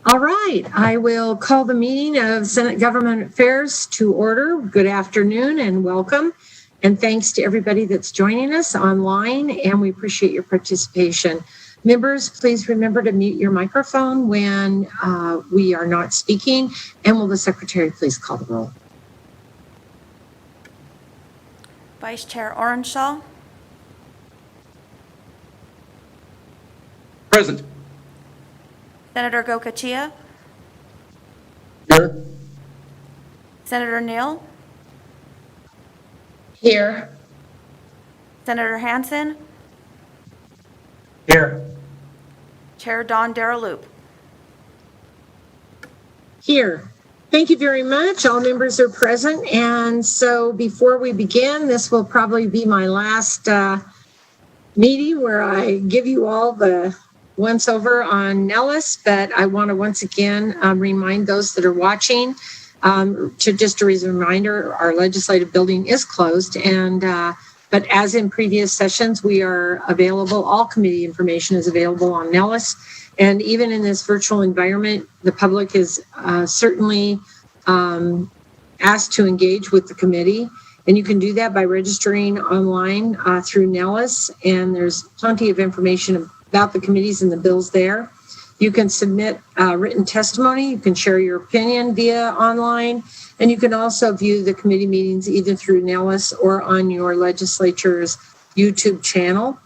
All right, I will call the meeting of Senate Government Affairs to order. Good afternoon and welcome. And thanks to everybody that's joining us online, and we appreciate your participation. Members, please remember to mute your microphone when we are not speaking. And will the secretary please call the roll? Vice Chair Orenshaw. Present. Senator Gokachia. Here. Senator Neal. Here. Senator Hansen. Here. Chair Don Daraloop. Here. Thank you very much. All members are present. And so before we begin, this will probably be my last meeting where I give you all the once over on Nellis, but I want to once again remind those that are watching just as a reminder, our legislative building is closed, and but as in previous sessions, we are available. All committee information is available on Nellis, and even in this virtual environment, the public is certainly asked to engage with the committee. And you can do that by registering online through Nellis, and there's plenty of information about the committees and the bills there. You can submit written testimony. You can share your opinion via online, and you can also view the committee meetings either through Nellis or on your legislature's YouTube channel.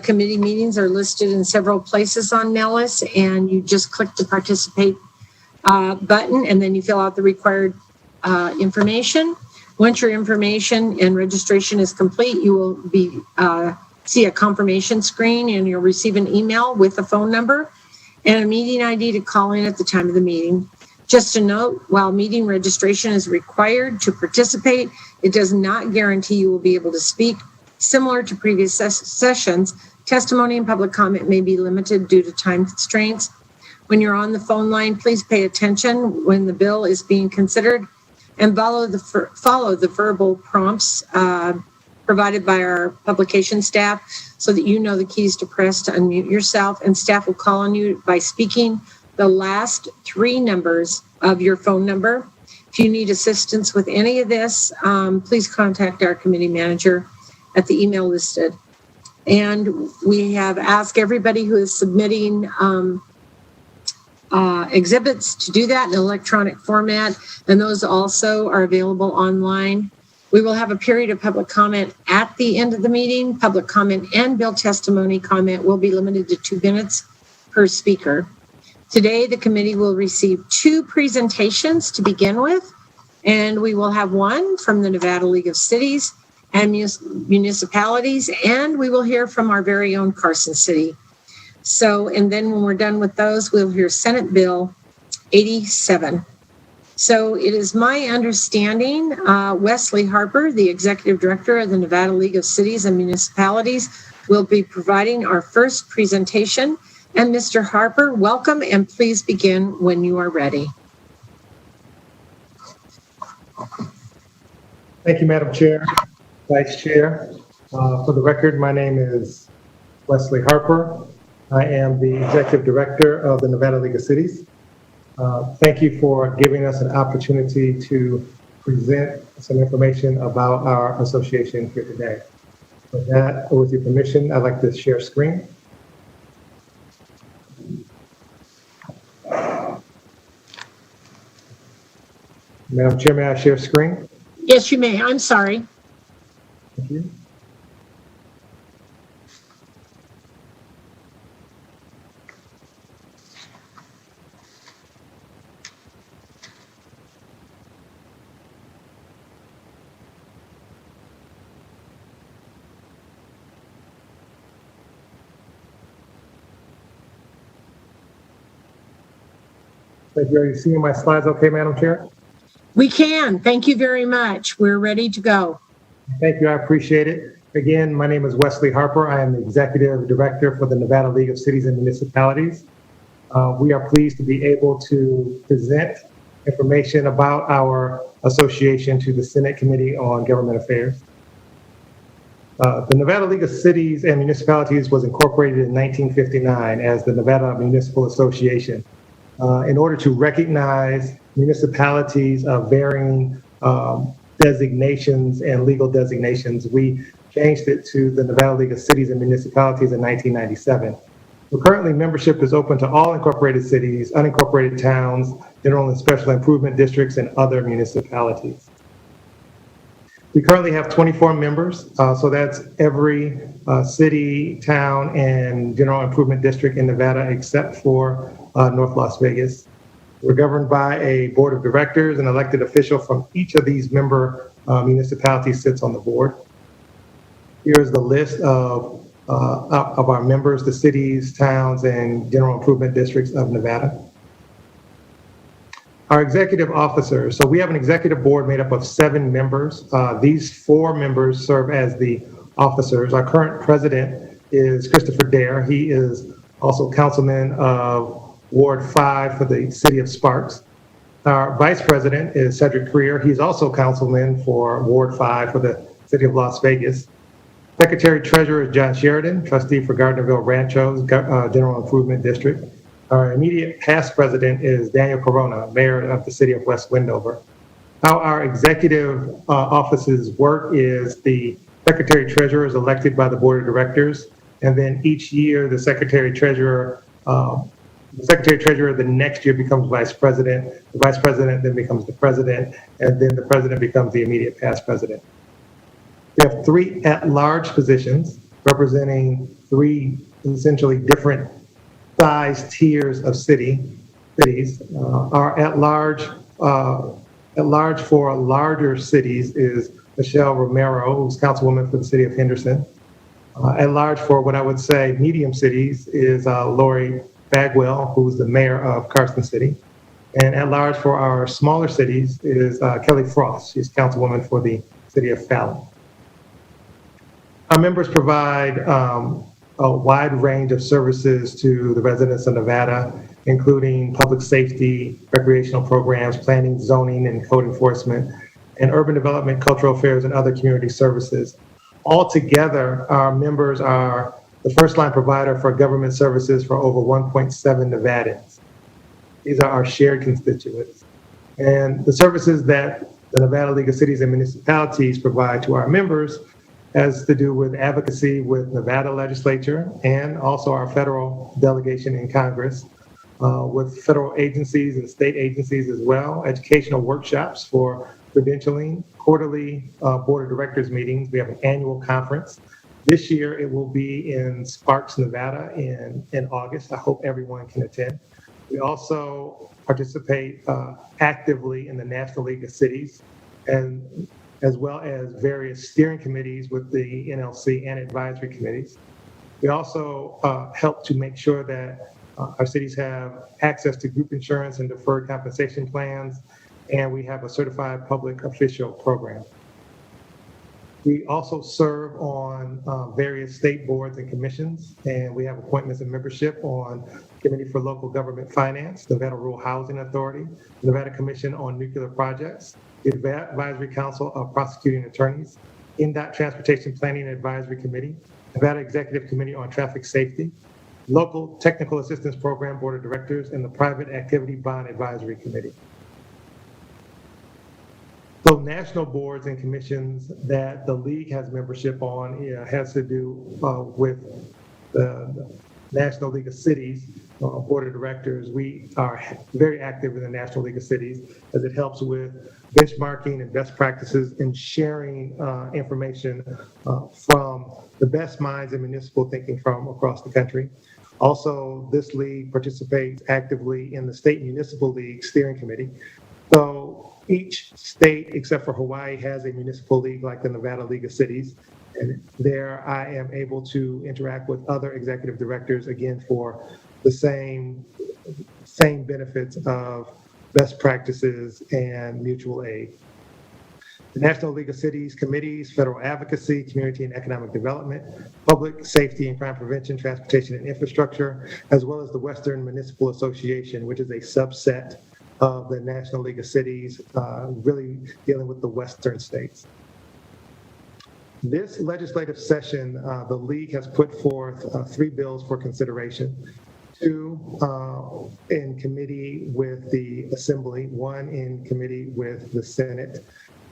Committee meetings are listed in several places on Nellis, and you just click the participate button, and then you fill out the required information. Once your information and registration is complete, you will be see a confirmation screen, and you'll receive an email with a phone number and a meeting ID to call in at the time of the meeting. Just a note, while meeting registration is required to participate, it does not guarantee you will be able to speak. Similar to previous sessions, testimony and public comment may be limited due to time constraints. When you're on the phone line, please pay attention when the bill is being considered and follow the verbal prompts provided by our publication staff so that you know the keys to press to unmute yourself, and staff will call on you by speaking the last three numbers of your phone number. If you need assistance with any of this, please contact our committee manager at the email listed. And we have asked everybody who is submitting exhibits to do that in electronic format, and those also are available online. We will have a period of public comment at the end of the meeting. Public comment and bill testimony comment will be limited to 2 minutes per speaker. Today, the committee will receive 2 presentations to begin with, and we will have one from the Nevada League of Cities and Municipalities, and we will hear from our very own Carson City. So, and then when we're done with those, we'll hear Senate Bill 87. So it is my understanding, Wesley Harper, the Executive Director of the Nevada League of Cities and Municipalities, will be providing our first presentation. And Mr. Harper, welcome, and please begin when you are ready. Thank you, Madam Chair, Vice Chair. For the record, my name is Wesley Harper. I am the Executive Director of the Nevada League of Cities. Thank you for giving us an opportunity to present some information about our association here today. With that, with your permission, I'd like to share screen. Madam Chair, may I share screen? Yes, you may. I'm sorry. Thank you. Are you seeing my slides okay, Madam Chair? We can. Thank you very much. We're ready to go. Thank you. I appreciate it. Again, my name is Wesley Harper. I am the Executive Director for the Nevada League of Cities and Municipalities. We are pleased to be able to present information about our association to the Senate Committee on Government Affairs. The Nevada League of Cities and Municipalities was incorporated in 1959 as the Nevada Municipal Association. in order to recognize municipalities of varying designations and legal designations, we changed it to the Nevada League of Cities and Municipalities in 1997. So currently, membership is open to all incorporated cities, unincorporated towns, general and special improvement districts, and other municipalities. We currently have 24 members, so that's every city, town, and general improvement district in Nevada except for North Las Vegas. We're governed by a board of directors. An elected official from each of these member municipalities sits on the board. Here's the list of our members, the cities, towns, and general improvement districts of Nevada. Our executive officers, so we have an executive board made up of 7 members. These 4 members serve as the officers. Our current president is Christopher Dare. He is also councilman of Ward 5 for the city of Sparks. Our vice president is Cedric Greer. He's also councilman for Ward 5 for the city of Las Vegas. Secretary Treasurer is John Sheridan, trustee for Gardnerville Rancho's General Improvement District. Our immediate past president is Daniel Corona, mayor of the city of West Wendover. How our executive offices work is the secretary treasurer is elected by the board of directors, and then each year the secretary treasurer the next year becomes vice president. The vice president then becomes the president, and then the president becomes the immediate past president. We have 3 at-large positions representing 3 essentially different size tiers of cities. Our at-large for larger cities is Michelle Romero, who's councilwoman for the city of Henderson. At-large for what I would say medium cities is Lori Bagwell, who's the mayor of Carson City. And at-large for our smaller cities is Kelly Frost. She's councilwoman for the city of Fallon. Our members provide a wide range of services to the residents of Nevada, including public safety, recreational programs, planning, zoning, and code enforcement, and urban development, cultural affairs, and other community services. Altogether, our members are the first line provider for government services for over 1.7 Nevadans. These are our shared constituents. And the services that the Nevada League of Cities and Municipalities provide to our members has to do with advocacy with Nevada Legislature and also our federal delegation in Congress, with federal agencies and state agencies as well, educational workshops for credentialing, quarterly board of directors meetings. We have an annual conference. This year it will be in Sparks, Nevada in August. I hope everyone can attend. We also participate actively in the National League of Cities, and as well as various steering committees with the NLC and advisory committees. We also help to make sure that our cities have access to group insurance and deferred compensation plans, and we have a certified public official program. We also serve on various state boards and commissions, and we have appointments and membership on Committee for Local Government Finance, the Nevada Rural Housing Authority, the Nevada Commission on Nuclear Projects, the Advisory Council of Prosecuting Attorneys, NDOT Transportation Planning Advisory Committee, Nevada Executive Committee on Traffic Safety, Local Technical Assistance Program Board of Directors, and the Private Activity Bond Advisory Committee. So national boards and commissions that the league has membership on has to do with the National League of Cities Board of Directors. We are very active in the National League of Cities as it helps with benchmarking and best practices and sharing information from the best minds in municipal thinking from across the country. Also, this league participates actively in the State Municipal League Steering Committee. So each state, except for Hawaii, has a municipal league like the Nevada League of Cities. And there I am able to interact with other executive directors, again, for the same benefits of best practices and mutual aid. The National League of Cities committees, federal advocacy, community and economic development, public safety and crime prevention, transportation and infrastructure, as well as the Western Municipal Association, which is a subset of the National League of Cities, really dealing with the Western states. This legislative session, the league has put forth 3 bills for consideration. two in committee with the Assembly, one in committee with the Senate.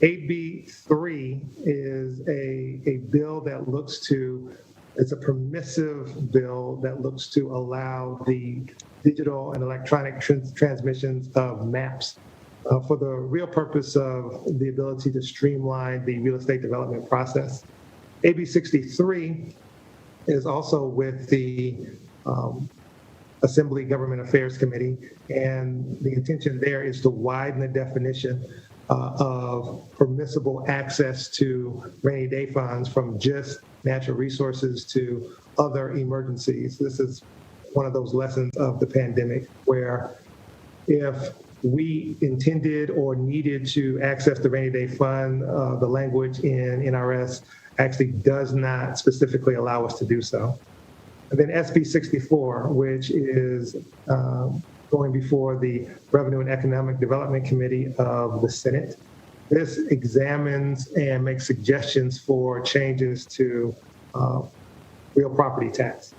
AB 3 is a bill that looks to, it's a permissive bill that looks to allow the digital and electronic transmissions of maps for the real purpose of the ability to streamline the real estate development process. AB 63 is also with the Assembly Government Affairs Committee, and the intention there is to widen the definition of permissible access to rainy day funds from just natural resources to other emergencies. This is one of those lessons of the pandemic where if we intended or needed to access the rainy day fund, the language in NRS actually does not specifically allow us to do so. And then SB 64, which is going before the Revenue and Economic Development Committee of the Senate. This examines and makes suggestions for changes to real property tax.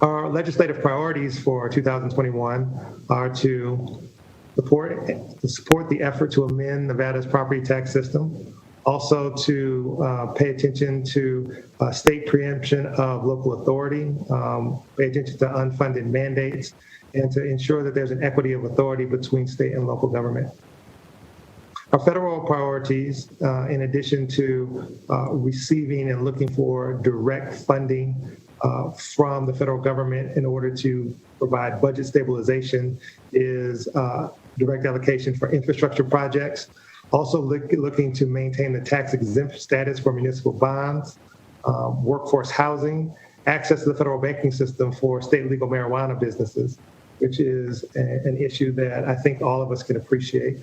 Our legislative priorities for 2021 are to support the effort to amend Nevada's property tax system, also to pay attention to state preemption of local authority, pay attention to unfunded mandates, and to ensure that there's an equity of authority between state and local government. Our federal priorities, in addition to receiving and looking for direct funding from the federal government in order to provide budget stabilization, is direct allocation for infrastructure projects. Also looking to maintain the tax exempt status for municipal bonds, workforce housing, access to the federal banking system for state legal marijuana businesses, which is an issue that I think all of us can appreciate.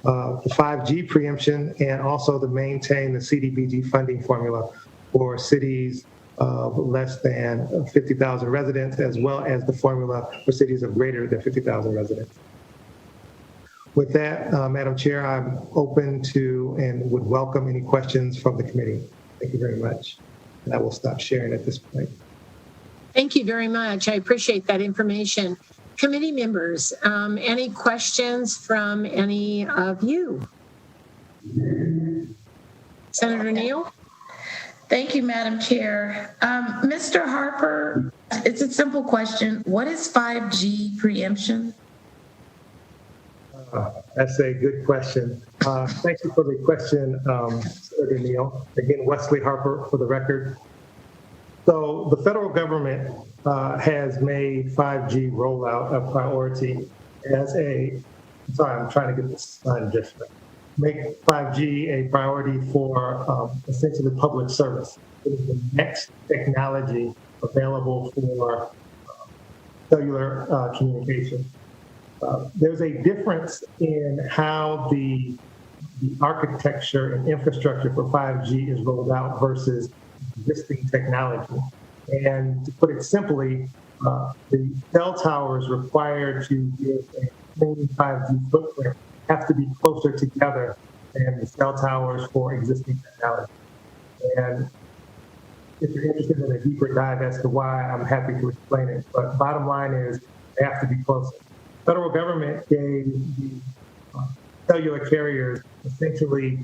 The 5G preemption, and also to maintain the CDBG funding formula for cities of less than 50,000 residents, as well as the formula for cities of greater than 50,000 residents. With that, Madam Chair, I'm open to and would welcome any questions from the committee. Thank you very much. And I will stop sharing at this point. Thank you very much. I appreciate that information. Committee members, any questions from any of you? Senator Neal? Thank you, Madam Chair. Mr. Harper, it's a simple question. What is 5G preemption? That's a good question. Thank you for the question, Senator Neal. Again, Wesley Harper for the record. So the federal government has made 5G rollout a priority as I'm trying to get this slide just right. Make 5G a priority for essentially public service. It is the next technology available for cellular communication. There's a difference in how the architecture and infrastructure for 5G is rolled out versus existing technology. And to put it simply, the cell towers required to give a clean 5G footprint have to be closer together than the cell towers for existing technology. And if you're interested in a deeper dive as to why, I'm happy to explain it. But bottom line is they have to be closer. Federal government gave the cellular carriers essentially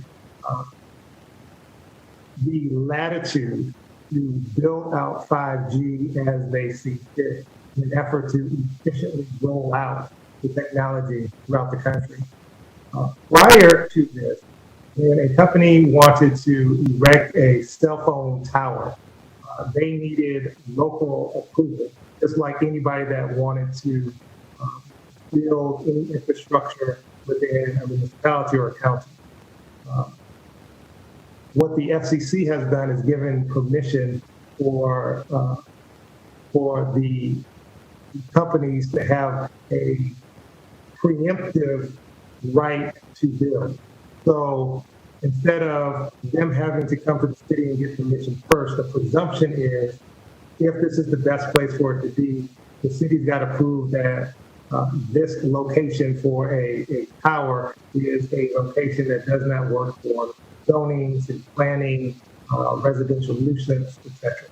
the latitude to build out 5G as they see fit in an effort to efficiently roll out the technology throughout the country. Prior to this, when a company wanted to erect a cell phone tower, they needed local approval, just like anybody that wanted to build any infrastructure within a municipality or a county. What the FCC has done is given permission for the companies to have a preemptive right to build. So instead of them having to come to the city and get permission first, the presumption is if this is the best place for it to be, the city's got to prove that this location for a tower is a location that does not work for zoning, city planning, residential nuisance, etc.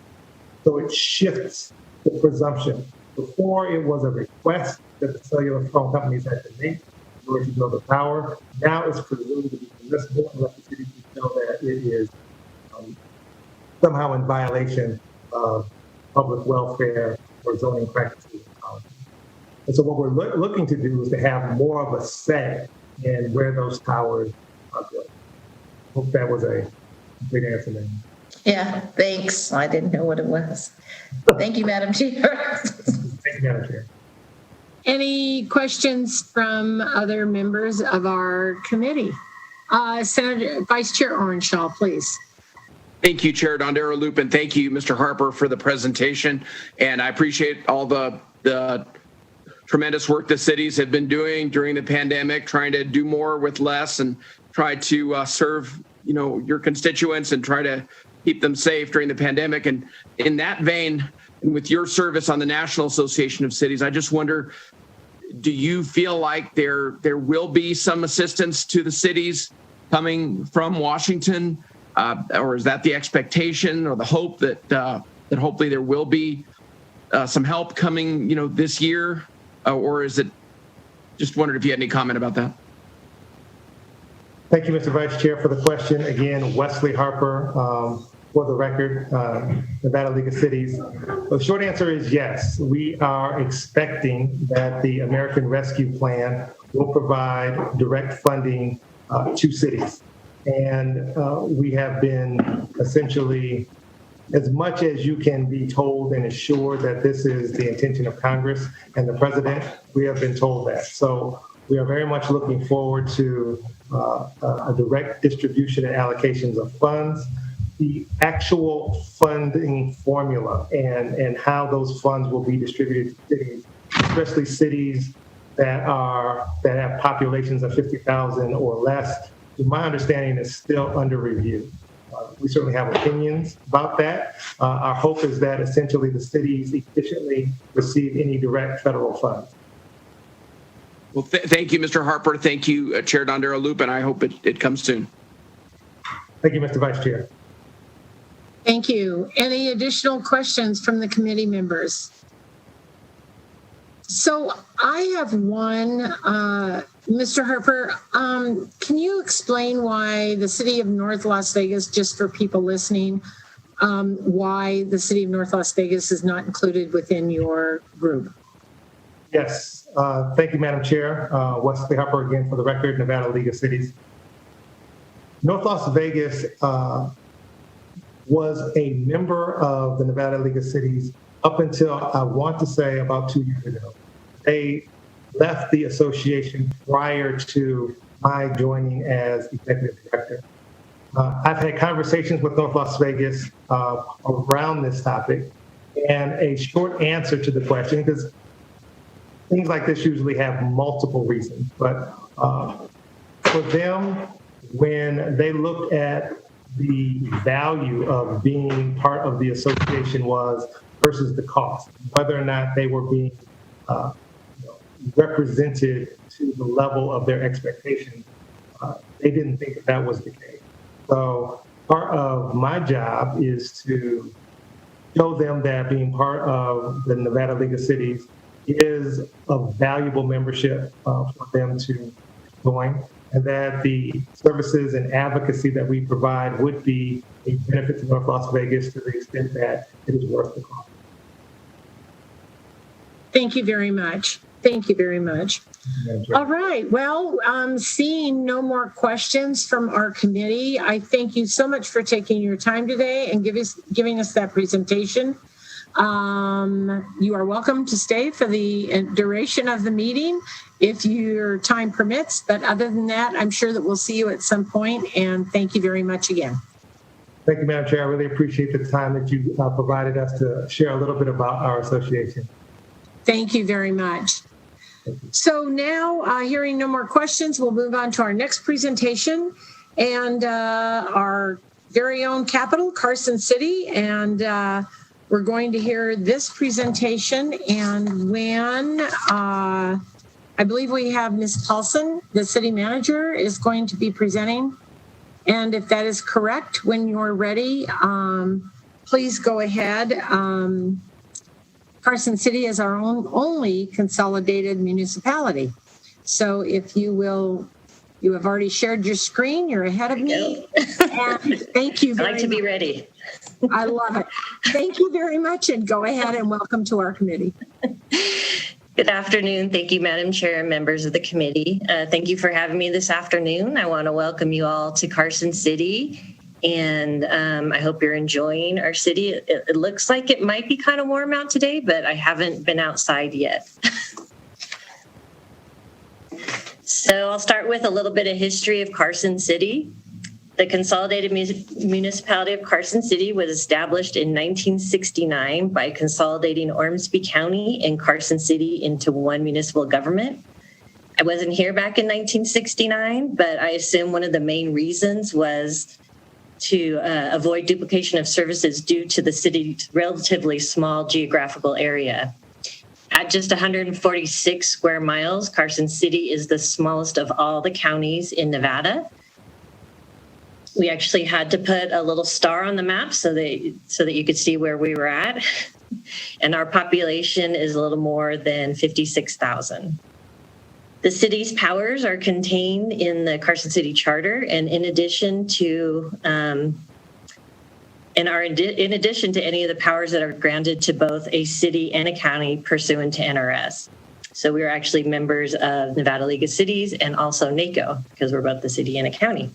So it shifts the presumption. Before, it was a request that the cellular phone companies had to make in order to build the tower. Now it's presumed to be permissible unless the city can show that it is somehow in violation of public welfare or zoning practices. And so what we're looking to do is to have more of a say in where those towers are built. Hope that was a good answer, ma'am. Yeah, thanks. I didn't know what it was. Thank you, Madam Chair. Thank you, Madam Chair. Any questions from other members of our committee? Senator Vice Chair Orenshaw, please. Thank you, Chair Don Loop, and thank you, Mr. Harper, for the presentation. And I appreciate all the tremendous work the cities have been doing during the pandemic, trying to do more with less and try to serve, your constituents and try to keep them safe during the pandemic. And in that vein, and with your service on the National Association of Cities, I just wonder, do you feel like there will be some assistance to the cities coming from Washington? Or is that the expectation or the hope that hopefully there will be some help coming, this year? Or is it, just wondered if you had any comment about that? Thank you, Mr. Vice Chair, for the question. Again, Wesley Harper, for the record, Nevada League of Cities. The short answer is yes. We are expecting that the American Rescue Plan will provide direct funding to cities. And we have been essentially, as much as you can be told and assured that this is the intention of Congress and the president, we have been told that. So we are very much looking forward to a direct distribution and allocations of funds. The actual funding formula and how those funds will be distributed to cities, especially cities that have populations of 50,000 or less, to my understanding, is still under review. We certainly have opinions about that. Our hope is that essentially the cities efficiently receive any direct federal funds. Well, thank you, Mr. Harper. Thank you, Chair Don Loop, and I hope it comes soon. Thank you, Mr. Vice Chair. Thank you. Any additional questions from the committee members? So I have one, Mr. Harper, can you explain why the city of North Las Vegas, just for people listening, why the city of North Las Vegas is not included within your group? Yes. Thank you, Madam Chair. Wesley Harper again for the record, Nevada League of Cities. North Las Vegas was a member of the Nevada League of Cities up until, I want to say, about 2 years ago. They left the association prior to my joining as executive director. I've had conversations with North Las Vegas around this topic, and a short answer to the question, because things like this usually have multiple reasons, but for them, when they looked at the value of being part of the association was versus the cost, whether or not they were being represented to the level of their expectations, they didn't think that was the case. So part of my job is to show them that being part of the Nevada League of Cities is a valuable membership for them to join, and that the services and advocacy that we provide would be a benefit to North Las Vegas to the extent that it is worth the cost. Thank you very much. Thank you very much. All right. Well, seeing no more questions from our committee, I thank you so much for taking your time today and giving us that presentation. You are welcome to stay for the duration of the meeting if your time permits. But other than that, I'm sure that we'll see you at some point. And thank you very much again. Thank you, Madam Chair. I really appreciate the time that you provided us to share a little bit about our association. Thank you very much. So now, hearing no more questions, we'll move on to our next presentation and our very own capital, Carson City. And we're going to hear this presentation. And when I believe we have Ms. Paulson, the city manager, is going to be presenting. And if that is correct, when you're ready, please go ahead. Carson City is our only consolidated municipality. So if you will, you have already shared your screen. You're ahead of me. And thank you I very like to be much. ready. I love it. Thank you very much, and go ahead and welcome to our committee. Good afternoon. Thank you, Madam Chair and members of the committee. Thank you for having me this afternoon. I want to welcome you all to Carson City, and I hope you're enjoying our city. It looks like it might be kind of warm out today, but I haven't been outside yet. So I'll start with a little bit of history of Carson City. The Consolidated Municipality of Carson City was established in 1969 by consolidating Ormsby County and Carson City into one municipal government. I wasn't here back in 1969, but I assume one of the main reasons was to avoid duplication of services due to the city's relatively small geographical area. At just 146 square miles, Carson City is the smallest of all the counties in Nevada. We actually had to put a little star on the map so that you could see where we were at. And our population is a little more than 56,000. The city's powers are contained in the Carson City Charter, and in addition to any of the powers that are granted to both a city and a county pursuant to NRS. So we are actually members of Nevada League of Cities and also NACO, because we're both the city and a county.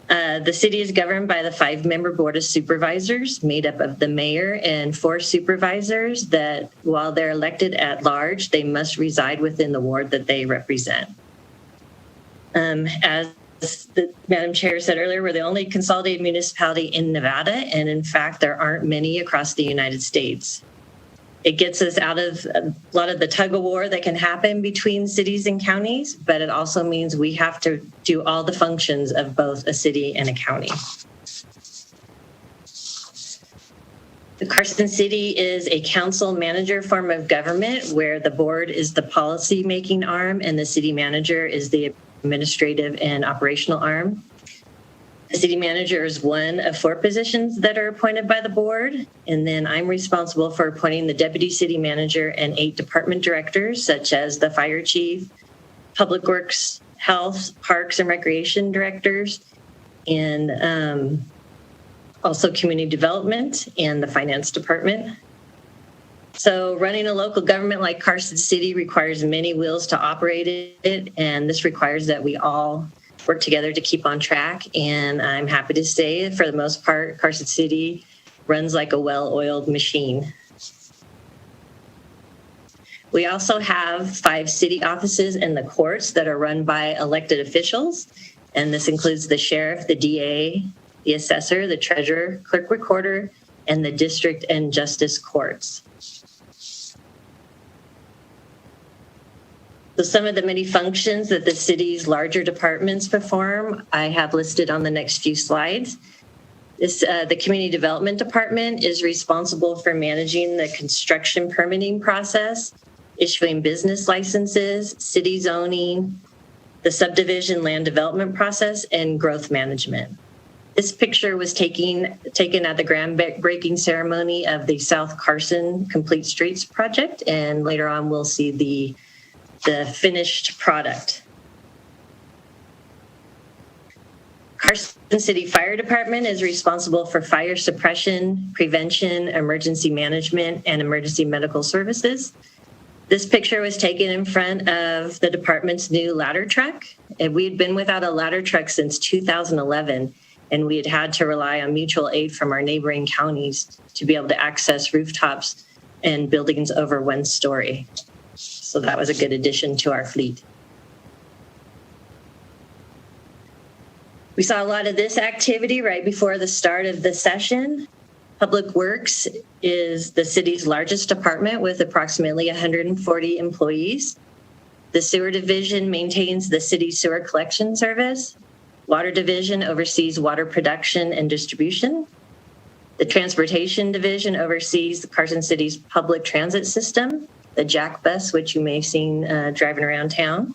The city is governed by the 5-member Board of Supervisors made up of the mayor and 4 supervisors that, while they're elected at large, they must reside within the ward that they represent. As the Madam Chair said earlier, we're the only consolidated municipality in Nevada, and in fact, there aren't many across the United States. It gets us out of a lot of the tug of war that can happen between cities and counties, but it also means we have to do all the functions of both a city and a county. The Carson City is a council manager form of government where the board is the policy making arm and the city manager is the administrative and operational arm. The city manager is one of 4 positions that are appointed by the board, and then I'm responsible for appointing the deputy city manager and 8 department directors, such as the fire chief, public works, health, parks and recreation directors, and also community development and the finance department. So running a local government like Carson City requires many wheels to operate it, and this requires that we all work together to keep on track. And I'm happy to say, for the most part, Carson City runs like a well-oiled machine. We also have 5 city offices and the courts that are run by elected officials. And this includes the sheriff, the DA, the assessor, the treasurer, clerk recorder, and the district and justice courts. So some of the many functions that the city's larger departments perform, I have listed on the next few slides. The Community Development Department is responsible for managing the construction permitting process, issuing business licenses, city zoning, the subdivision land development process, and growth management. This picture was taken at the groundbreaking ceremony of the South Carson Complete Streets project, and later on we'll see the finished product. Carson City Fire Department is responsible for fire suppression, prevention, emergency management, and emergency medical services. This picture was taken in front of the department's new ladder truck. And we had been without a ladder truck since 2011, and we had to rely on mutual aid from our neighboring counties to be able to access rooftops and buildings over 1 story. So that was a good addition to our fleet. We saw a lot of this activity right before the start of the session. Public Works is the city's largest department with approximately 140 employees. The Sewer Division maintains the city's sewer collection service. Water Division oversees water production and distribution. The Transportation Division oversees the Carson City's public transit system, the Jack Bus, which you may have seen driving around town.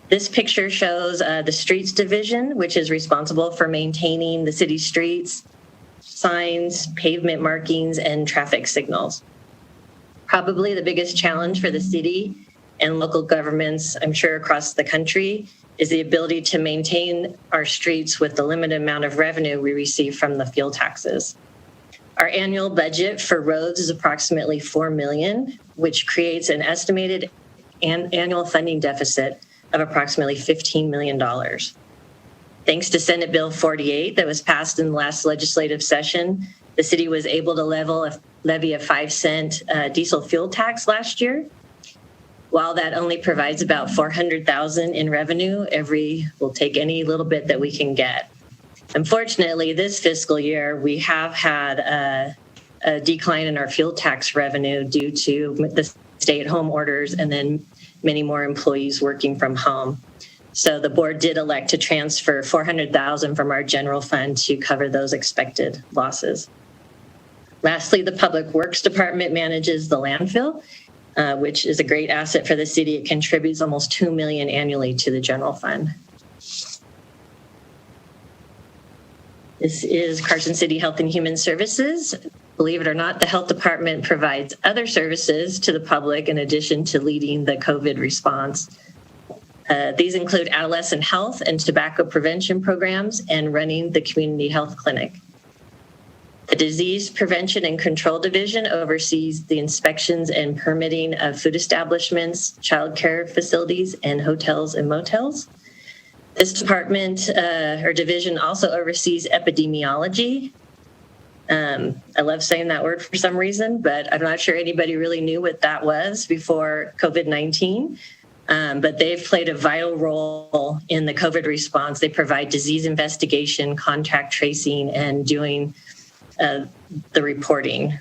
This picture shows the Streets Division, which is responsible for maintaining the city streets, signs, pavement markings, and traffic signals. Probably the biggest challenge for the city and local governments, I'm sure across the country, is the ability to maintain our streets with the limited amount of revenue we receive from the fuel taxes. Our annual budget for roads is approximately $4 million, which creates an estimated annual funding deficit of approximately $15 million. Thanks to Senate Bill 48 that was passed in the last legislative session, the city was able to levy a 5-cent diesel fuel tax last year. While that only provides about $400,000 in revenue, we'll take any little bit that we can get. Unfortunately, this fiscal year, we have had a decline in our fuel tax revenue due to the stay-at-home orders and then many more employees working from home. So the board did elect to transfer $400,000 from our general fund to cover those expected losses. Lastly, the Public Works Department manages the landfill, which is a great asset for the city. It contributes almost $2 million annually to the general fund. This is Carson City Health and Human Services. Believe it or not, the health department provides other services to the public in addition to leading the COVID response. These include adolescent health and tobacco prevention programs and running the community health clinic. The Disease Prevention and Control Division oversees the inspections and permitting of food establishments, childcare facilities, and hotels and motels. This department or division also oversees epidemiology. I love saying that word for some reason, but I'm not sure anybody really knew what that was before COVID-19. But they've played a vital role in the COVID response. They provide disease investigation, contact tracing, and doing the reporting.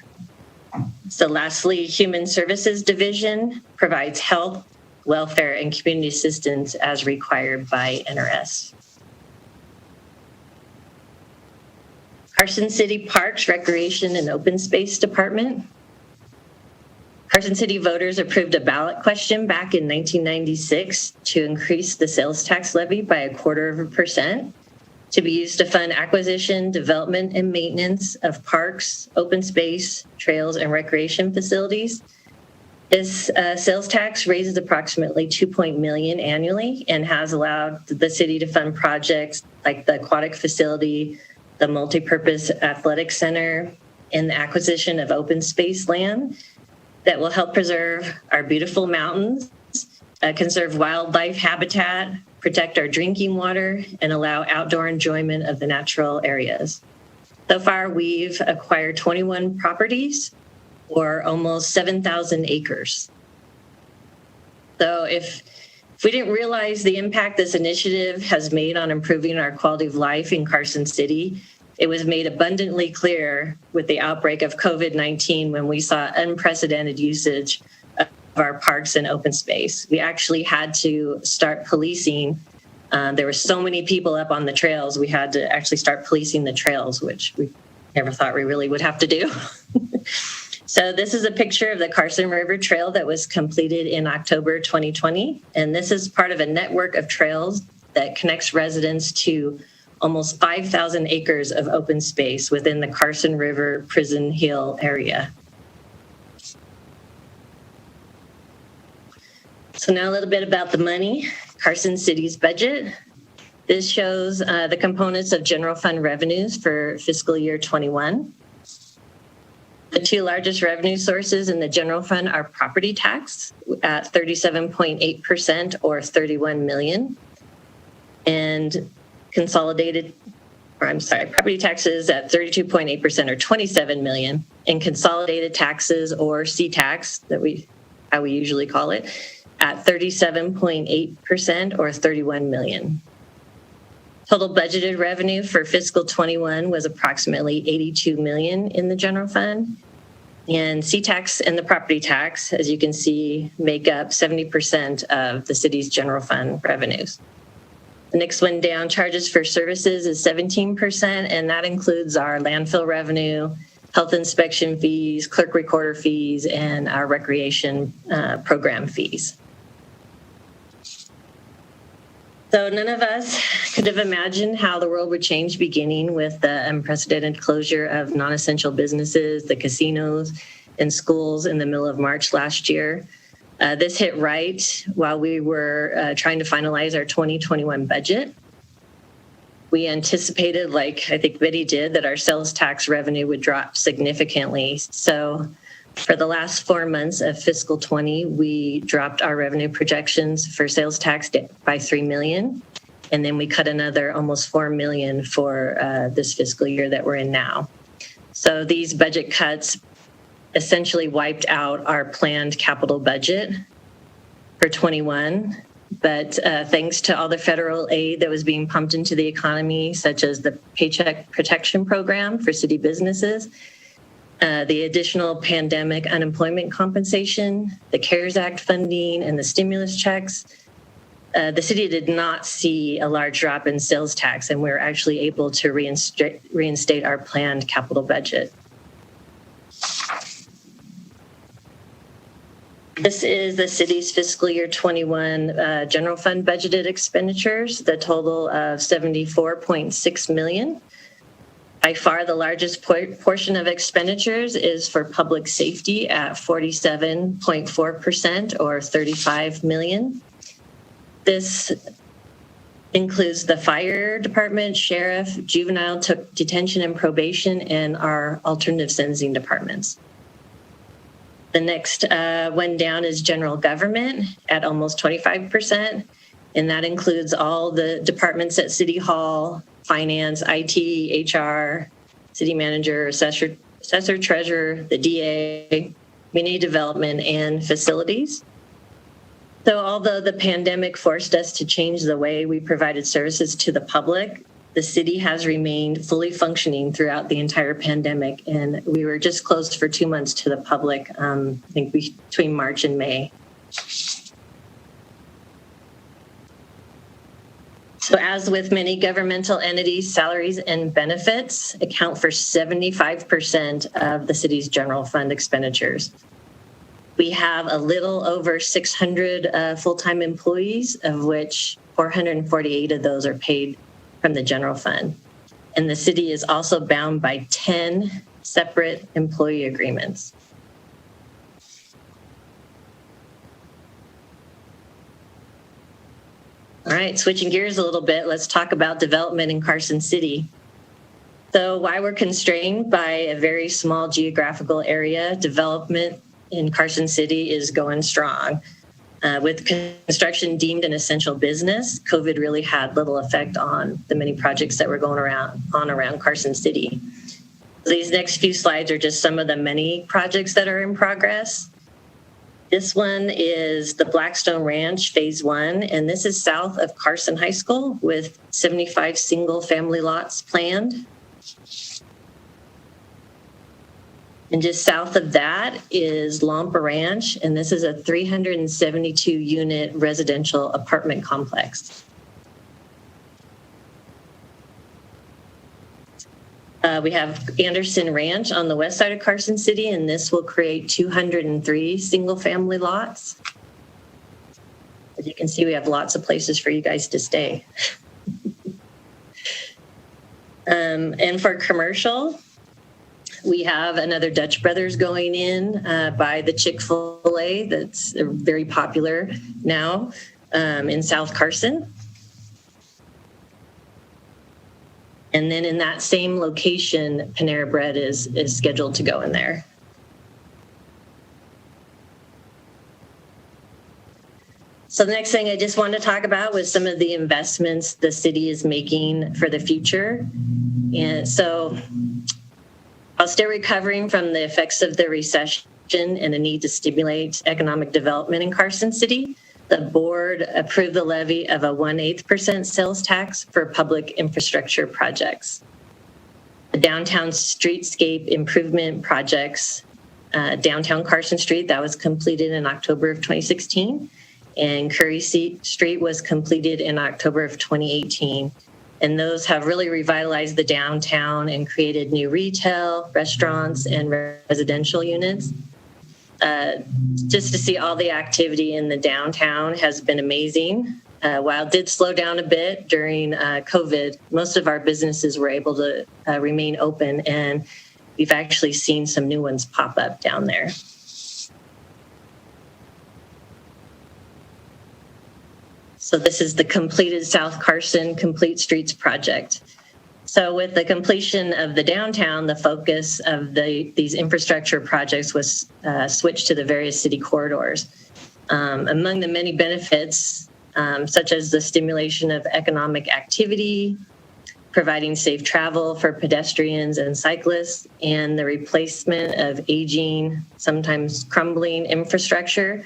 So lastly, Human Services Division provides health, welfare, and community assistance as required by NRS. Carson City Parks, Recreation, and Open Space Department. Carson City voters approved a ballot question back in 1996 to increase the sales tax levy by 0.25% to be used to fund acquisition, development, and maintenance of parks, open space, trails, and recreation facilities. This sales tax raises approximately $2 million annually and has allowed the city to fund projects like the aquatic facility, the multipurpose athletic center, and the acquisition of open space land that will help preserve our beautiful mountains, conserve wildlife habitat, protect our drinking water, and allow outdoor enjoyment of the natural areas. So far, we've acquired 21 properties or almost 7,000 acres. So if we didn't realize the impact this initiative has made on improving our quality of life in Carson City, it was made abundantly clear with the outbreak of COVID-19 when we saw unprecedented usage of our parks and open space. We actually had to start policing. There were so many people up on the trails, we had to actually start policing the trails, which we never thought we really would have to do. So this is a picture of the Carson River Trail that was completed in October 2020. And this is part of a network of trails that connects residents to almost 5,000 acres of open space within the Carson River Prison Hill area. So now a little bit about the money, Carson City's budget. This shows the components of general fund revenues for fiscal year 21. The two largest revenue sources in the general fund are property tax at 37.8% or $31 million, and property taxes at 32.8% or $27 million, and consolidated taxes or C-tax how we usually call it, at 37.8% or $31 million. Total budgeted revenue for fiscal 21 was approximately $82 million in the general fund. And C-tax and the property tax, as you can see, make up 70% of the city's general fund revenues. The next one down, charges for services, is 17%, and that includes our landfill revenue, health inspection fees, clerk recorder fees, and our recreation program fees. So none of us could have imagined how the world would change beginning with the unprecedented closure of non-essential businesses, the casinos, and schools in the middle of March last year. This hit right while we were trying to finalize our 2021 budget. We anticipated, like I think Betty did, that our sales tax revenue would drop significantly. So for the last 4 months of fiscal 20, we dropped our revenue projections for sales tax by $3 million. And then we cut another almost $4 million for this fiscal year that we're in now. So these budget cuts essentially wiped out our planned capital budget for 21. But thanks to all the federal aid that was being pumped into the economy, such as the Paycheck Protection Program for city businesses, the additional pandemic unemployment compensation, the CARES Act funding, and the stimulus checks, the city did not see a large drop in sales tax, and we were actually able to reinstate our planned capital budget. This is the city's fiscal year 21 general fund budgeted expenditures, the total of $74.6 million. By far, the largest portion of expenditures is for public safety at 47.4% or $35 million. This includes the fire department, sheriff, juvenile detention and probation, and our alternative sentencing departments. The next one down is general government at almost 25%, and that includes all the departments at City Hall, finance, IT, HR, city manager, assessor, treasurer, the DA, community development, and facilities. So although the pandemic forced us to change the way we provided services to the public, the city has remained fully functioning throughout the entire pandemic, and we were just closed for 2 months to the public, I think between March and May. So as with many governmental entities, salaries and benefits account for 75% of the city's general fund expenditures. We have a little over 600 full-time employees, of which 448 of those are paid from the general fund. And the city is also bound by 10 separate employee agreements. All right, switching gears a little bit, let's talk about development in Carson City. So while we're constrained by a very small geographical area, development in Carson City is going strong. With construction deemed an essential business, COVID really had little effect on the many projects that were going around Carson City. These next few slides are just some of the many projects that are in progress. This one is the Blackstone Ranch Phase 1, and this is south of Carson High School with 75 single-family lots planned. And just south of that is Lampa Ranch, and this is a 372-unit residential apartment complex. We have Anderson Ranch on the west side of Carson City, and this will create 203 single-family lots. As you can see, we have lots of places for you guys to stay. And for commercial, we have another Dutch Brothers going in by the Chick-fil-A that's very popular now in South Carson. And then in that same location, Panera Bread is scheduled to go in there. So the next thing I just wanted to talk about was some of the investments the city is making for the future. And so while still recovering from the effects of the recession and the need to stimulate economic development in Carson City, the board approved the levy of a 1/8% sales tax for public infrastructure projects. The downtown streetscape improvement projects, downtown Carson Street, that was completed in October of 2016, and Curry Street was completed in October of 2018. And those have really revitalized the downtown and created new retail, restaurants, and residential units. Just to see all the activity in the downtown has been amazing. while it did slow down a bit during COVID, most of our businesses were able to remain open, and we've actually seen some new ones pop up down there. So this is the completed South Carson Complete Streets project. So with the completion of the downtown, the focus of these infrastructure projects was switched to the various city corridors. Among the many benefits, such as the stimulation of economic activity, providing safe travel for pedestrians and cyclists, and the replacement of aging, sometimes crumbling infrastructure,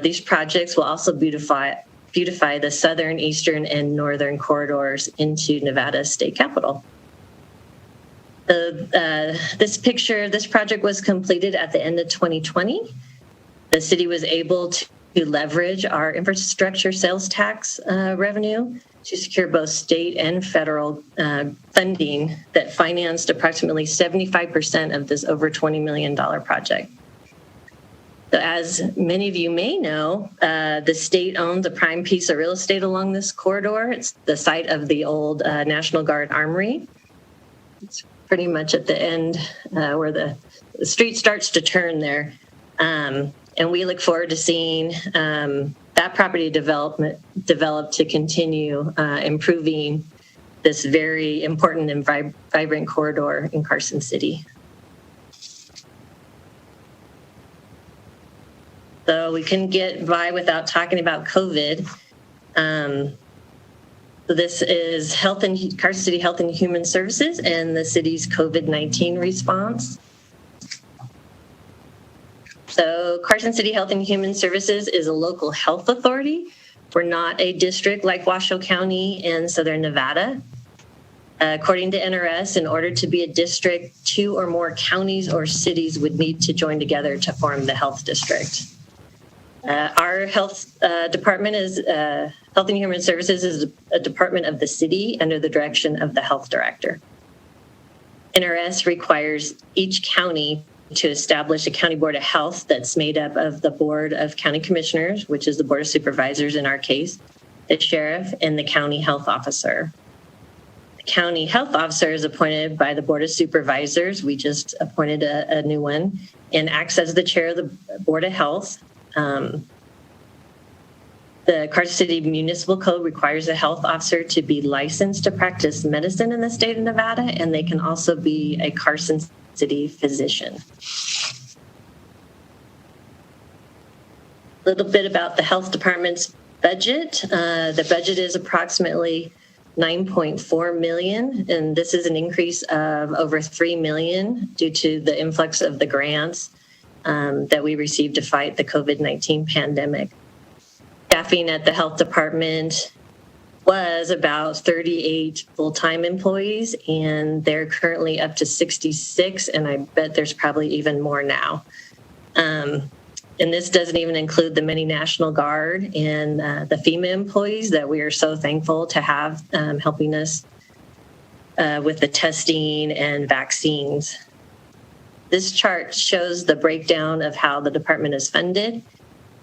these projects will also beautify the southern, eastern, and northern corridors into Nevada's state capital. This project was completed at the end of 2020. The city was able to leverage our infrastructure sales tax revenue to secure both state and federal funding that financed approximately 75% of this over $20 million project. So as many of you may know, the state owns a prime piece of real estate along this corridor. It's the site of the old National Guard Armory. It's pretty much at the end where the street starts to turn there. And we look forward to seeing that property develop to continue improving this very important and vibrant corridor in Carson City. So we couldn't get by without talking about COVID. So this is Carson City Health and Human Services and the city's COVID-19 response. So Carson City Health and Human Services is a local health authority. We're not a district like Washoe County in Southern Nevada. According to NRS, in order to be a district, 2 or more counties or cities would need to join together to form the health district. Our health department is Health and Human Services is a department of the city under the direction of the health director. NRS requires each county to establish a county board of health that's made up of the board of county commissioners, which is the board of supervisors in our case, the sheriff, and the county health officer. The county health officer is appointed by the board of supervisors. We just appointed a new one, and acts as the chair of the board of health. The Carson City Municipal Code requires a health officer to be licensed to practice medicine in the state of Nevada, and they can also be a Carson City physician. A little bit about the health department's budget. The budget is approximately $9.4 million, and this is an increase of over $3 million due to the influx of the grants that we received to fight the COVID-19 pandemic. Staffing at the health department was about 38 full-time employees, and they're currently up to 66, and I bet there's probably even more now. And this doesn't even include the many National Guard and the FEMA employees that we are so thankful to have helping us with the testing and vaccines. This chart shows the breakdown of how the department is funded.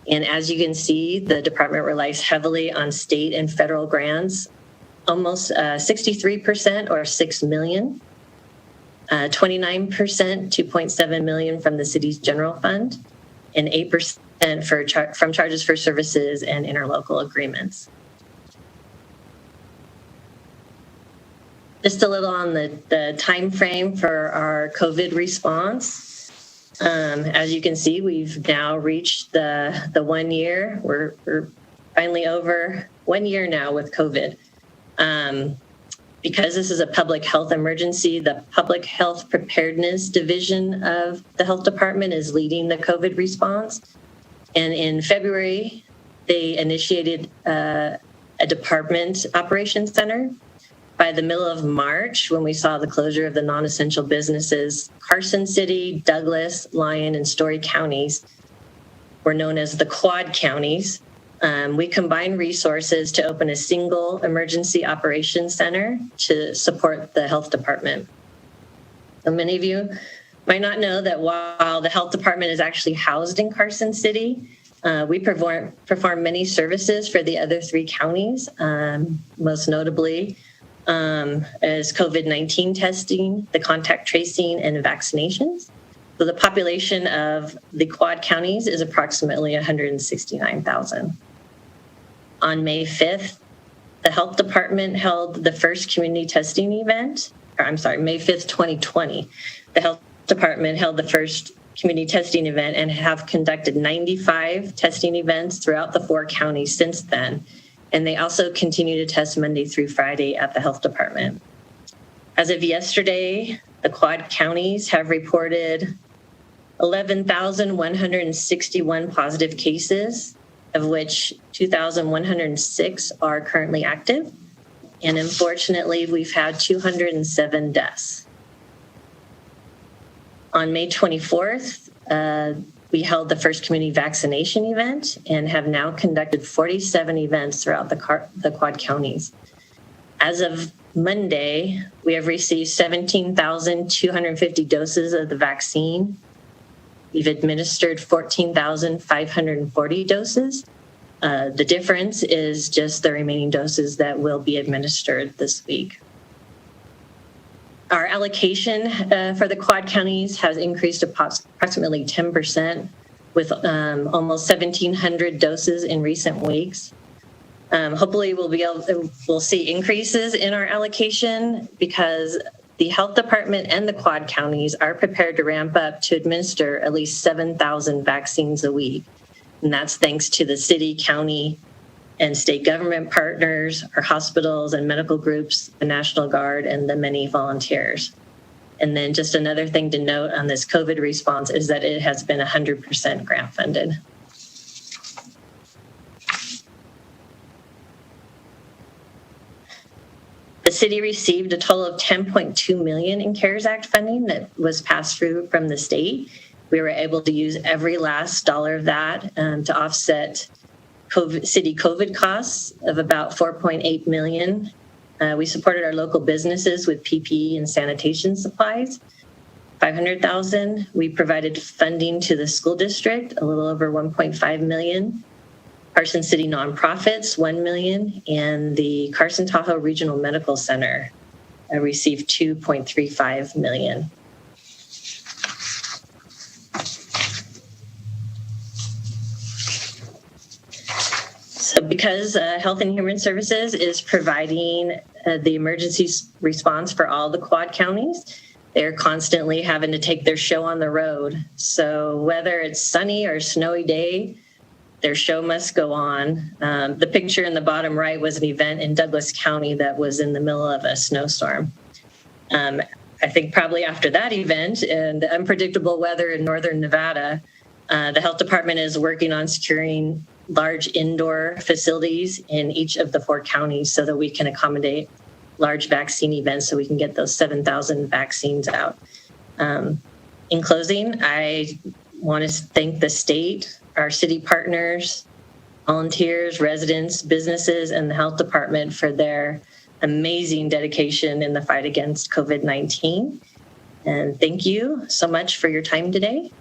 And as you can see, the department relies heavily on state and federal grants, almost 63% or $6 million, 29%, $2.7 million from the city's general fund, and 8% from charges for services and interlocal agreements. Just a little on the time frame for our COVID response. As you can see, we've now reached the 1 year. We're finally over 1 year now with COVID. Because this is a public health emergency, the Public Health Preparedness Division of the Health Department is leading the COVID response. And in February, they initiated a department operations center. By the middle of March, when we saw the closure of the non-essential businesses, Carson City, Douglas, Lyon, and Story counties were known as the Quad counties. We combined resources to open a single emergency operations center to support the health department. So many of you might not know that while the health department is actually housed in Carson City, We perform many services for the other 3 counties, most notably as COVID-19 testing, the contact tracing, and vaccinations. So the population of the Quad counties is approximately 169,000. On May 5th, the Health Department held the first community testing event, May 5th, 2020. The Health Department held the first community testing event and have conducted 95 testing events throughout the 4 counties since then. And they also continue to test Monday through Friday at the Health Department. As of yesterday, the Quad counties have reported 11,161 positive cases, of which 2,106 are currently active. And unfortunately, we've had 207 deaths. On May 24th, we held the first community vaccination event and have now conducted 47 events throughout the Quad counties. As of Monday, we have received 17,250 doses of the vaccine. We've administered 14,540 doses. The difference is just the remaining doses that will be administered this week. Our allocation for the Quad counties has increased approximately 10%, with almost 1,700 doses in recent weeks. Hopefully, we'll see increases in our allocation because the Health Department and the Quad counties are prepared to ramp up to administer at least 7,000 vaccines a week. And that's thanks to the city, county, and state government partners, our hospitals and medical groups, the National Guard, and the many volunteers. And then just another thing to note on this COVID response is that it has been 100% grant funded. The city received a total of $10.2 million in CARES Act funding that was passed through from the state. We were able to use every last dollar of that to offset city COVID costs of about $4.8 million. We supported our local businesses with PPE and sanitation supplies, $500,000. We provided funding to the school district, a little over $1.5 million. Carson City nonprofits, $1 million, and the Carson Tahoe Regional Medical Center received $2.35 million. So because Health and Human Services is providing the emergency response for all the Quad counties, they're constantly having to take their show on the road. So whether it's sunny or snowy day, their show must go on. The picture in the bottom right was an event in Douglas County that was in the middle of a snowstorm. I think probably after that event and the unpredictable weather in northern Nevada, the health department is working on securing large indoor facilities in each of the 4 counties so that we can accommodate large vaccine events so we can get those 7,000 vaccines out. In closing, I want to thank the state, our city partners, volunteers, residents, businesses, and the health department for their amazing dedication in the fight against COVID-19. And thank you so much for your time today.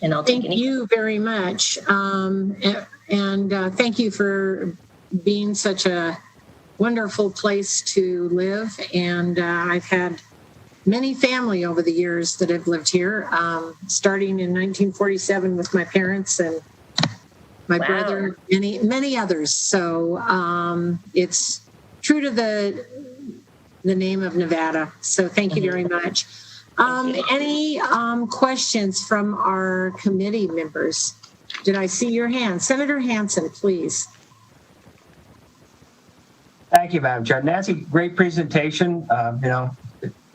And I'll take Thank you very much. And thank you for being such a wonderful place to live. And I've had many family over the years that have lived here, starting in 1947 with my parents and my brother, many others. So it's true to the name of Nevada. So thank you very much. Any questions from our committee members? Did I see your hand? Senator Hansen, please. Thank you, Madam Chair. Nancy, great presentation.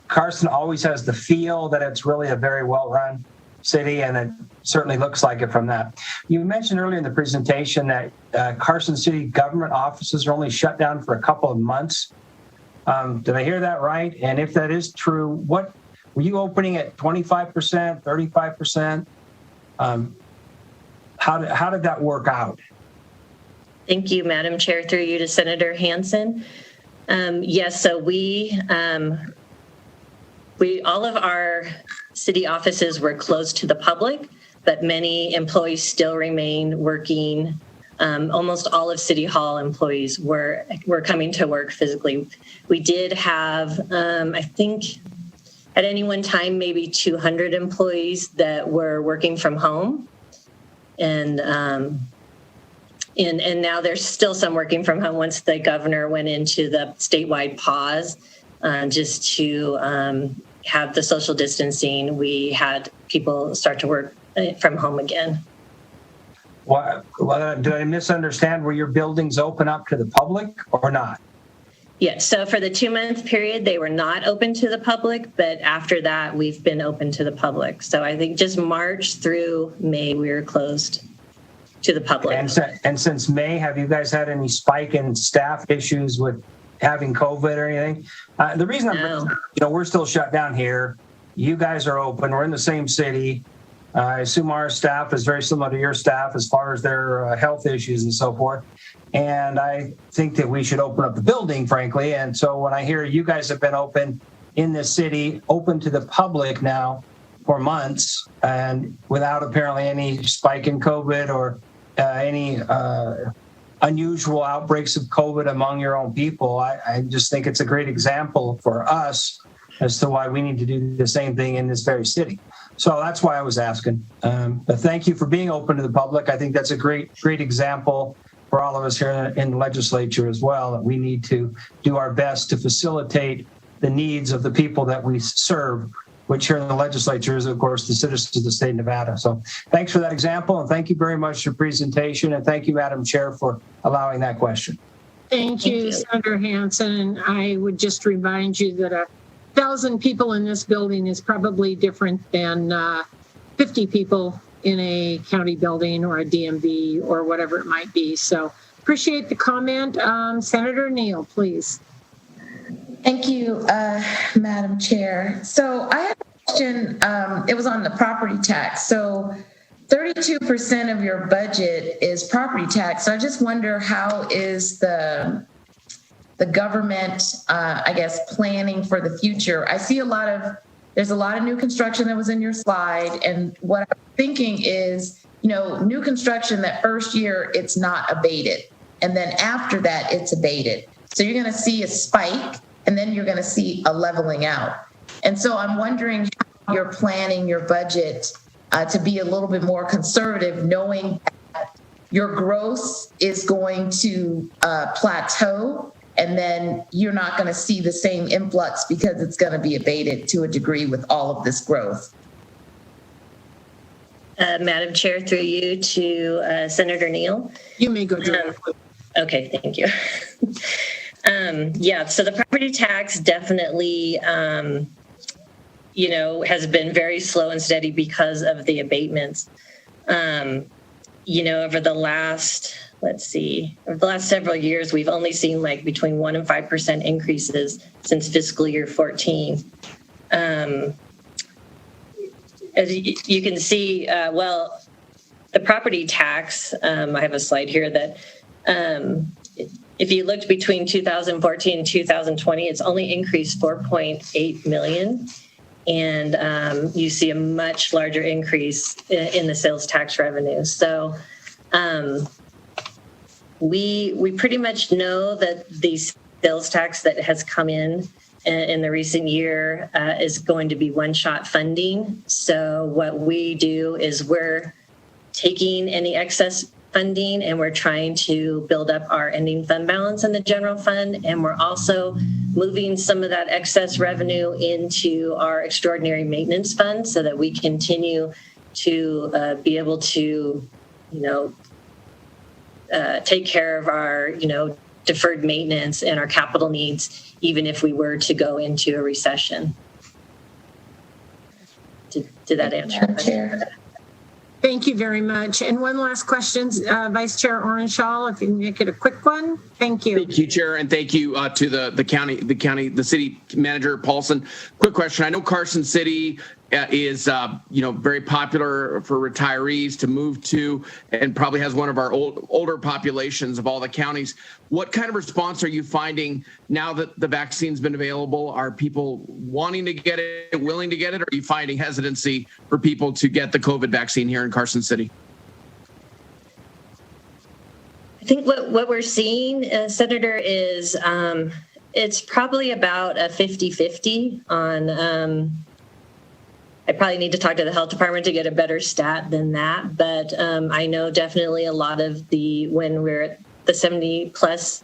Carson always has the feel that it's really a very well-run city, and it certainly looks like it from that. You mentioned earlier in the presentation that Carson City government offices are only shut down for a couple of months. Did I hear that right? And if that is true, what were you opening at 25%, 35%? How did that work out? Thank you, Madam Chair, through you to Senator Hansen. Yes, so we all of our city offices were closed to the public, but many employees still remain working. Almost all of City Hall employees were coming to work physically. We did have, I think, at any one time, maybe 200 employees that were working from home. And now there's still some working from home once the governor went into the statewide pause just to have the social distancing. We had people start to work from home again. Did I misunderstand? Were your buildings open up to the public or not? Yes. So for the 2-month period, they were not open to the public, but after that, we've been open to the public. So I think just March through May, we were closed to the public. And since May, have you guys had any spike in staff issues with having COVID or anything? The reason we're still shut down here. You guys are open. We're in the same city. I assume our staff is very similar to your staff as far as their health issues and so forth. And I think that we should open up the building, frankly. And so when I hear you guys have been open in this city, open to the public now for months, and without apparently any spike in COVID or any unusual outbreaks of COVID among your own people, I just think it's a great example for us as to why we need to do the same thing in this very city. So that's why I was asking. But thank you for being open to the public. I think that's a great example for all of us here in the legislature as well, that we need to do our best to facilitate the needs of the people that we serve, which here in the legislature is, of course, the citizens of the state of Nevada. So thanks for that example, and thank you very much for your presentation, and thank you, Madam Chair, for allowing that question. Thank you, Senator Hansen. And I would just remind you that 1,000 people in this building is probably different than 50 people in a county building or a DMV or whatever it might be. So appreciate the comment. Senator Neal, please. Thank you, Madam Chair. So I have a question. It was on the property tax. So 32% of your budget is property tax. So I just wonder, how is the government, I guess, planning for the future? I see there's a lot of new construction that was in your slide. And what I'm thinking is, new construction, that first year, it's not abated. And then after that, it's abated. So you're going to see a spike, and then you're going to see a leveling out. And so I'm wondering how you're planning your budget to be a little bit more conservative, knowing that your growth is going to plateau, and then you're not going to see the same influx because it's going to be abated to a degree with all of this growth. Madam Chair, through you to Senator Neal. You may go directly. Okay, thank you. So the property tax definitely, has been very slow and steady because of the abatements. Over the last several years, we've only seen between 1% and 5% increases since fiscal year 14. As you can see, the property tax, I have a slide here that if you looked between 2014 and 2020, it's only increased 4.8 million. And you see a much larger increase in the sales tax revenue. So we pretty much know that the sales tax that has come in the recent year is going to be one-shot funding. So what we do is we're taking any excess funding and we're trying to build up our ending fund balance in the general fund. And we're also moving some of that excess revenue into our extraordinary maintenance fund so that we continue to be able to, take care of our, deferred maintenance and our capital needs, even if we were to go into a recession. Did that answer your question? Thank you very much. And one last question, Vice Chair Orenshaw, if you can make it a quick one. Thank you. Thank you, Chair, and thank you to the city manager, Paulson. Quick question. I know Carson City is very popular for retirees to move to, and probably has one of our older populations of all the counties. What kind of response are you finding now that the vaccine's been available? Are people wanting to get it, willing to get it, or are you finding hesitancy for people to get the COVID vaccine here in Carson City? I think what we're seeing, Senator, is it's probably about a 50-50 on. I probably need to talk to the health department to get a better stat than that, but I know definitely a lot of when we're at the 70 plus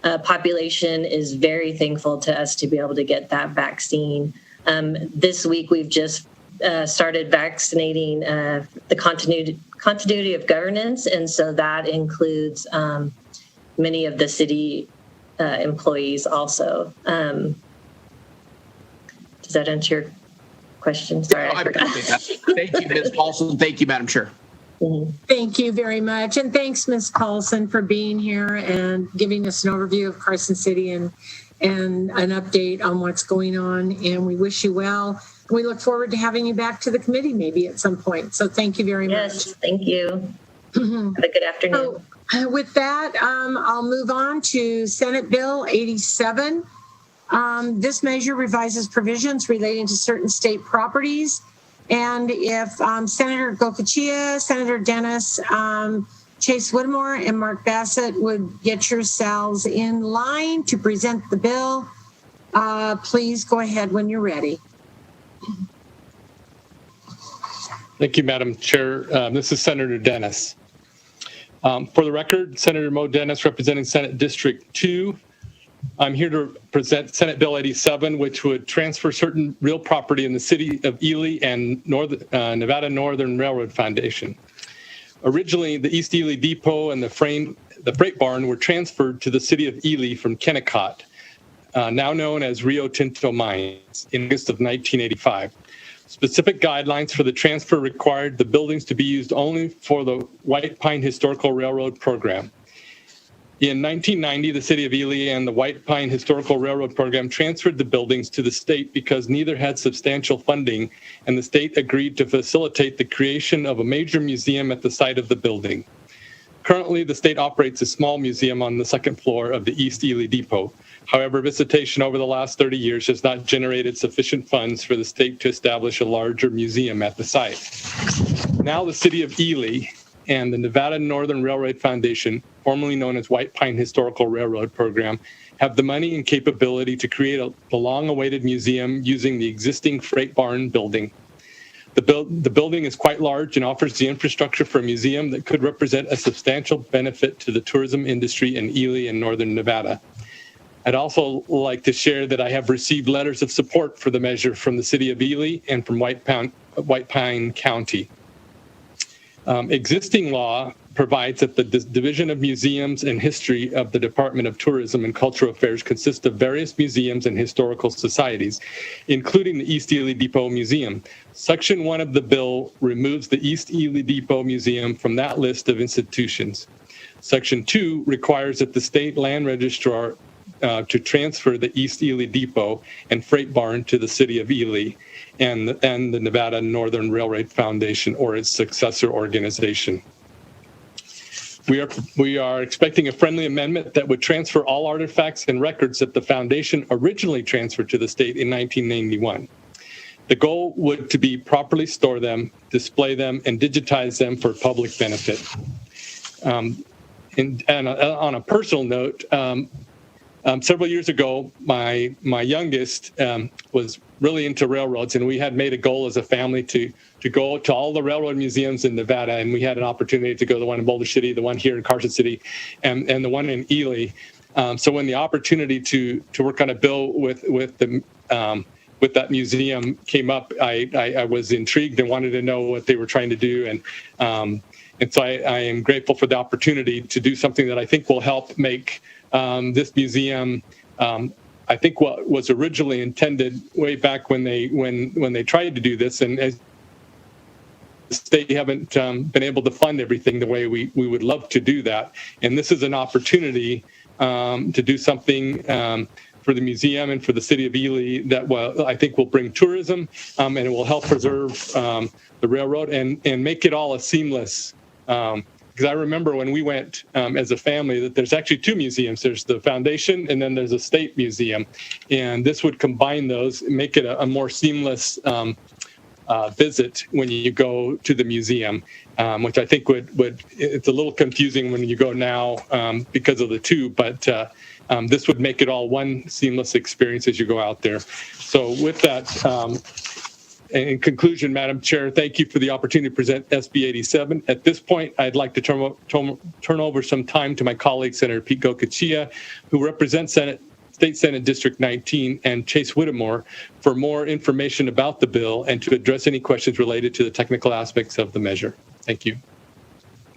population is very thankful to us to be able to get that vaccine. This week we've just started vaccinating the continuity of governance, and so that includes many of the city employees also. Does that answer your question? Sorry, I forgot. Thank you, Ms. Paulson. Thank you, Madam Chair. Mm-hmm. Thank you very much. And thanks, Ms. Paulson, for being here and giving us an overview of Carson City and an update on what's going on. And we wish you well. We look forward to having you back to the committee maybe at some point. So thank you very much. Yes, thank you. Have a good afternoon. So, with that, I'll move on to Senate Bill 87. This measure revises provisions relating to certain state properties. And if Senator Gokachia, Senator Dennis, Chase Whittemore, and Mark Bassett would get yourselves in line to present the bill, please go ahead when you're ready. Thank you, Madam Chair. This is Senator Dennis. For the record, Senator Mo Dennis, representing Senate District 2. I'm here to present Senate Bill 87, which would transfer certain real property in the city of Ely and Nevada Northern Railroad Foundation. Originally, the East Ely Depot and the freight barn were transferred to the city of Ely from Kennecott, now known as Rio Tinto Mines, in August of 1985. Specific guidelines for the transfer required the buildings to be used only for the White Pine Historical Railroad program. In 1990, the city of Ely and the White Pine Historical Railroad program transferred the buildings to the state because neither had substantial funding, and the state agreed to facilitate the creation of a major museum at the site of the building. Currently, the state operates a small museum on the second floor of the East Ely Depot. However, visitation over the last 30 years has not generated sufficient funds for the state to establish a larger museum at the site. Now the city of Ely and the Nevada Northern Railroad Foundation, formerly known as White Pine Historical Railroad Program, have the money and capability to create the long-awaited museum using the existing freight barn building. The building is quite large and offers the infrastructure for a museum that could represent a substantial benefit to the tourism industry in Ely and Northern Nevada. I'd also like to share that I have received letters of support for the measure from the city of Ely and from White Pine County. Existing law provides that the Division of Museums and History of the Department of Tourism and Cultural Affairs consists of various museums and historical societies, including the East Ely Depot Museum. Section 1 of the bill removes the East Ely Depot Museum from that list of institutions. Section 2 requires that the state land registrar to transfer the East Ely Depot and freight barn to the city of Ely and the Nevada Northern Railroad Foundation or its successor organization. We are expecting a friendly amendment that would transfer all artifacts and records that the foundation originally transferred to the state in 1991. The goal would to be properly store them, display them, and digitize them for public benefit. And on a personal note, several years ago, my youngest was really into railroads, and we had made a goal as a family to go to all the railroad museums in Nevada, and we had an opportunity to go to the one in Boulder City, the one here in Carson City, and the one in Ely. So when the opportunity to work on a bill with that museum came up, I was intrigued and wanted to know what they were trying to do, and so I am grateful for the opportunity to do something that I think will help make this museum, I think, what was originally intended way back when they tried to do this, and as they haven't been able to fund everything the way we would love to do that. And this is an opportunity to do something for the museum and for the city of Ely that I think will bring tourism, and it will help preserve the railroad and make it all a seamless. Because I remember when we went as a family that there's actually two museums. There's the foundation and then there's a state museum. And this would combine those and make it a more seamless visit when you go to the museum, which I think would it's a little confusing when you go now because of the two, but this would make it all one seamless experience as you go out there. So with that, in conclusion, Madam Chair, thank you for the opportunity to present SB 87. At this point, I'd like to turn over some time to my colleague, Senator Pete Gokachia, who represents State Senate District 19, and Chase Whittemore for more information about the bill and to address any questions related to the technical aspects of the measure. Thank you.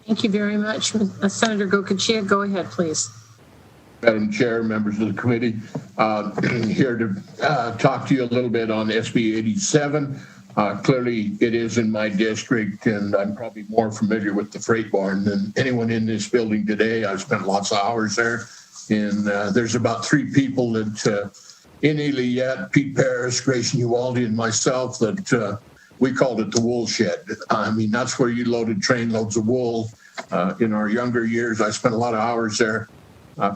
Thank you very much. Senator Gokachia, go ahead, please. Madam Chair, members of the committee, here to talk to you a little bit on SB 87. Clearly, it is in my district, and I'm probably more familiar with the freight barn than anyone in this building today. I've spent lots of hours there, and there's about 3 people that in Ely yet, Pete Paris, Grayson Uwaldi, and myself, that we called it the wool shed. I mean, that's where you loaded trainloads of wool. In our younger years, I spent a lot of hours there.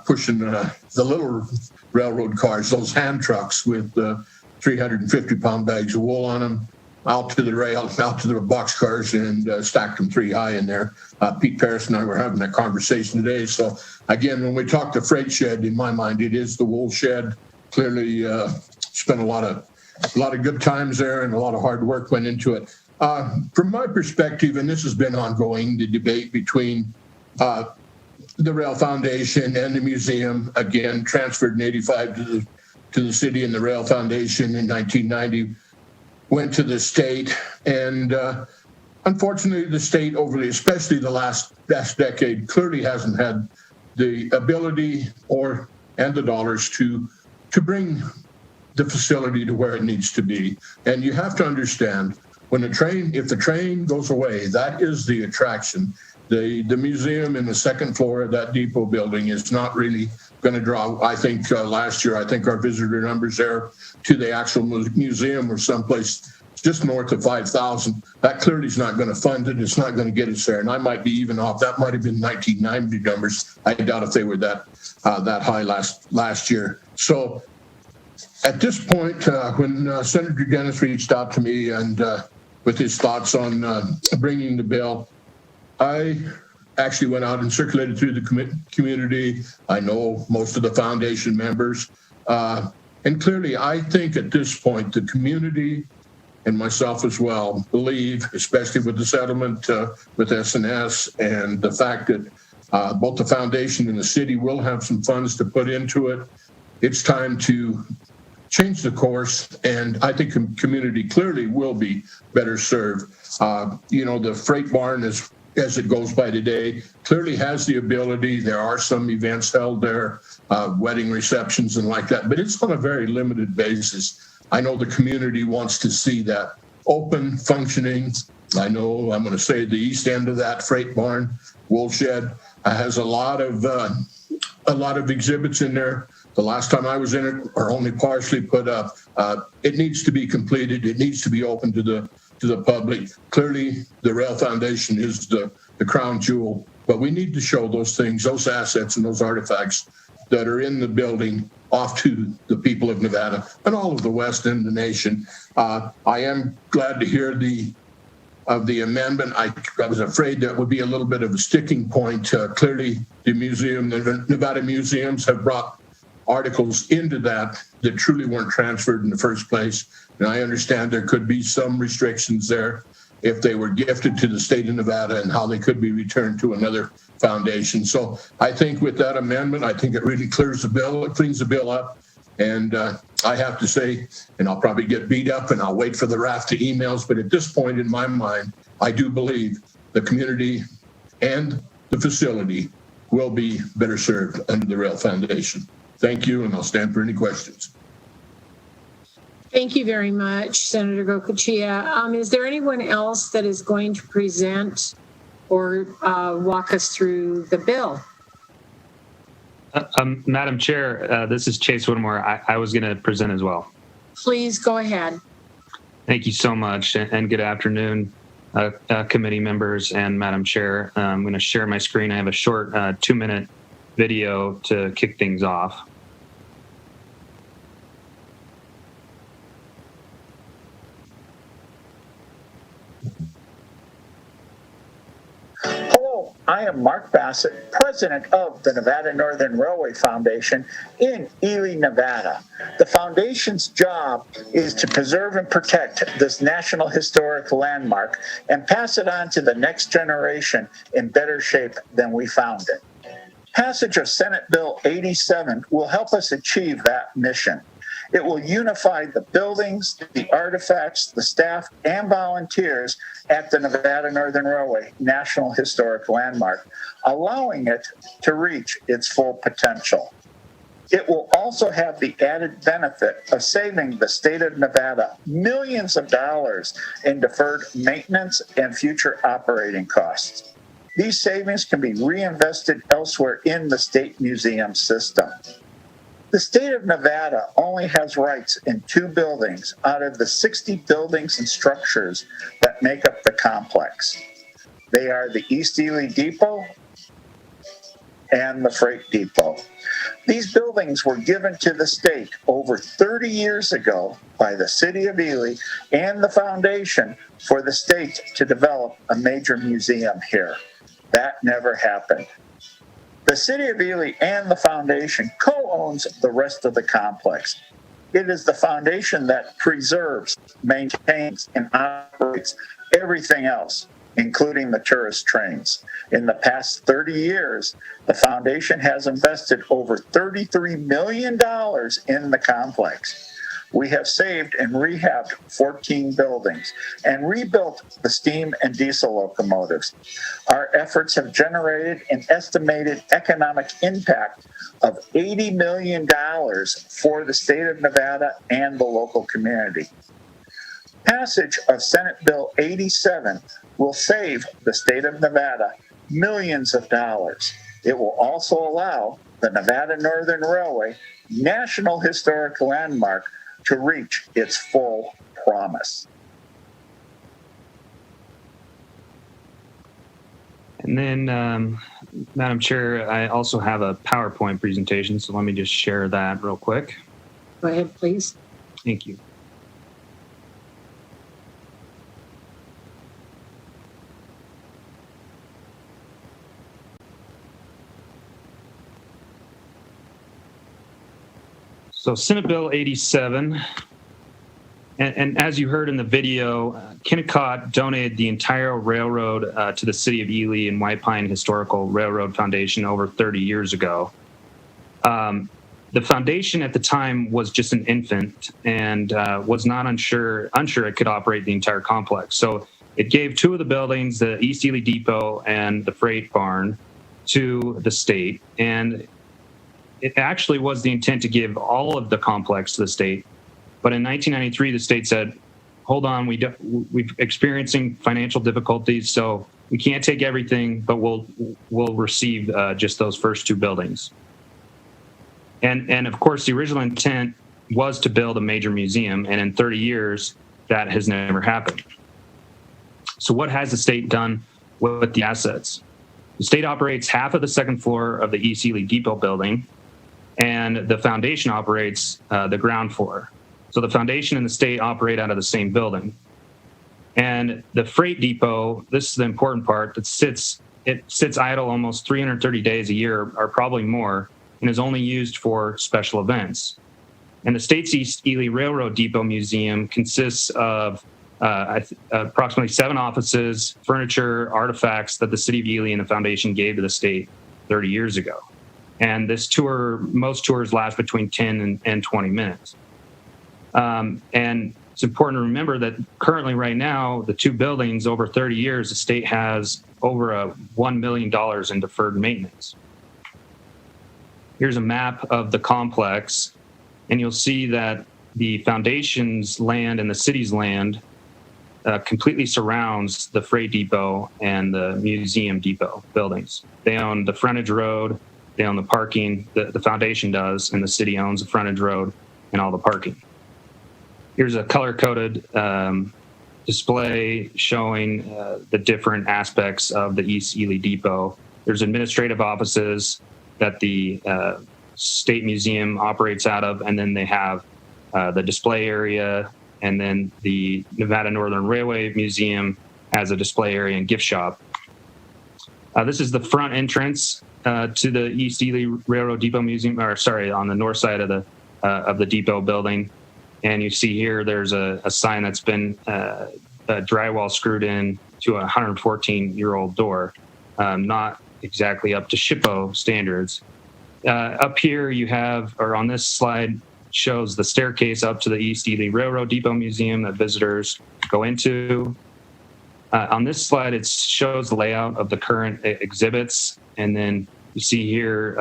Pushing the little railroad cars, those hand trucks with 350-pound bags of wool on them, out to the rail, out to the box cars, and stacked them 3 high in there. Pete Paris and I were having that conversation today. So again, when we talk the freight shed, in my mind, it is the wool shed. Clearly, spent a lot of good times there, and a lot of hard work went into it. From my perspective, and this has been ongoing, the debate between the Rail Foundation and the museum, again, transferred in 85 to the city, and the Rail Foundation in 1990 went to the state. And unfortunately, the state especially the last decade, clearly hasn't had the ability and the dollars to bring the facility to where it needs to be. And you have to understand, if the train goes away, that is the attraction. The museum in the second floor of that depot building is not really going to draw. I think last year, our visitor numbers there to the actual museum were someplace just north of 5,000. That clearly is not going to fund it. It's not going to get us there. And I might be even off. That might have been 1990 numbers. I doubt if they were that high last year. So at this point, when Senator Dennis reached out to me and with his thoughts on bringing the bill, I actually went out and circulated through the community. I know most of the foundation members. And clearly, I think at this point, the community and myself as well believe, especially with the settlement with SNS and the fact that both the foundation and the city will have some funds to put into it, it's time to change the course. And I think the community clearly will be better served. The freight barn is, as it goes by today, clearly has the ability. There are some events held there, wedding receptions and like that, but it's on a very limited basis. I know the community wants to see that open, functioning. I know I'm going to say the east end of that freight barn, wool shed, has a lot of exhibits in there. The last time I was in it, are only partially put up. It needs to be completed. It needs to be open to the public. Clearly, the Rail Foundation is the crown jewel, but we need to show those things, those assets and those artifacts that are in the building off to the people of Nevada and all of the West and the nation. I am glad to hear of the amendment. I was afraid that would be a little bit of a sticking point. Clearly, the Nevada museums have brought articles into that truly weren't transferred in the first place. And I understand there could be some restrictions there if they were gifted to the state of Nevada and how they could be returned to another foundation. So I think with that amendment, I think it really cleans the bill up. And I have to say, and I'll probably get beat up and I'll wait for the raft of emails, but at this point in my mind, I do believe the community and the facility will be better served under the Rail Foundation. Thank you, and I'll stand for any questions. Thank you very much, Senator Gokachia. Is there anyone else that is going to present or walk us through the bill? Madam Chair, this is Chase Whittemore. I was going to present as well. Please go ahead. Thank you so much, and good afternoon, committee members and Madam Chair. I'm going to share my screen. I have a short 2-minute video to kick things off. Hello, I am Mark Bassett, president of the Nevada Northern Railway Foundation in Ely, Nevada. The foundation's job is to preserve and protect this national historic landmark and pass it on to the next generation in better shape than we found it. Passage of Senate Bill 87 will help us achieve that mission. It will unify the buildings, the artifacts, the staff, and volunteers at the Nevada Northern Railway National Historic Landmark, allowing it to reach its full potential. It will also have the added benefit of saving the state of Nevada millions of dollars in deferred maintenance and future operating costs. These savings can be reinvested elsewhere in the state museum system. The state of Nevada only has rights in 2 buildings out of the 60 buildings and structures that make up the complex. They are the East Ely Depot and the Freight Depot. These buildings were given to the state over 30 years ago by the city of Ely and the foundation for the state to develop a major museum here. That never happened. The city of Ely and the foundation co-owns the rest of the complex. It is the foundation that preserves, maintains, and operates everything else, including the tourist trains. In the past 30 years, the foundation has invested over $33 million in the complex. We have saved and rehabbed 14 buildings and rebuilt the steam and diesel locomotives. Our efforts have generated an estimated economic impact of $80 million for the state of Nevada and the local community. Passage of Senate Bill 87 will save the state of Nevada millions of dollars. It will also allow the Nevada Northern Railway National Historic Landmark to reach its full promise. And then, Madam Chair, I also have a PowerPoint presentation, so let me just share that real quick. Go ahead, please. Thank you. So Senate Bill 87, and as you heard in the video, Kennecott donated the entire railroad to the city of Ely and White Pine Historical Railroad Foundation over 30 years ago. The foundation at the time was just an infant and was not unsure it could operate the entire complex. So it gave 2 of the buildings, the East Ely Depot and the Freight Barn, to the state. And it actually was the intent to give all of the complex to the state. But in 1993, the state said, hold on, we're experiencing financial difficulties, so we can't take everything, but we'll receive just those first 2 buildings. And of course, the original intent was to build a major museum, and in 30 years, that has never happened. So what has the state done with the assets? The state operates half of the second floor of the East Ely Depot building, and the foundation operates the ground floor. So the foundation and the state operate out of the same building. And the Freight Depot, this is the important part, it sits idle almost 330 days a year, or probably more, and is only used for special events. And the state's East Ely Railroad Depot Museum consists of approximately 7 offices, furniture, artifacts that the city of Ely and the foundation gave to the state 30 years ago. And most tours last between 10 and 20 minutes. And it's important to remember that currently right now, the 2 buildings over 30 years, the state has over $1 million in deferred maintenance. Here's a map of the complex, and you'll see that the foundation's land and the city's land completely surrounds the Freight Depot and the Museum Depot buildings. They own the frontage road, They own the parking, the foundation does, and the city owns the frontage road and all the parking. Here's a color-coded display showing the different aspects of the East Ely Depot. There's administrative offices that the State Museum operates out of, and then they have the display area, and then the Nevada Northern Railway Museum has a display area and gift shop. This is the front entrance to the East Ely Railroad Depot Museum, or sorry, on the north side of the depot building. And you see here, there's a sign that's been drywall screwed in to a 114-year-old door, not exactly up to SHPO standards. Up here you have, or on this slide, shows the staircase up to the East Ely Railroad Depot Museum that visitors go into. On this slide, it shows the layout of the current exhibits, and then you see here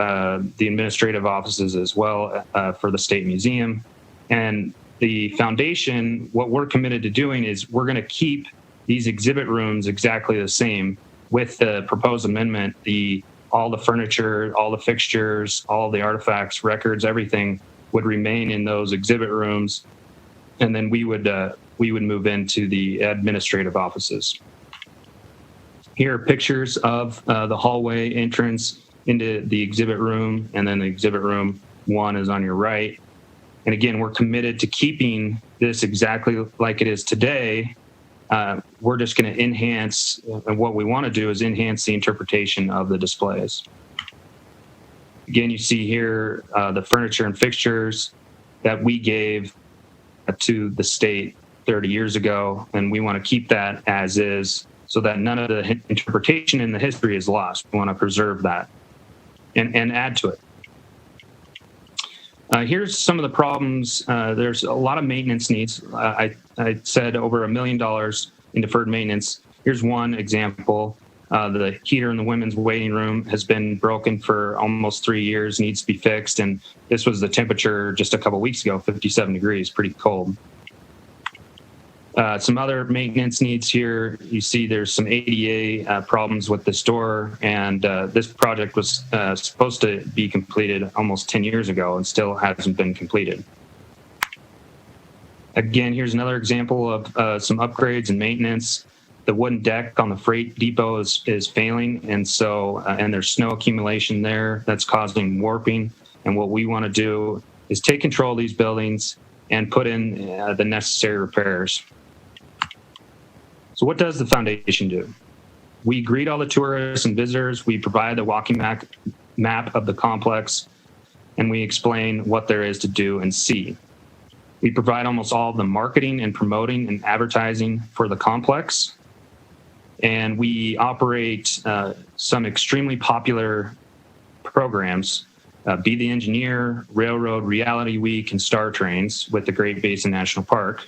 the administrative offices as well for the State Museum. And the foundation, what we're committed to doing is we're going to keep these exhibit rooms exactly the same. With the proposed amendment, all the furniture, all the fixtures, all the artifacts, records, everything would remain in those exhibit rooms, and then we would move into the administrative offices. Here are pictures of the hallway entrance into the exhibit room, and then the exhibit room 1 is on your right. And again, we're committed to keeping this exactly like it is today. We're just going to enhance, and what we want to do is enhance the interpretation of the displays. Again, you see here the furniture and fixtures that we gave to the state 30 years ago, and we want to keep that as is so that none of the interpretation in the history is lost. We want to preserve that and add to it. Here's some of the problems. There's a lot of maintenance needs. I said over $1 million in deferred maintenance. Here's one example. The heater in the women's waiting room has been broken for almost 3 years, needs to be fixed. And this was the temperature just a couple weeks ago, 57 degrees, pretty cold. Some other maintenance needs here. You see there's some ADA problems with this door, and this project was supposed to be completed almost 10 years ago and still hasn't been completed. Again, here's another example of some upgrades and maintenance. The wooden deck on the freight depot is failing, and so and there's snow accumulation there that's causing warping. And what we want to do is take control of these buildings and put in the necessary repairs. So what does the foundation do? We greet all the tourists and visitors. We provide the walking map of the complex, and we explain what there is to do and see. We provide almost all of the marketing and promoting and advertising for the complex. And we operate some extremely popular programs, Be the Engineer, Railroad Reality Week, and Star Trains with the Great Basin National Park.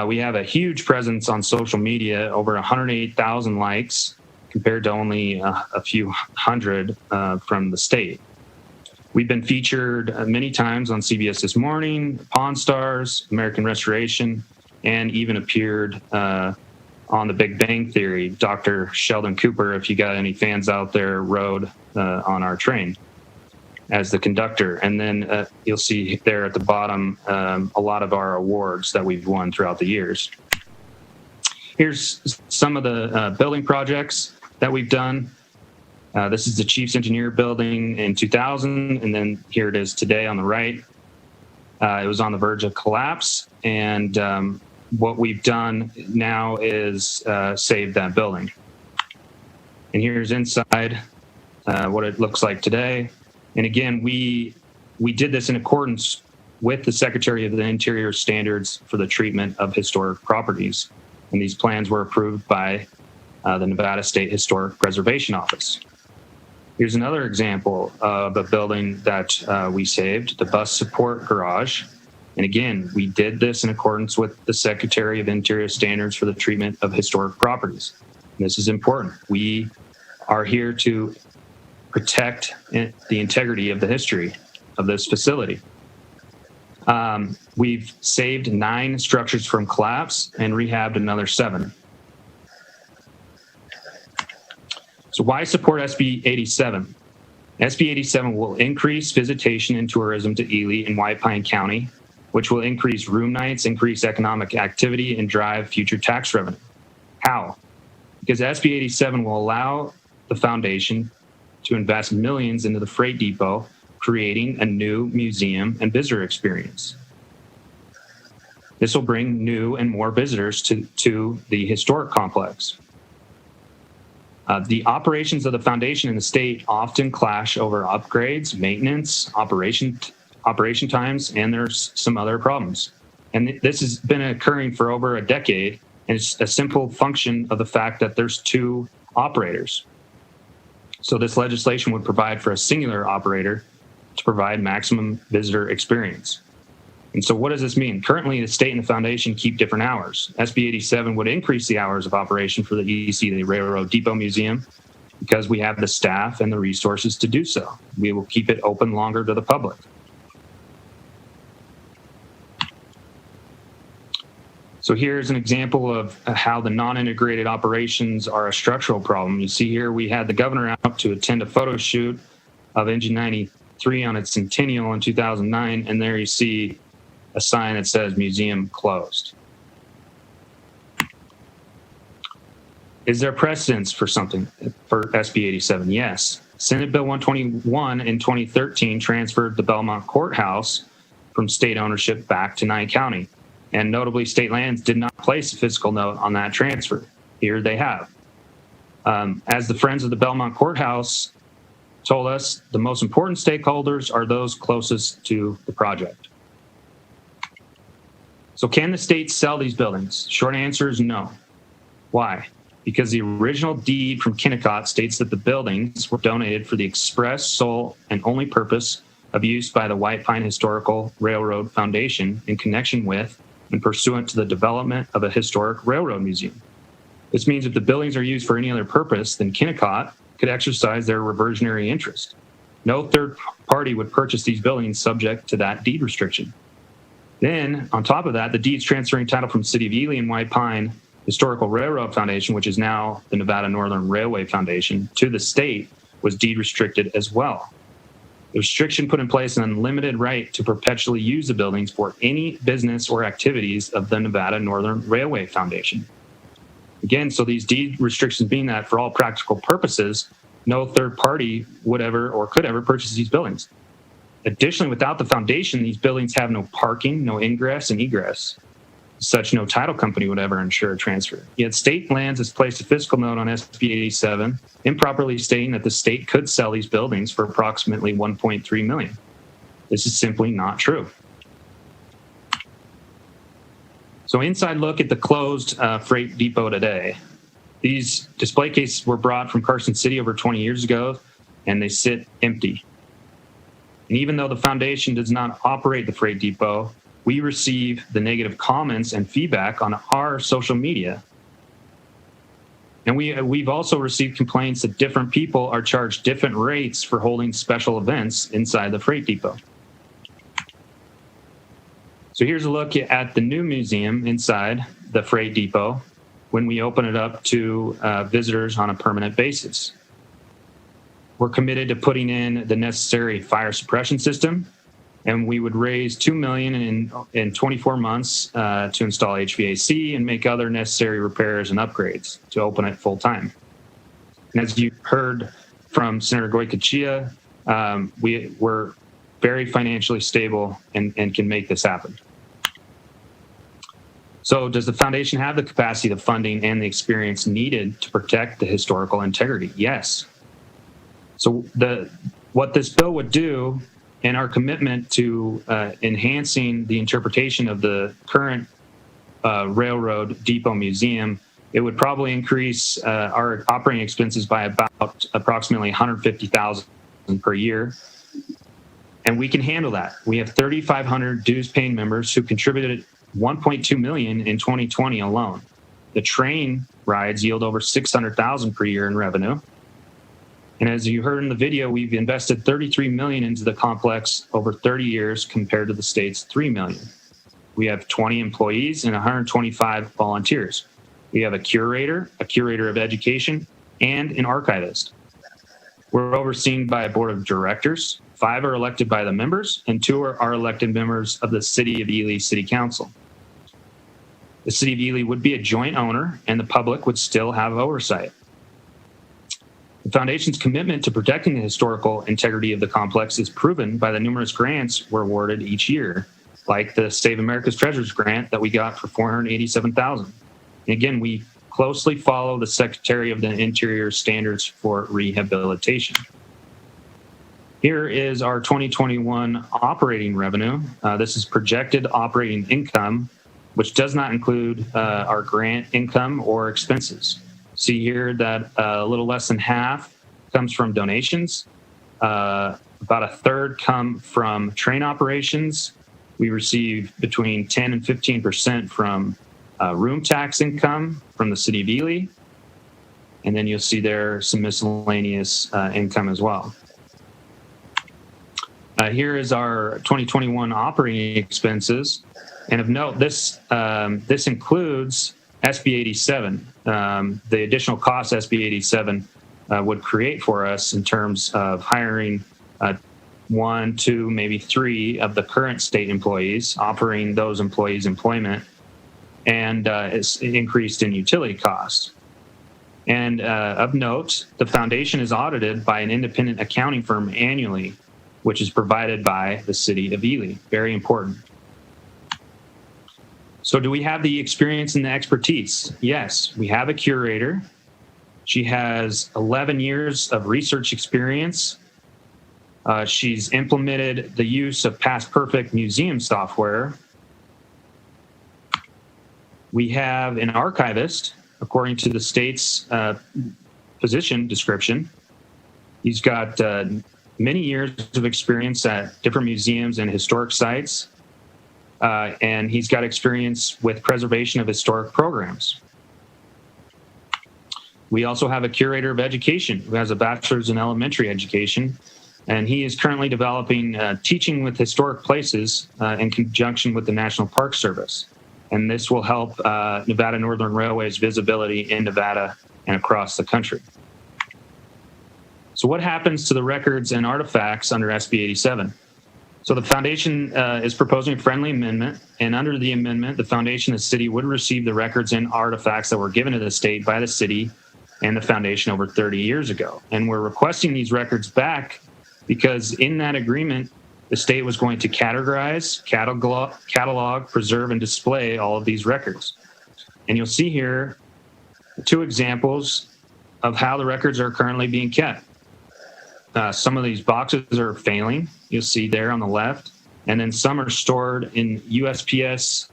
We have a huge presence on social media, over 108,000 likes compared to only a few hundred from the state. We've been featured many times on CBS This Morning, Pawn Stars, American Restoration, and even appeared on The Big Bang Theory. Dr. Sheldon Cooper, if you got any fans out there, rode on our train as the conductor. And then you'll see there at the bottom a lot of our awards that we've won throughout the years. Here's some of the building projects that we've done. This is the Chief's Engineer building in 2000, and then here it is today on the right. It was on the verge of collapse, and what we've done now is save that building. And here's inside what it looks like today. And again, we did this in accordance with the Secretary of the Interior standards for the treatment of historic properties. And these plans were approved by the Nevada State Historic Preservation Office. Here's another example of a building that we saved, the bus support garage. And again, we did this in accordance with the Secretary of Interior standards for the treatment of historic properties. And this is important. We are here to protect the integrity of the history of this facility. We've saved 9 structures from collapse and rehabbed another 7. So why support SB 87? SB 87 will increase visitation and tourism to Ely and White Pine County, which will increase room nights, increase economic activity, and drive future tax revenue. How? Because SB 87 will allow the foundation to invest millions into the freight depot, creating a new museum and visitor experience. This will bring new and more visitors to the historic complex. The operations of the foundation and the state often clash over upgrades, maintenance, operation times, and there's some other problems. And this has been occurring for over a decade, and it's a simple function of the fact that there's two operators. So this legislation would provide for a singular operator to provide maximum visitor experience. And so what does this mean? Currently, the state and the foundation keep different hours. SB 87 would increase the hours of operation for the EDC, the Railroad Depot Museum, because we have the staff and the resources to do so. We will keep it open longer to the public. So here's an example of how the non-integrated operations are a structural problem. You see here we had the governor out to attend a photo shoot of Engine 93 on its centennial in 2009, and there you see a sign that says museum closed. Is there precedence for something for SB 87? Yes. Senate Bill 121 in 2013 transferred the Belmont Courthouse from state ownership back to Nye County. And notably, state lands did not place a fiscal note on that transfer. Here they have. As the Friends of the Belmont Courthouse told us, the most important stakeholders are those closest to the project. So can the state sell these buildings? Short answer is no. Why? Because the original deed from Kennecott states that the buildings were donated for the express, sole, and only purpose of use by the White Pine Historical Railroad Foundation in connection with and pursuant to the development of a historic railroad museum. This means if the buildings are used for any other purpose, then Kennecott could exercise their reversionary interest. No third party would purchase these buildings subject to that deed restriction. Then, on top of that, the deeds transferring title from City of Ely and White Pine Historical Railroad Foundation, which is now the Nevada Northern Railway Foundation, to the state was deed restricted as well. The restriction put in place an unlimited right to perpetually use the buildings for any business or activities of the Nevada Northern Railway Foundation. Again, so these deed restrictions mean that for all practical purposes, no third party would ever or could ever purchase these buildings. Additionally, without the foundation, these buildings have no parking, no ingress and egress. Such no title company would ever ensure a transfer. Yet State Lands has placed a fiscal note on SB 87, improperly stating that the state could sell these buildings for approximately $1.3 million. This is simply not true. So inside look at the closed freight depot today. These display cases were brought from Carson City over 20 years ago, and they sit empty. And even though the foundation does not operate the freight depot, we receive the negative comments and feedback on our social media. And we've also received complaints that different people are charged different rates for holding special events inside the freight depot. So here's a look at the new museum inside the freight depot when we open it up to visitors on a permanent basis. We're committed to putting in the necessary fire suppression system, and we would raise $2 million in 24 months to install HVAC and make other necessary repairs and upgrades to open it full time. And as you heard from Senator Goycochea, we're very financially stable and can make this happen. So does the foundation have the capacity, the funding, and the experience needed to protect the historical integrity? Yes. So what this bill would do, and our commitment to enhancing the interpretation of the current railroad depot museum, it would probably increase our operating expenses by about approximately $150,000 per year. And we can handle that. We have 3,500 dues paying members who contributed $1.2 million in 2020 alone. The train rides yield over $600,000 per year in revenue. And as you heard in the video, we've invested $33 million into the complex over 30 years compared to the state's $3 million. We have 20 employees and 125 volunteers. We have a curator of education, and an archivist. We're overseen by a board of directors. 5 are elected by the members, and 2 are elected members of the City of Ely City Council. The City of Ely would be a joint owner, and the public would still have oversight. The Foundation's commitment to protecting the historical integrity of the complex is proven by the numerous grants we're awarded each year, like the Save America's Treasures grant that we got for $487,000. Again, we closely follow the Secretary of the Interior standards for rehabilitation. Here is our 2021 operating revenue. This is projected operating income, which does not include our grant income or expenses. See here that a little less than half comes from donations. About a third come from train operations. We receive between 10 and 15% from room tax income from the City of Ely. And then you'll see there some miscellaneous income as well. Here is our 2021 operating expenses. And of note, this includes SB 87, the additional costs SB 87 would create for us in terms of hiring 1, 2, maybe 3 of the current state employees, offering those employees employment, and it's increased in utility costs. And of note, the foundation is audited by an independent accounting firm annually, which is provided by the City of Ely. Very important. So do we have the experience and the expertise? Yes, we have a curator. She has 11 years of research experience. She's implemented the use of Past Perfect museum software. We have an archivist, according to the state's position description. He's got many years of experience at different museums and historic sites. And he's got experience with preservation of historic programs. We also have a curator of education who has a bachelor's in elementary education, and he is currently developing teaching with historic places in conjunction with the National Park Service. And this will help Nevada Northern Railway's visibility in Nevada and across the country. So what happens to the records and artifacts under SB 87? So the foundation is proposing a friendly amendment, and under the amendment, the foundation and the city would receive the records and artifacts that were given to the state by the city and the foundation over 30 years ago. And we're requesting these records back because in that agreement, the state was going to categorize, catalog, preserve, and display all of these records. And you'll see here 2 examples of how the records are currently being kept. Some of these boxes are failing, you'll see there on the left, and then some are stored in USPS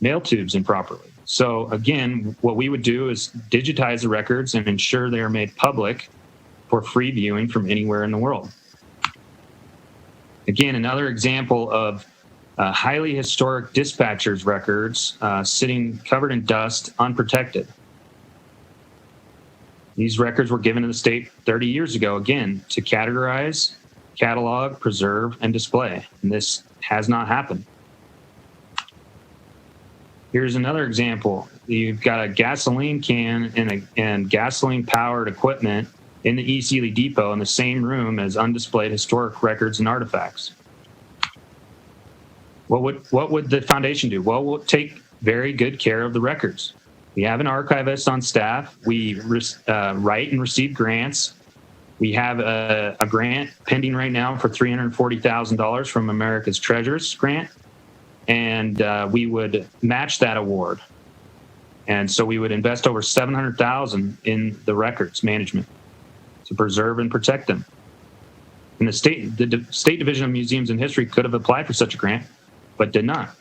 mail tubes improperly. So again, what we would do is digitize the records and ensure they are made public for free viewing from anywhere in the world. Again, another example of highly historic dispatchers' records sitting covered in dust, unprotected. These records were given to the state 30 years ago, again, to categorize, catalog, preserve, and display. And this has not happened. Here's another example. You've got a gasoline can and gasoline-powered equipment in the East Ely Depot in the same room as undisplayed historic records and artifacts. What would the foundation do? Well, we'll take very good care of the records. We have an archivist on staff. We write and receive grants. We have a grant pending right now for $340,000 from America's Treasures grant, and we would match that award. And so we would invest over $700,000 in the records management to preserve and protect them. And the State Division of Museums and History could have applied for such a grant, but did not.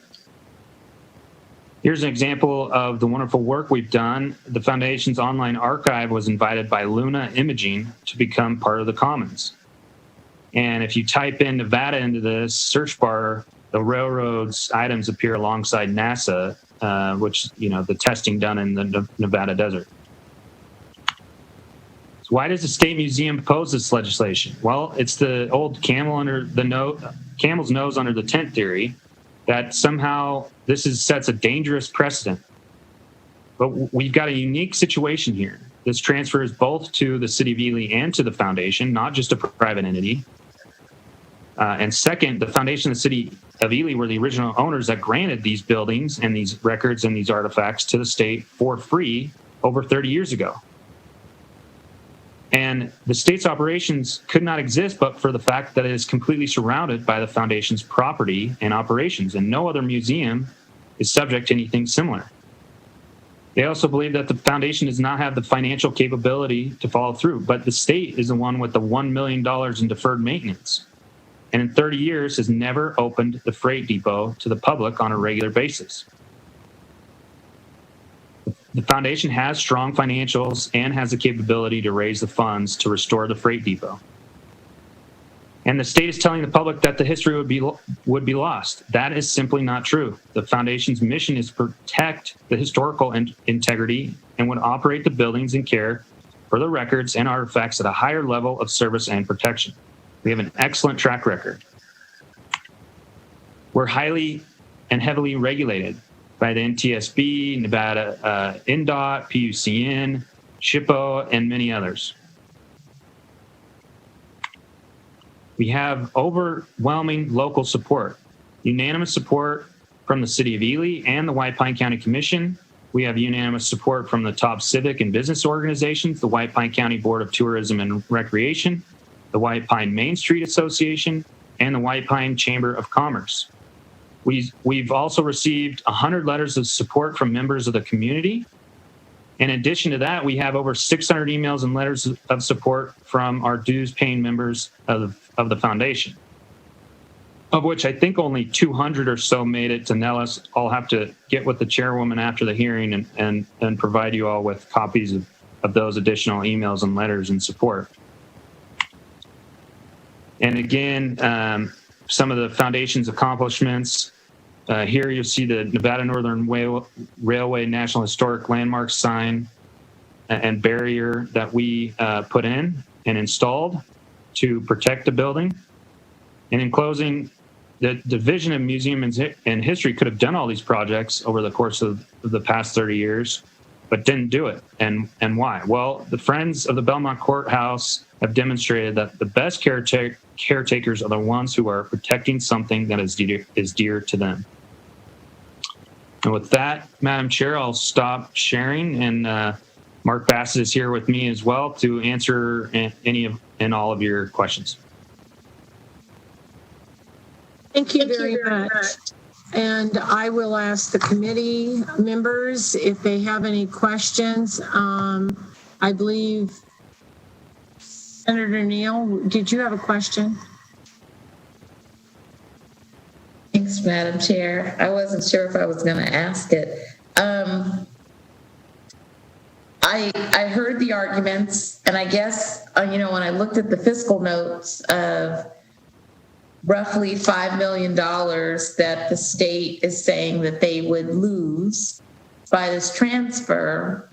Here's an example of the wonderful work we've done. The Foundation's online archive was invited by Luna Imaging to become part of the Commons. And if you type in Nevada into the search bar, the railroad's items appear alongside NASA, which, the testing done in the Nevada desert. So why does the State Museum oppose this legislation? Well, it's the old camel's nose under the tent theory that somehow this sets a dangerous precedent. But we've got a unique situation here. this transfer is both to the city of Ely and to the foundation, not just a private entity. And second, the foundation and the city of Ely were the original owners that granted these buildings and these records and these artifacts to the state for free over 30 years ago. And the state's operations could not exist but for the fact that it is completely surrounded by the foundation's property and operations, and no other museum is subject to anything similar. They also believe that the foundation does not have the financial capability to follow through, but the state is the one with the $1 million in deferred maintenance, and in 30 years has never opened the freight depot to the public on a regular basis. The foundation has strong financials and has the capability to raise the funds to restore the freight depot. And the state is telling the public that the history would be lost. That is simply not true. The foundation's mission is to protect the historical integrity and would operate the buildings and care for the records and artifacts at a higher level of service and protection. We have an excellent track record. We're highly and heavily regulated by the NTSB, Nevada NDOT, PUCN, SHPO, and many others. We have overwhelming local support, unanimous support from the City of Ely and the White Pine County Commission. We have unanimous support from the top civic and business organizations, the White Pine County Board of Tourism and Recreation, the White Pine Main Street Association, and the White Pine Chamber of Commerce. We've also received 100 letters of support from members of the community. In addition to that, we have over 600 emails and letters of support from our dues-paying members of the foundation, of which I think only 200 or so made it to Nellis. I'll have to get with the chairwoman after the hearing and provide you all with copies of those additional emails and letters in support. And again, some of the foundation's accomplishments. Here you'll see the Nevada Northern Railway National Historic Landmark sign and barrier that we put in and installed to protect the building. And in closing, the Division of Museum and History could have done all these projects over the course of the past 30 years, but didn't do it. And why? Well, the Friends of the Belmont Courthouse have demonstrated that the best caretakers are the ones who are protecting something that is dear to them. And with that, Madam Chair, I'll stop sharing, and Mark Bassett is here with me as well to answer any and all of your questions. Thank you very much. And I will ask the committee members if they have any questions. I believe Senator Neal, did you have a question? Thanks, Madam Chair. I wasn't sure if I was going to ask it. I heard the arguments, and I guess, when I looked at the fiscal notes of roughly $5 million that the state is saying that they would lose by this transfer,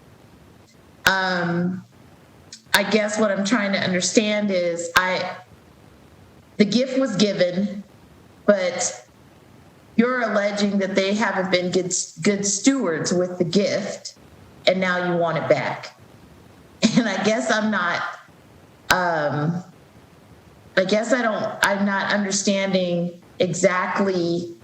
I guess what I'm trying to understand is the gift was given, but you're alleging that they haven't been good stewards with the gift, and now you want it back. And I guess I'm not, I'm not understanding exactly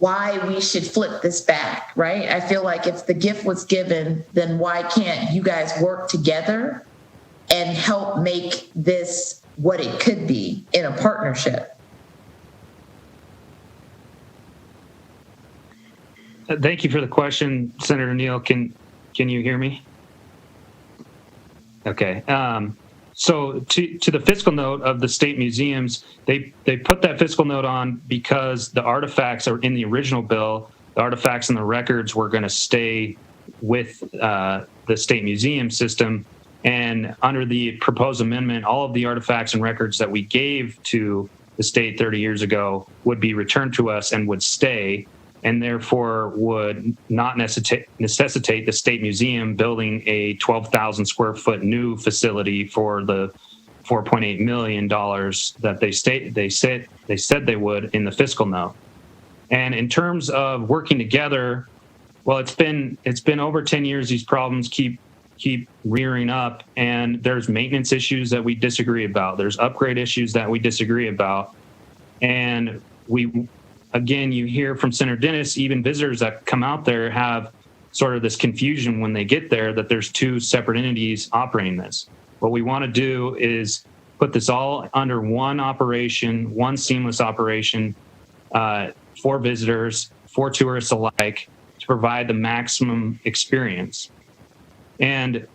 why we should flip this back, right? I feel like if the gift was given, then why can't you guys work together and help make this what it could be in a partnership? Thank you for the question, Senator Neal. Can you hear me? Okay. So to the fiscal note of the state museums, they put that fiscal note on because the artifacts are in the original bill. The artifacts and the records were going to stay with the state museum system. And under the proposed amendment, all of the artifacts and records that we gave to the state 30 years ago would be returned to us and would stay, and therefore would not necessitate the state museum building a 12,000 square foot new facility for the $4.8 million that they said they would in the fiscal note. And in terms of working together, well, it's been over 10 years. These problems keep keep rearing up, and there's maintenance issues that we disagree about. There's upgrade issues that we disagree about. And again, you hear from Senator Dennis, even visitors that come out there have sort of this confusion when they get there that there's two separate entities operating this. What we want to do is put this all under one operation, one seamless operation for visitors, for tourists alike, to provide the maximum experience. And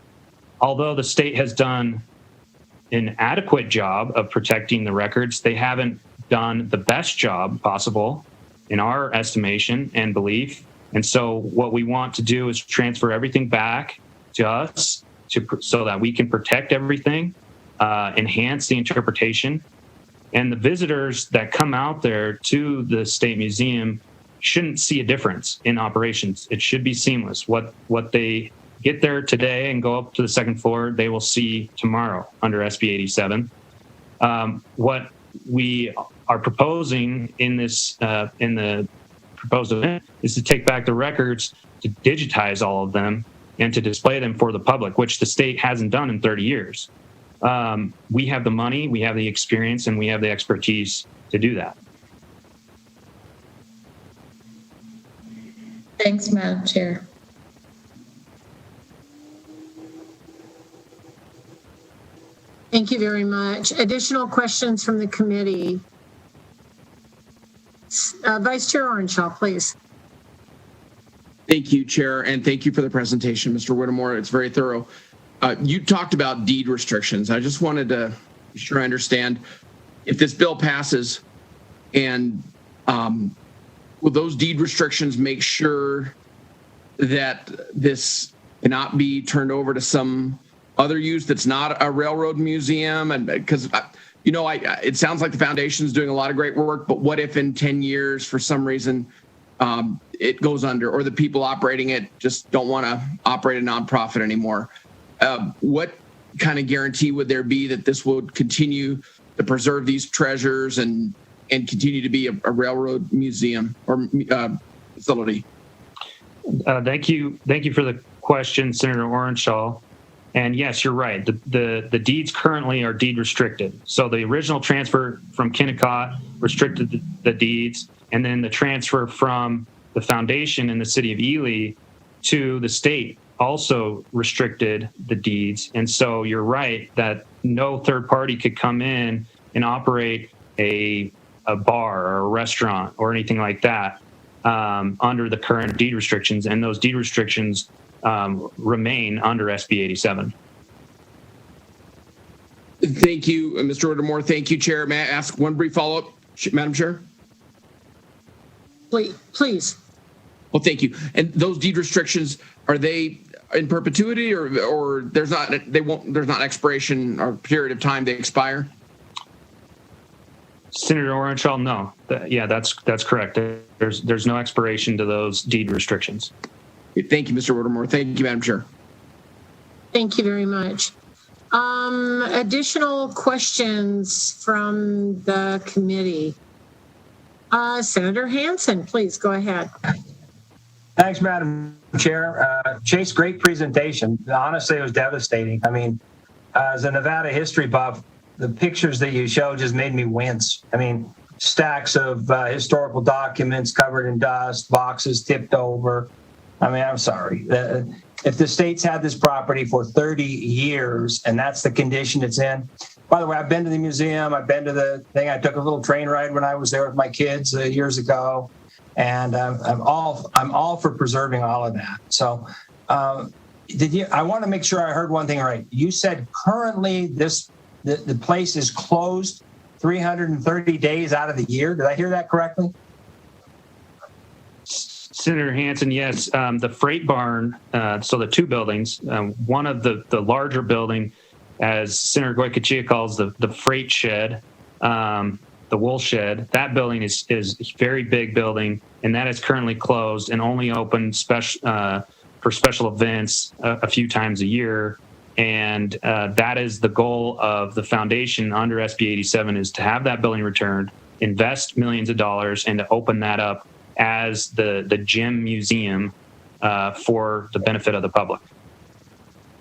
although the state has done an adequate job of protecting the records, they haven't done the best job possible in our estimation and belief. And so what we want to do is transfer everything back to us so that we can protect everything, enhance the interpretation. And the visitors that come out there to the State Museum shouldn't see a difference in operations. It should be seamless. What they get there today and go up to the second floor, they will see tomorrow under SB 87. What we are proposing in this in the proposed event is to take back the records, to digitize all of them, and to display them for the public, which the state hasn't done in 30 years. We have the money, we have the experience, and we have the expertise to do that. Thanks, Madam Chair. Thank you very much. Additional questions from the committee? Vice Chair Orenshaw, please. Thank you, Chair, and thank you for the presentation, Mr. Whittemore. It's very thorough. You talked about deed restrictions. I just wanted to be sure I understand if this bill passes, and will those deed restrictions make sure that this cannot be turned over to some other use that's not a railroad museum? And because it sounds like the foundation's doing a lot of great work, but what if in 10 years for some reason it goes under, or the people operating it just don't want to operate a nonprofit anymore? What kind of guarantee would there be that this would continue to preserve these treasures and continue to be a railroad museum or facility? Thank you for the question, Senator Orenshaw. And yes, you're right. The deeds currently are deed restricted. So the original transfer from Kennecott restricted the deeds, and then the transfer from the foundation in the city of Ely to the state also restricted the deeds. And so you're right that no third party could come in and operate a bar or a restaurant or anything like that under the current deed restrictions. And those deed restrictions remain under SB 87. Thank you, Mr. Whittemore. Thank you, Chair. May I ask one brief follow-up, Madam Chair? Please. Well, thank you. And those deed restrictions, are they in perpetuity, or there's not expiration or period of time they expire? Senator Orenshaw, no. That's correct. There's no expiration to those deed restrictions. Thank you, Mr. Whittemore. Thank you, Madam Chair. Thank you very much. Additional questions from the committee? Senator Hansen, please go ahead. Thanks, Madam Chair. Chase, great presentation. Honestly, it was devastating. I mean, as a Nevada history buff, the pictures that you showed just made me wince. I mean, stacks of historical documents covered in dust, boxes tipped over. I mean, I'm sorry. If the state's had this property for 30 years and that's the condition it's in. By the way, I've been to the museum. I've been to the thing. I took a little train ride when I was there with my kids years ago, and I'm all for preserving all of that. So, I want to make sure I heard one thing right. You said currently the place is closed 330 days out of the year. Did I hear that correctly? Senator Hansen, yes. The freight barn, so the two buildings, one of the larger building, as Senator Goycochea calls the freight shed, the wool shed, that building is a very big building, and that is currently closed and only open for special events a few times a year. And that is the goal of the foundation under SB 87, is to have that building returned, invest millions of dollars, and to open that up as the gem museum for the benefit of the public.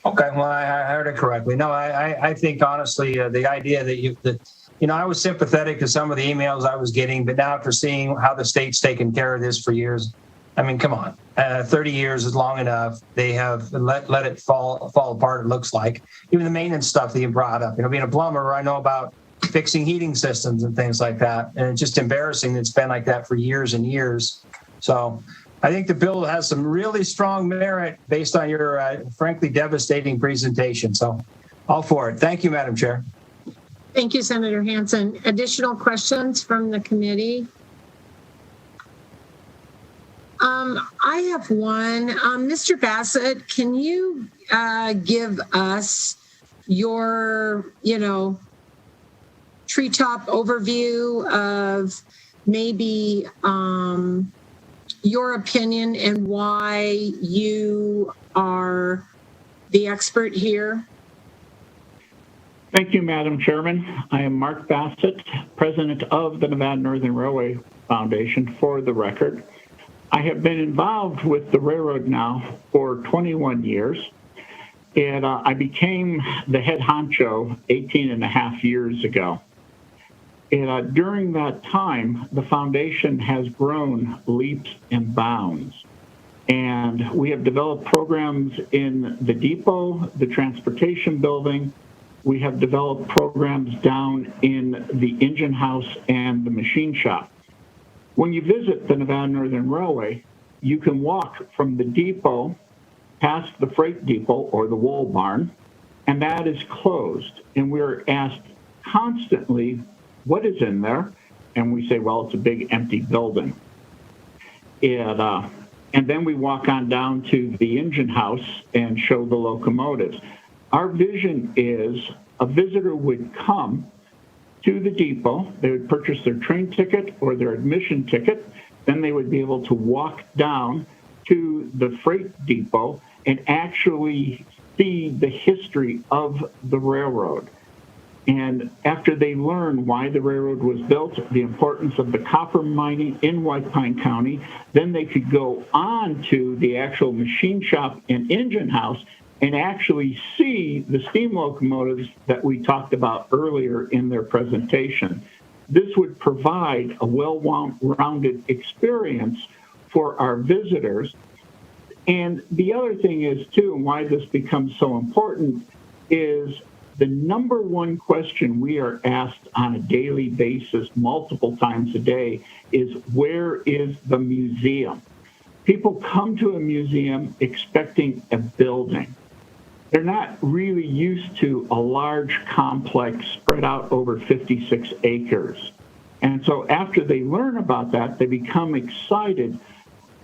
Okay, well, I heard it correctly. No, I think honestly, the idea that I was sympathetic to some of the emails I was getting, but now after seeing how the state's taken care of this for years, I mean, come on, 30 years is long enough. They have let it fall apart. It looks like even the maintenance stuff that you brought up. Being a plumber, I know about fixing heating systems and things like that, and it's just embarrassing that it's been like that for years and years. So I think the bill has some really strong merit based on your frankly devastating presentation. So all for it. Thank you, Madam Chair. Thank you, Senator Hansen. Additional questions from the committee? I have one. Mr. Bassett, can you give us your, treetop overview of maybe your opinion and why you are the expert here? Thank you, Madam Chairman. I am Mark Bassett, president of the Nevada Northern Railway Foundation, for the record. I have been involved with the railroad now for 21 years, and I became the head honcho 18 and a half years ago. And during that time, the foundation has grown leaps and bounds. And we have developed programs in the depot, the transportation building. We have developed programs down in the engine house and the machine shop. When you visit the Nevada Northern Railway, you can walk from the depot past the freight depot or the wool barn, and that is closed. And we're asked constantly, what is in there? And we say, well, it's a big empty building. And then we walk on down to the engine house and show the locomotives. Our vision is a visitor would come to the depot, they would purchase their train ticket or their admission ticket, then they would be able to walk down to the freight depot and actually see the history of the railroad. And after they learn why the railroad was built, the importance of the copper mining in White Pine County, then they could go on to the actual machine shop and engine house and actually see the steam locomotives that we talked about earlier in their presentation. This would provide a well-rounded experience for our visitors. And the other thing is, too, and why this becomes so important, is the number one question we are asked on a daily basis, multiple times a day, is where is the museum? People come to a museum expecting a building. They're not really used to a large complex spread out over 56 acres. And so after they learn about that, they become excited.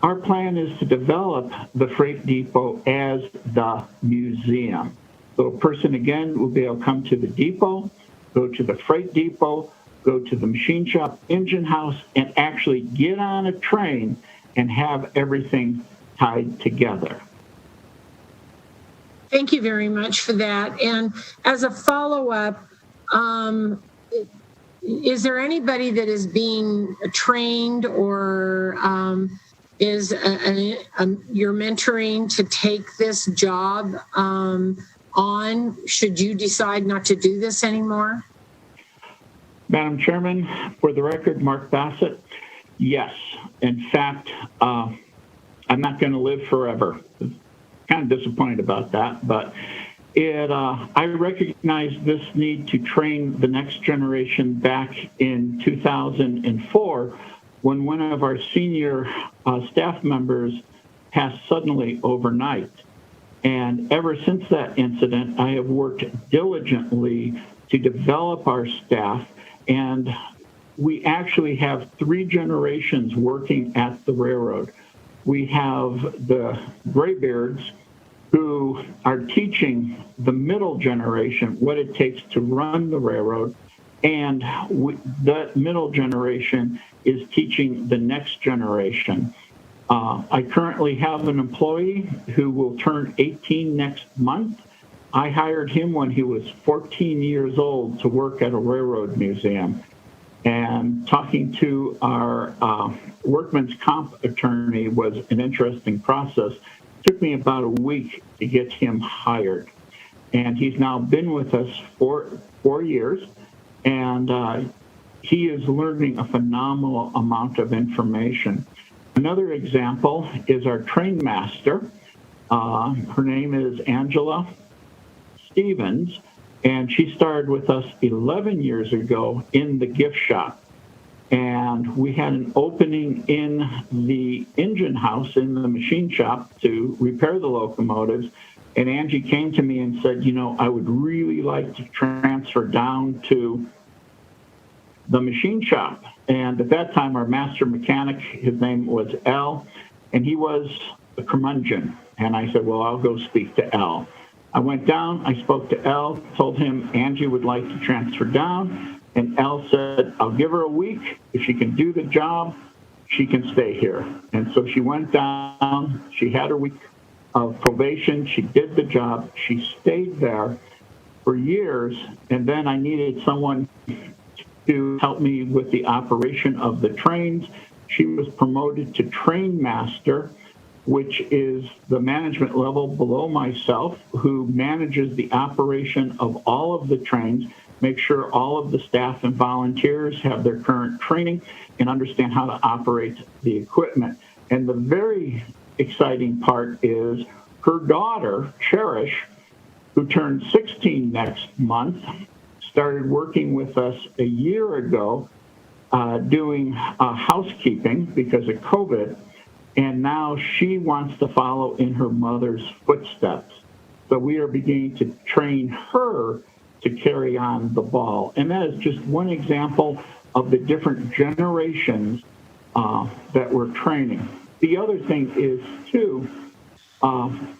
Our plan is to develop the freight depot as the museum. So a person, again, will be able to come to the depot, go to the freight depot, go to the machine shop, engine house, and actually get on a train and have everything tied together. Thank you very much for that. And as a follow-up, is there anybody that is being trained or is you're mentoring to take this job on should you decide not to do this anymore? Madam Chairman, for the record, Mark Bassett, yes. In fact, I'm not going to live forever. Kind of disappointed about that, but I recognized this need to train the next generation back in 2004 when one of our senior staff members passed suddenly overnight. And ever since that incident, I have worked diligently to develop our staff, and we actually have 3 generations working at the railroad. We have the graybeards who are teaching the middle generation what it takes to run the railroad, and that middle generation is teaching the next generation. I currently have an employee who will turn 18 next month. I hired him when he was 14 years old to work at a railroad museum. And talking to our workman's comp attorney was an interesting process took me about a week to get him hired. And he's now been with us for 4 years, and he is learning a phenomenal amount of information. Another example is our train master. Her name is Angela Stevens, and she started with us 11 years ago in the gift shop. And we had an opening in the engine house in the machine shop to repair the locomotives. And Angie came to me and said, I would really like to transfer down to the machine shop. And at that time, our master mechanic, his name was Al, and he was a curmudgeon. And I said, well, I'll go speak to Al. I went down, I spoke to Al, told him Angie would like to transfer down. And Al said, I'll give her a week. If she can do the job, she can stay here. And so she went down, she had her week of probation, she did the job, she stayed there for years, and then I needed someone to help me with the operation of the trains. She was promoted to train master, which is the management level below myself, who manages the operation of all of the trains, make sure all of the staff and volunteers have their current training and understand how to operate the equipment. And the very exciting part is her daughter, Cherish, who turns 16 next month, started working with us a year ago doing housekeeping because of COVID, and now she wants to follow in her mother's footsteps. So we are beginning to train her to carry on the ball. And that is just one example of the different generations that we're training. The other thing is, too,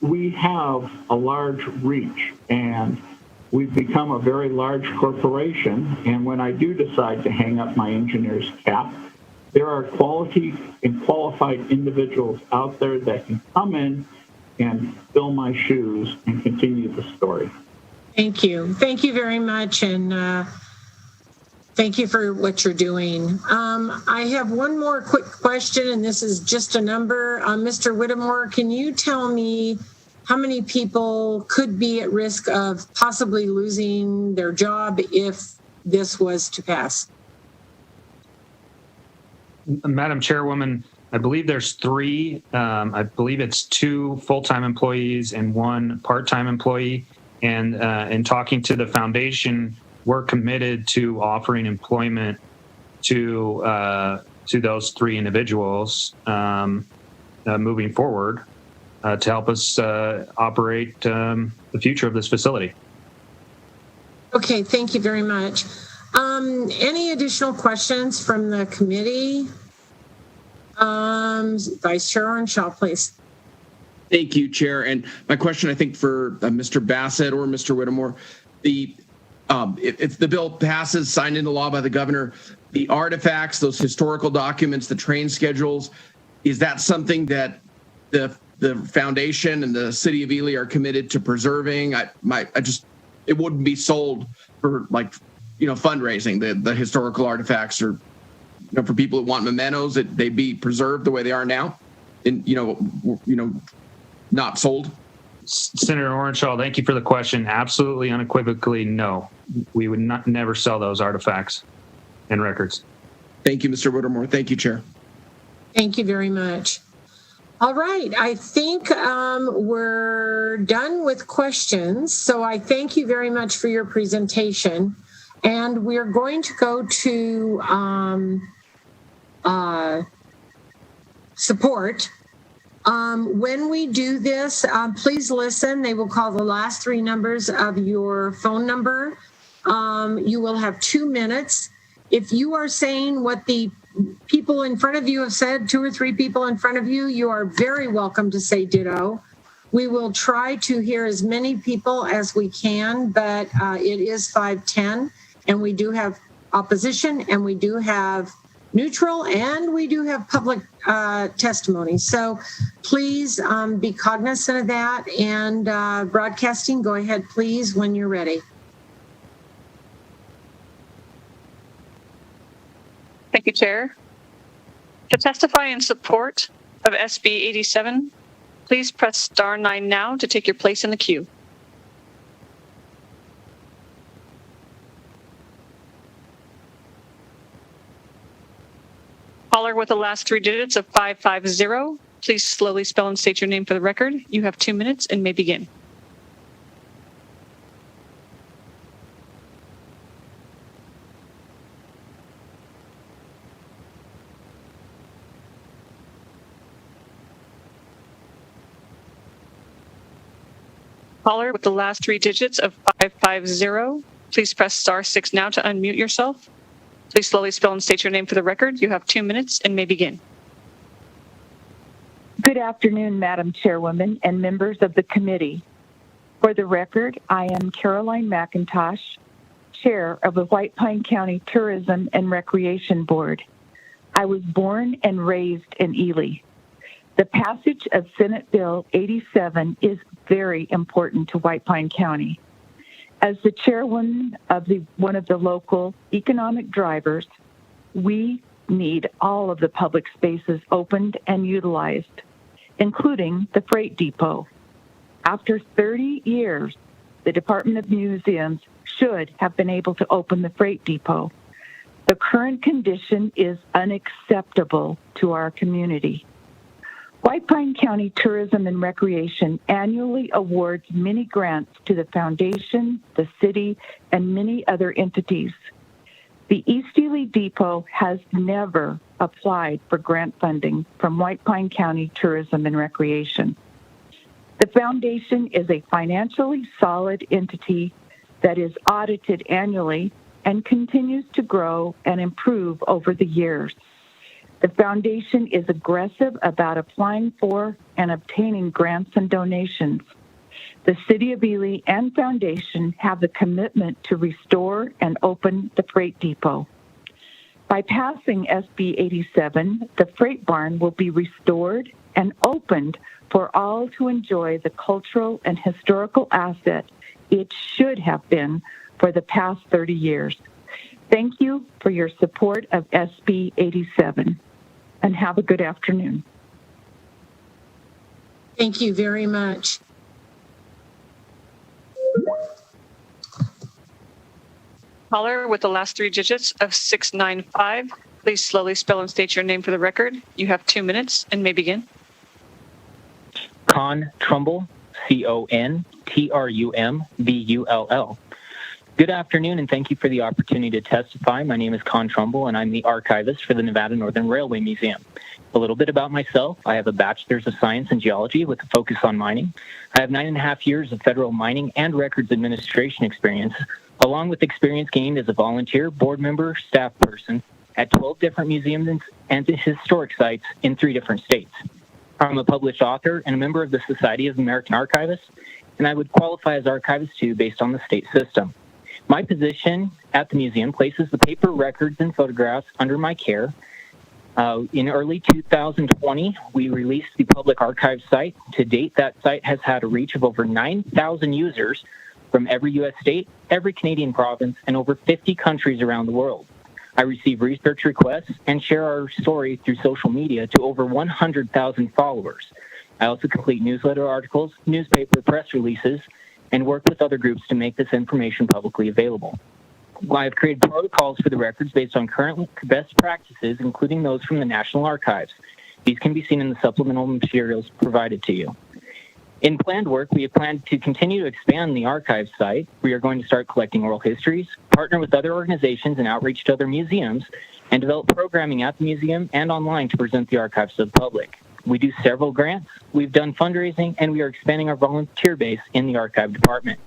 we have a large reach, and we've become a very large corporation. And when I do decide to hang up my engineer's cap, there are quality and qualified individuals out there that can come in and fill my shoes and continue the story. Thank you. Thank you very much. And thank you for what you're doing. I have one more quick question, and this is just a number. Mr. Whittemore, can you tell me how many people could be at risk of possibly losing their job if this was to pass? Madam Chairwoman, I believe there's 3. I believe it's 2 full-time employees and 1 part-time employee. And in talking to the foundation, we're committed to offering employment to those 3 individuals moving forward to help us operate the future of this facility. Okay, thank you very much. Any additional questions from the committee? Vice Chair Orenshaw, please. Thank you, Chair. And my question, I think, for Mr. Bassett or Mr. Whittemore, if the bill passes, signed into law by the governor, the artifacts, those historical documents, the train schedules, is that something that the foundation and the city of Ely are committed to preserving? It wouldn't be sold for fundraising. The historical artifacts, or for people that want mementos, that they be preserved the way they are now, and not sold. Senator Orenshaw, thank you for the question. Absolutely, unequivocally, no. We would never sell those artifacts and records. Thank you, Mr. Whittemore. Thank you, Chair. Thank you very much. All right, I think we're done with questions. So I thank you very much for your presentation. And we're going to go to support. When we do this, please listen. They will call the last 3 numbers of your phone number. You will have 2 minutes. If you are saying what the people in front of you have said, 2 or 3 people in front of you, you are very welcome to say ditto. We will try to hear as many people as we can, but it is 5:10, and we do have opposition, and we do have neutral, and we do have public testimony. So please be cognizant of that. And broadcasting, go ahead, please, when you're ready. Thank you, Chair. To testify in support of SB 87, Please press star 9 now to take your place in the queue. Caller with the last 3 digits of 550. Please slowly spell and state your name for the record. You have 2 minutes and may begin. Caller with the last 3 digits of 550. Please press star 6 now to unmute yourself. Please slowly spell and state your name for the record. You have 2 minutes and may begin. Good afternoon, Madam Chairwoman and members of the committee. For the record, I am Caroline McIntosh, Chair of the White Pine County Tourism and Recreation Board. I was born and raised in Ely. The passage of Senate Bill 87 is very important to White Pine County. As the chairwoman of one of the local economic drivers, we need all of the public spaces opened and utilized, including the freight depot. After 30 years, the Department of Museums should have been able to open the freight depot. The current condition is unacceptable to our community. White Pine County Tourism and Recreation annually awards many grants to the foundation, the city, and many other entities. The East Ely Depot has never applied for grant funding from White Pine County Tourism and Recreation. The foundation is a financially solid entity that is audited annually and continues to grow and improve over the years. The foundation is aggressive about applying for and obtaining grants and donations. The City of Ely and Foundation have the commitment to restore and open the freight depot. By passing SB 87, the freight barn will be restored and opened for all to enjoy the cultural and historical asset it should have been for the past 30 years. Thank you for your support of SB 87, and have a good afternoon. Thank you very much. Caller with the last 3 digits of 695. Please slowly spell and state your name for the record. You have 2 minutes and may begin. Con Trumbull, CONTRUMBULL. Good afternoon, and thank you for the opportunity to testify. My name is Con Trumbull, and I'm the archivist for the Nevada Northern Railway Museum. A little bit about myself. I have a Bachelor's of Science in Geology with a focus on mining. I have 9.5 years of federal mining and records administration experience, along with experience gained as a volunteer, board member, staff person at 12 different museums and historic sites in 3 different states. I'm a published author and a member of the Society of American Archivists, and I would qualify as archivist too based on the state system. My position at the museum places the paper records and photographs under my care. In early 2020, we released the public archive site. To date, that site has had a reach of over 9,000 users from every U.S. state, every Canadian province, and over 50 countries around the world. I receive research requests and share our story through social media to over 100,000 followers. I also complete newsletter articles, newspaper press releases, and work with other groups to make this information publicly available. I have created protocols for the records based on current best practices, including those from the National Archives. These can be seen in the supplemental materials provided to you. In planned work, we have planned to continue to expand the archive site. We are going to start collecting oral histories, partner with other organizations and outreach to other museums, and develop programming at the museum and online to present the archives to the public. We do several grants, we've done fundraising, and we are expanding our volunteer base in the archive department.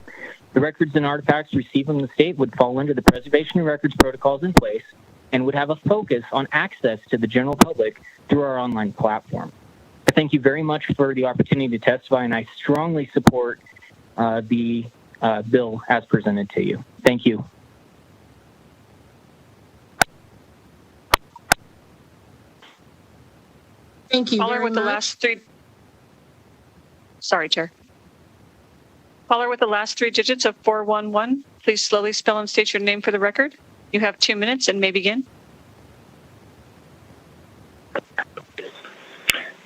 The records and artifacts received from the state would fall under the preservation of records protocols in place and would have a focus on access to the general public through our online platform. I thank you very much for the opportunity to testify, and I strongly support the bill as presented to you. Thank you. Thank you Caller very with the much. last 3. Sorry, Chair. Caller with the last 3 digits of 411. Please slowly spell and state your name for the record. You have 2 minutes and may begin.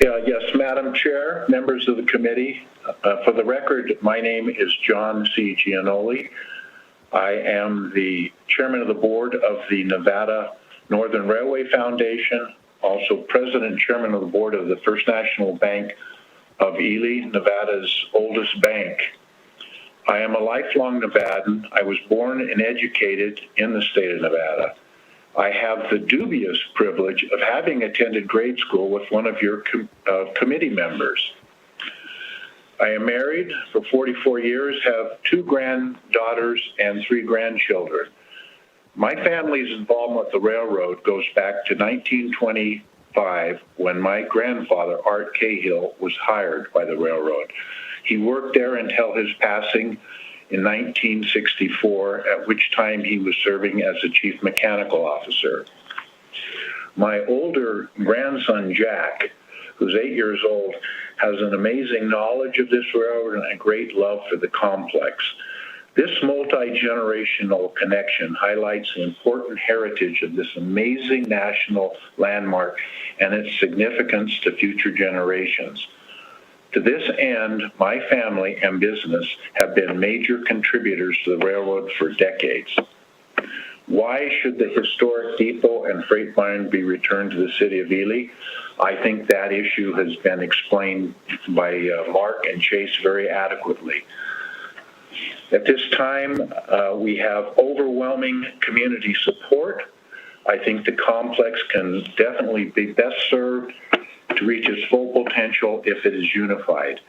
Yes, Madam Chair, members of the committee. For the record, my name is John C. Giannoli. I am the chairman of the board of the Nevada Northern Railway Foundation, also president and chairman of the board of the First National Bank of Ely, Nevada's oldest bank. I am a lifelong Nevadan. I was born and educated in the state of Nevada. I have the dubious privilege of having attended grade school with one of your committee members. I am married for 44 years, have 2 granddaughters and 3 grandchildren. My family's involvement with the railroad goes back to 1925 when my grandfather, Art Cahill, was hired by the railroad. He worked there until his passing in 1964, at which time he was serving as a chief mechanical officer. My older grandson, Jack, who's 8 years old, has an amazing knowledge of this railroad and a great love for the complex. This multi-generational connection highlights the important heritage of this amazing national landmark and its significance to future generations. To this end, my family and business have been major contributors to the railroad for decades. Why should the historic depot and freight barn be returned to the city of Ely? I think that issue has been explained by Mark and Chase very adequately. At this time, we have overwhelming community support. I think the complex can definitely be best served to reach its full potential if it is unified.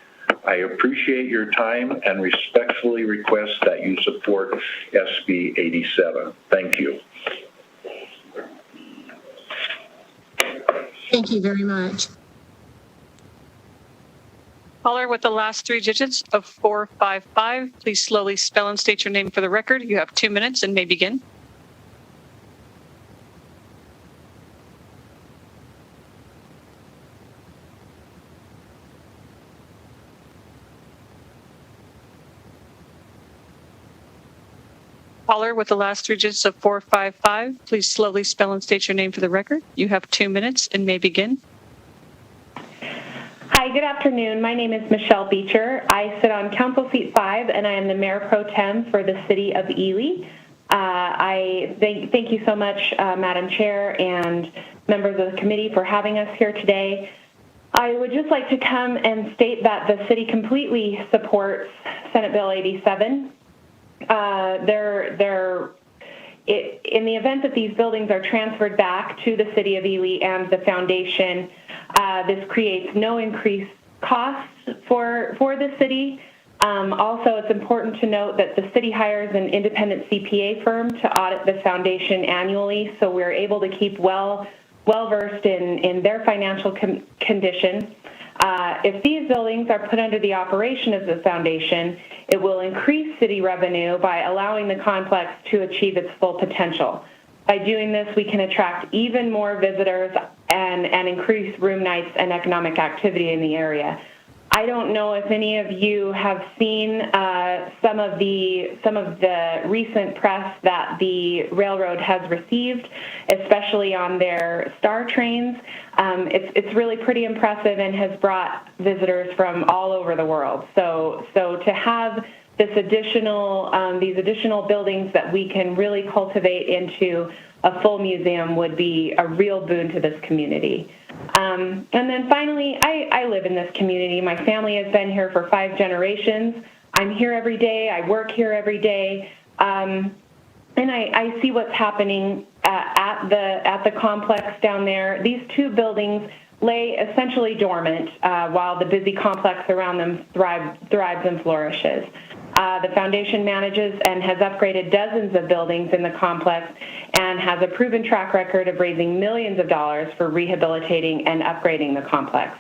I appreciate your time and respectfully request that you support SB 87. Thank you. Thank you very much. Caller with the last 3 digits of 455, please slowly spell and state your name for the record. You have 2 minutes and may begin. Caller with the last 3 digits of 455, please slowly spell and state your name for the record. You have 2 minutes and may begin. Hi, good afternoon. My name is Michelle Beecher. I sit on Council Seat 5, and I am the Mayor Pro Tem for the City of Ely. I thank you so much, Madam Chair and members of the committee, for having us here today. I would just like to come and state that the city completely supports Senate Bill 87. In the event that these buildings are transferred back to the City of Ely and the foundation, this creates no increased costs for the city. Also, it's important to note that the city hires an independent CPA firm to audit the foundation annually, so we're able to keep well-versed in their financial condition. If these buildings are put under the operation of the foundation, it will increase city revenue by allowing the complex to achieve its full potential. By doing this, we can attract even more visitors and increase room nights and economic activity in the area. I don't know if any of you have seen some of the recent press that the railroad has received, especially on their Star trains. It's really pretty impressive and has brought visitors from all over the world. So to have these additional buildings that we can really cultivate into a full museum would be a real boon to this community. And then finally, I live in this community. My family has been here for 5 generations. I'm here every day. I work here every day. And I see what's happening at the complex down there. These 2 buildings lay essentially dormant while the busy complex around them thrives and flourishes. The foundation manages and has upgraded dozens of buildings in the complex and has a proven track record of raising millions of dollars for rehabilitating and upgrading the complex.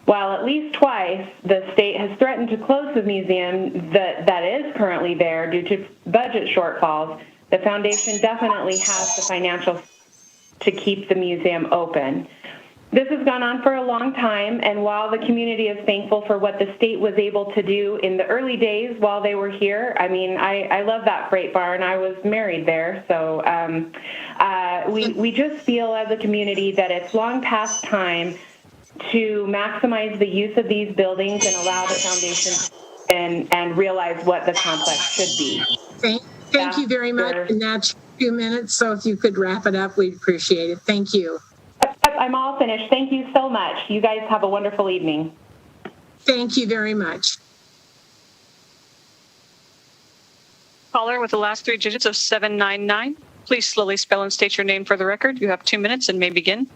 While at least twice the state has threatened to close the museum that is currently there due to budget shortfalls, the foundation definitely has the financial to keep the museum open. This has gone on for a long time, and while the community is thankful for what the state was able to do in the early days while they were here, I mean, I love that freight barn. I was married there, so we just feel as a community that it's long past time to maximize the use of these buildings and allow the foundation and realize what the complex should be. Thank you very much. And that's 2 minutes. So if you could wrap it up, we'd appreciate it. Thank you. I'm all finished. Thank you so much. You guys have a wonderful evening. Thank you very much. Caller with the last 3 digits of 799. Please slowly spell and state your name for the record. You have 2 minutes and may begin.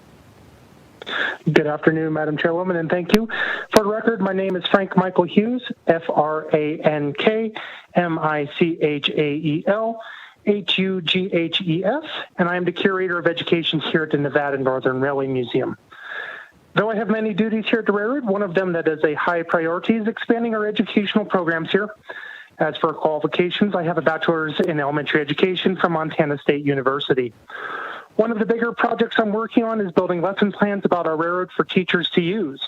Good afternoon, Madam Chairwoman, and thank you. For the record, my name is Frank Michael Hughes, FrankMichaelHughes, and I am the Curator of Education here at the Nevada Northern Railway Museum. Though I have many duties here at the railroad, one of them that is a high priority is expanding our educational programs here. As for qualifications, I have a bachelor's in elementary education from Montana State University. One of the bigger projects I'm working on is building lesson plans about our railroad for teachers to use.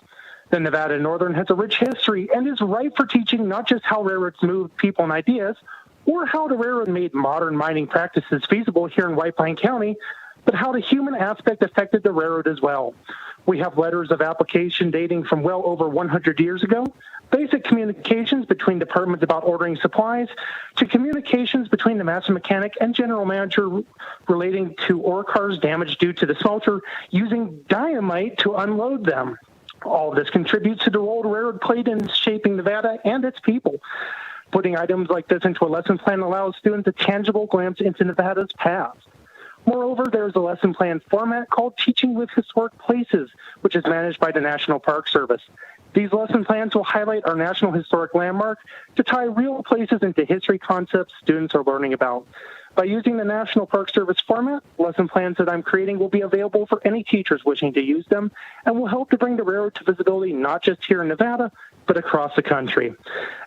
The Nevada Northern has a rich history and is ripe for teaching not just how railroads move people and ideas, or how the railroad made modern mining practices feasible here in White Pine County, but how the human aspect affected the railroad as well. We have letters of application dating from well over 100 years ago, basic communications between departments about ordering supplies, to communications between the master mechanic and general manager relating to ore cars damaged due to the smelter using dynamite to unload them. All of this contributes to the role the railroad played in shaping Nevada and its people. Putting items like this into a lesson plan allows students a tangible glimpse into Nevada's past. Moreover, there is a lesson plan format called Teaching with Historic Places, which is managed by the National Park Service. These lesson plans will highlight our national historic landmark to tie real places into history concepts students are learning about. By using the National Park Service format, lesson plans that I'm creating will be available for any teachers wishing to use them and will help to bring the railroad to visibility not just here in Nevada, but across the country.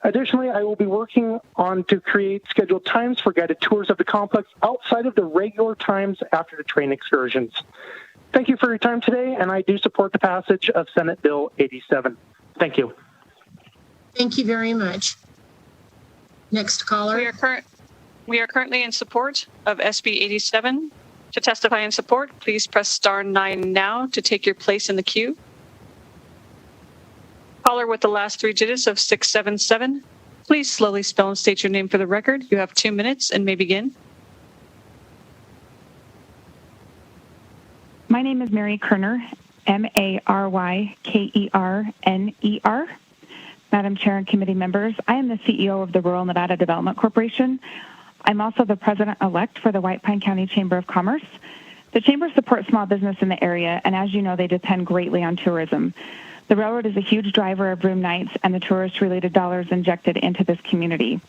Additionally, I will be working on to create scheduled times for guided tours of the complex outside of the regular times after the train excursions. Thank you for your time today, and I do support the passage of Senate Bill 87. Thank you. Thank you very much. Next caller. We are currently in support of SB 87. To testify in support, please press star 9 now to take your place in the queue. Caller with the last 3 digits of 677. Please slowly spell and state your name for the record. You have 2 minutes and may begin. My name is Mary Kerner, Marykerner. Madam Chair and committee members, I am the CEO of the Rural Nevada Development Corporation. I'm also the president-elect for the White Pine County Chamber of Commerce. The Chamber supports small business in the area, and as you know, they depend greatly on tourism. The railroad is a huge driver of room nights and the tourist-related dollars injected into this community.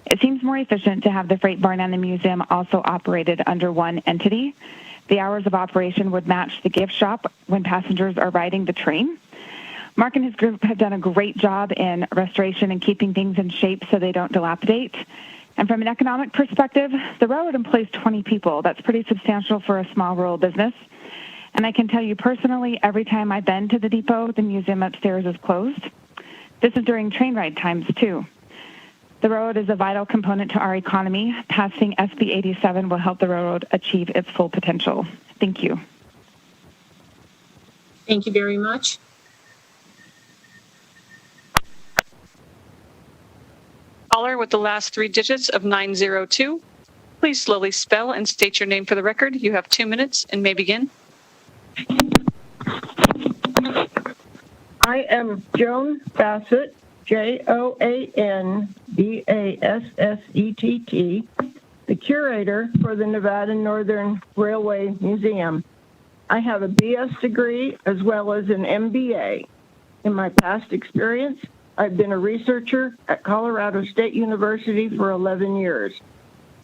It seems more efficient to have the freight barn and the museum also operated under one entity. The hours of operation would match the gift shop when passengers are riding the train. Mark and his group have done a great job in restoration and keeping things in shape so they don't dilapidate. And from an economic perspective, the railroad employs 20 people. That's pretty substantial for a small rural business. And I can tell you personally, every time I've been to the depot, the museum upstairs is closed. This is during train ride times, too. The railroad is a vital component to our economy. Passing SB 87 will help the railroad achieve its full potential. Thank you. Thank you very much. Caller with the last 3 digits of 902. Please slowly spell and state your name for the record. You have 2 minutes and may begin. I am Joan Bassett, JoanBassett, the curator for the Nevada Northern Railway Museum. I have a BS degree as well as an MBA. In my past experience, I've been a researcher at Colorado State University for 11 years.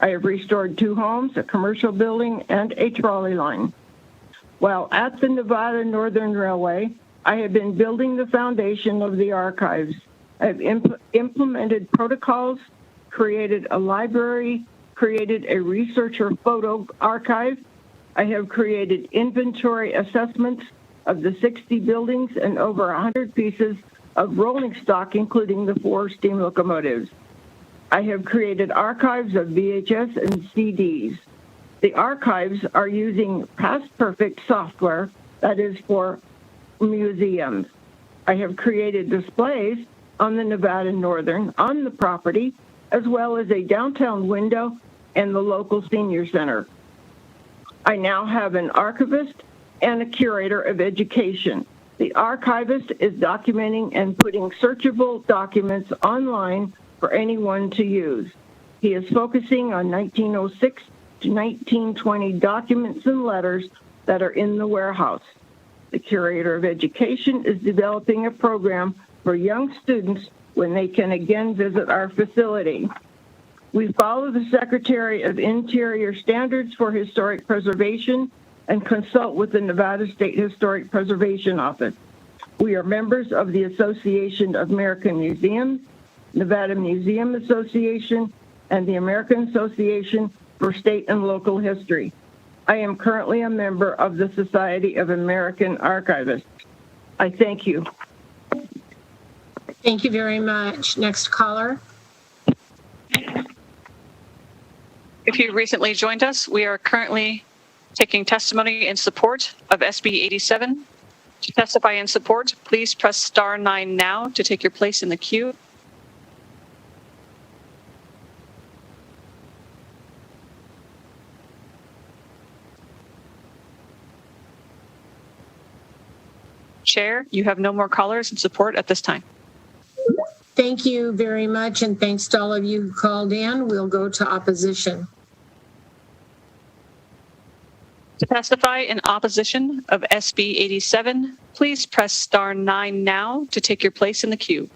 I have restored 2 homes, a commercial building, and a trolley line. While at the Nevada Northern Railway, I have been building the foundation of the archives. I've implemented protocols, created a library, created a researcher photo archive. I have created inventory assessments of the 60 buildings and over 100 pieces of rolling stock, including the 4 steam locomotives. I have created archives of VHS and CDs. The archives are using Past Perfect software that is for museums. I have created displays on the Nevada Northern on the property, as well as a downtown window and the local senior center. I now have an archivist and a curator of education. The archivist is documenting and putting searchable documents online for anyone to use. He is focusing on 1906 to 1920 documents and letters that are in the warehouse. The curator of education is developing a program for young students when they can again visit our facility. We follow the Secretary of Interior standards for historic preservation and consult with the Nevada State Historic Preservation Office. We are members of the Association of American Museums, Nevada Museum Association, and the American Association for State and Local History. I am currently a member of the Society of American Archivists. I thank you. Thank you very much. Next caller. If you recently joined us, we are currently taking testimony in support of SB 87. To testify in support, please press star 9 now to take your place in the queue. Chair, you have no more callers in support at this time. Thank you very much, and thanks to all of you who called in. We'll go to opposition. To testify in opposition of SB 87, please press star 9 now to take your place in the queue.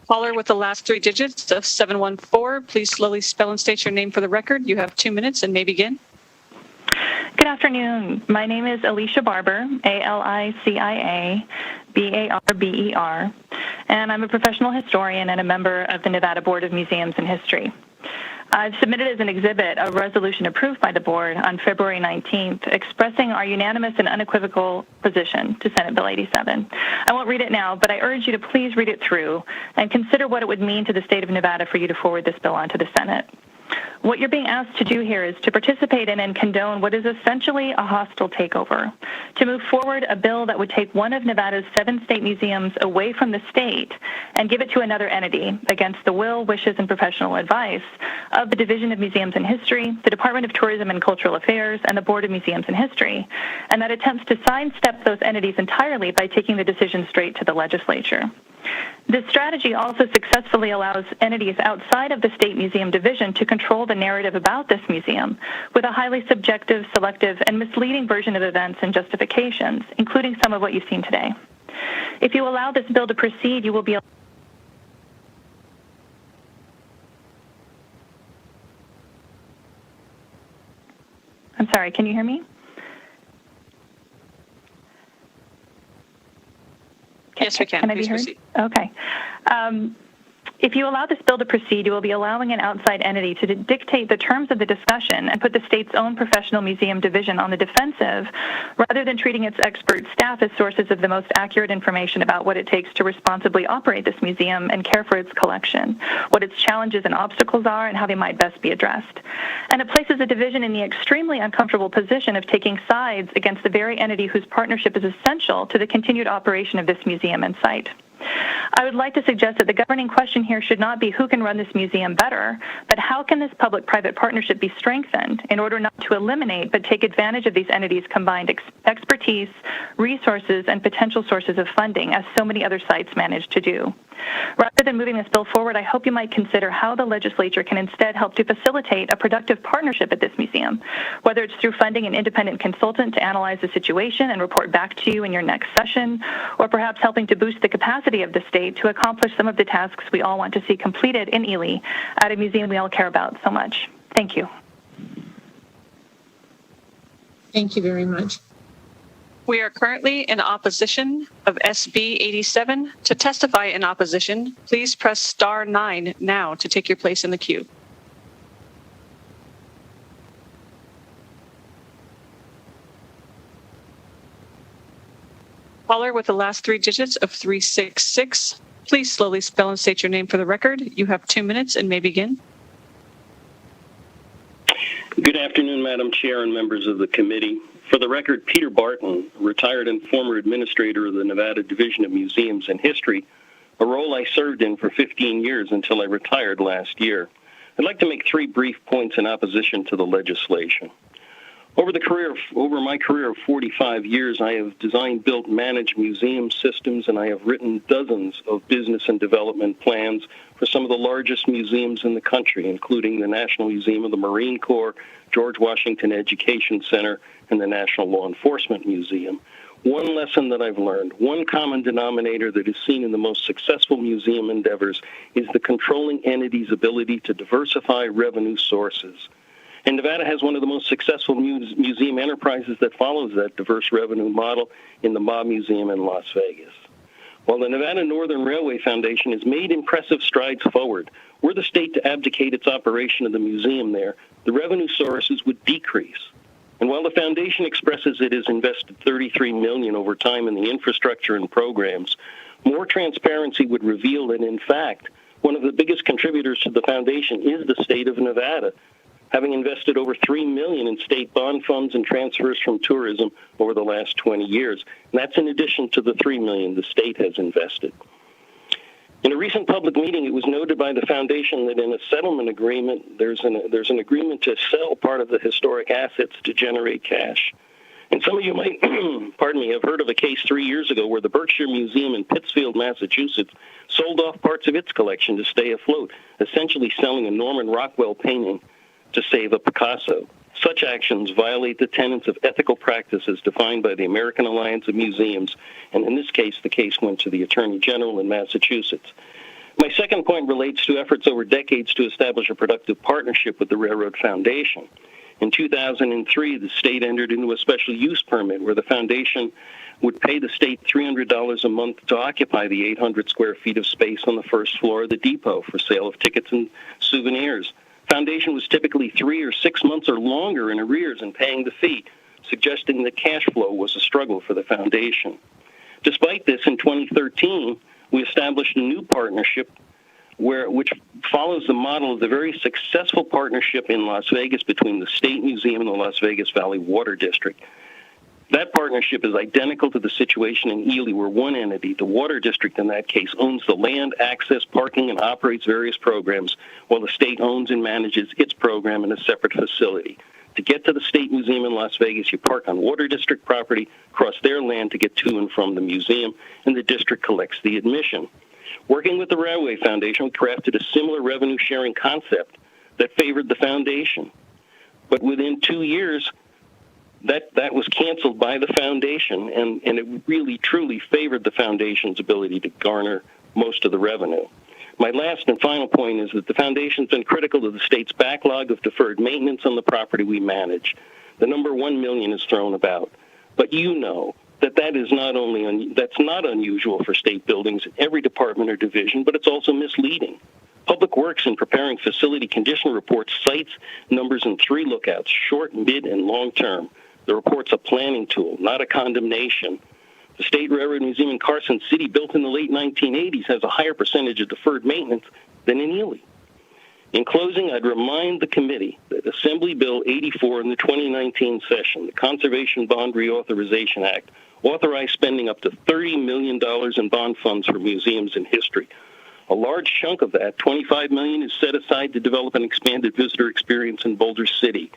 Caller with the last 3 digits of 714, please slowly spell and state your name for the record. You have 2 minutes and may begin. Good afternoon. My name is Alicia Barber, ALICIA-BARBER, and I'm a professional historian and a member of the Nevada Board of Museums and History. I've submitted as an exhibit a resolution approved by the board on February 19th expressing our unanimous and unequivocal position to Senate Bill 87. I won't read it now, but I urge you to please read it through and consider what it would mean to the state of Nevada for you to forward this bill on to the Senate. What you're being asked to do here is to participate in and condone what is essentially a hostile takeover, to move forward a bill that would take one of Nevada's 7 state museums away from the state and give it to another entity against the will, wishes, and professional advice of the Division of Museums and History, the Department of Tourism and Cultural Affairs, and the Board of Museums and History, and that attempts to sidestep those entities entirely by taking the decision straight to the legislature. This strategy also successfully allows entities outside of the State Museum Division to control the narrative about this museum with a highly subjective, selective, and misleading version of events and justifications, including some of what you've seen today. If you allow this bill to proceed, you will be I'm sorry, can you hear me? Yes, we can. Can I be heard? Proceed. Okay. If you allow this bill to proceed, you will be allowing an outside entity to dictate the terms of the discussion and put the state's own professional museum division on the defensive, rather than treating its expert staff as sources of the most accurate information about what it takes to responsibly operate this museum and care for its collection, what its challenges and obstacles are, and how they might best be addressed. And it places the division in the extremely uncomfortable position of taking sides against the very entity whose partnership is essential to the continued operation of this museum and site. I would like to suggest that the governing question here should not be who can run this museum better, but how can this public-private partnership be strengthened in order not to eliminate but take advantage of these entities' combined expertise, resources, and potential sources of funding, as so many other sites manage to do. Rather than moving this bill forward, I hope you might consider how the legislature can instead help to facilitate a productive partnership at this museum, whether it's through funding an independent consultant to analyze the situation and report back to you in your next session, or perhaps helping to boost the capacity of the state to accomplish some of the tasks we all want to see completed in Ely at a museum we all care about so much. Thank you. Thank you very much. We are currently in opposition of SB 87. To testify in opposition, please press star 9 now to take your place in the queue. Caller with the last three digits of 366. Please slowly spell and state your name for the record. You have 2 minutes and may begin. Good afternoon, Madam Chair and members of the committee. For the record, Peter Barton, retired and former administrator of the Nevada Division of Museums and History, a role I served in for 15 years until I retired last year. I'd like to make 3 brief points in opposition to the legislation. Over my career of 45 years, I have designed, built, managed museum systems, and I have written dozens of business and development plans for some of the largest museums in the country, including the National Museum of the Marine Corps, George Washington Education Center, and the National Law Enforcement Museum. One lesson that I've learned, one common denominator that is seen in the most successful museum endeavors is the controlling entity's ability to diversify revenue sources. And Nevada has one of the most successful museum enterprises that follows that diverse revenue model in the Mob Museum in Las Vegas. While the Nevada Northern Railway Foundation has made impressive strides forward, were the state to abdicate its operation of the museum there, the revenue sources would decrease. And while the foundation expresses it has invested $33 million over time in the infrastructure and programs, more transparency would reveal that, in fact, one of the biggest contributors to the foundation is the state of Nevada, having invested over $3 million in state bond funds and transfers from tourism over the last 20 years. And that's in addition to the $3 million the state has invested. In a recent public meeting, it was noted by the foundation that in a settlement agreement, there's an agreement to sell part of the historic assets to generate cash. And some of you might, have heard of a case 3 years ago where the Berkshire Museum in Pittsfield, Massachusetts, sold off parts of its collection to stay afloat, essentially selling a Norman Rockwell painting to save a Picasso. Such actions violate the tenets of ethical practices defined by the American Alliance of Museums, and in this case, the case went to the Attorney General in Massachusetts. My second point relates to efforts over decades to establish a productive partnership with the Railroad Foundation. In 2003, the state entered into a special use permit where the foundation would pay the state $300 a month to occupy the 800 square feet of space on the first floor of the depot for sale of tickets and souvenirs. Foundation was typically 3 or 6 months or longer in arrears in paying the fee, suggesting that cash flow was a struggle for the foundation. Despite this, in 2013, we established a new partnership which follows the model of the very successful partnership in Las Vegas between the State Museum and the Las Vegas Valley Water District. That partnership is identical to the situation in Ely, where one entity, the Water District in that case, owns the land, access, parking, and operates various programs, while the state owns and manages its program in a separate facility. To get to the State Museum in Las Vegas, you park on Water District property, cross their land to get to and from the museum, and the district collects the admission. Working with the Railway Foundation, we crafted a similar revenue-sharing concept that favored the foundation. But within 2 years, that was canceled by the foundation, and it really, truly favored the foundation's ability to garner most of the revenue. My last and final point is that the foundation's been critical to the state's backlog of deferred maintenance on the property we manage. The number $1 million is thrown about, but you know that's not unusual for state buildings in every department or division, but it's also misleading. Public Works, in preparing facility condition reports, cites numbers in 3 lookouts: short, mid, and long term. The report's a planning tool, not a condemnation. The State Railroad Museum in Carson City, built in the late 1980s, has a higher percentage of deferred maintenance than in Ely. In closing, I'd remind the committee that Assembly Bill 84 in the 2019 session, the Conservation Bond Reauthorization Act, authorized spending up to $30 million in bond funds for museums and history. A large chunk of that, $25 million, is set aside to develop an expanded visitor experience in Boulder City.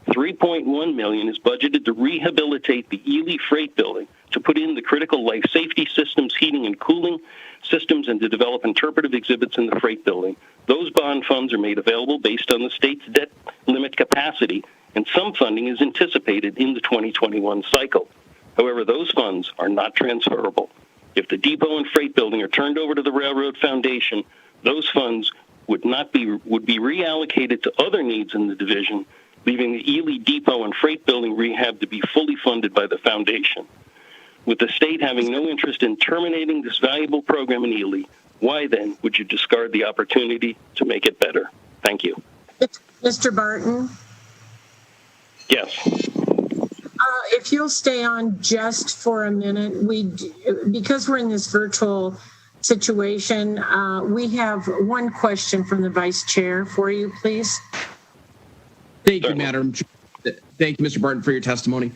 $3.1 million is budgeted to rehabilitate the Ely Freight Building, to put in the critical life safety systems, heating and cooling systems, and to develop interpretive exhibits in the Freight Building. Those bond funds are made available based on the state's debt limit capacity, and some funding is anticipated in the 2021 cycle. However, those funds are not transferable. If the depot and freight building are turned over to the Railroad Foundation, those funds would be reallocated to other needs in the division, leaving the Ely depot and freight building rehab to be fully funded by the foundation. With the state having no interest in terminating this valuable program in Ely, why then would you discard the opportunity to make it better? Thank you. Mr. Barton? Yes. if you'll stay on just for a minute, because we're in this virtual situation, we have one question from the Vice Chair for you, please. Thank you, Madam Chair. Thank you, Mr. Barton, for your testimony.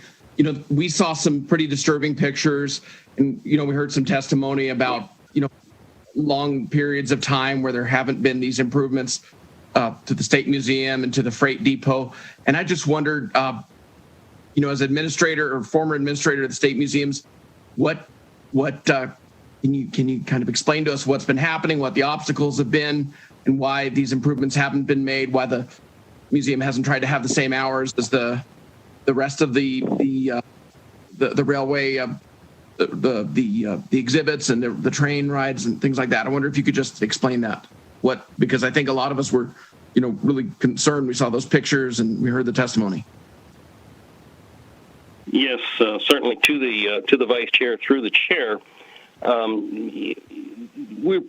We saw some pretty disturbing pictures, and we heard some testimony about long periods of time where there haven't been these improvements to the State Museum and to the Freight Depot. And I just wondered, as administrator or former administrator of the State Museums, what can you kind of explain to us what's been happening, what the obstacles have been, and why these improvements haven't been made, why the museum hasn't tried to have the same hours as the rest of the railway, the exhibits and the train rides and things like that. I wonder if you could just explain that. Because I think a lot of us were, really concerned. We saw those pictures and we heard the testimony. Yes, certainly to the Vice Chair through the Chair. We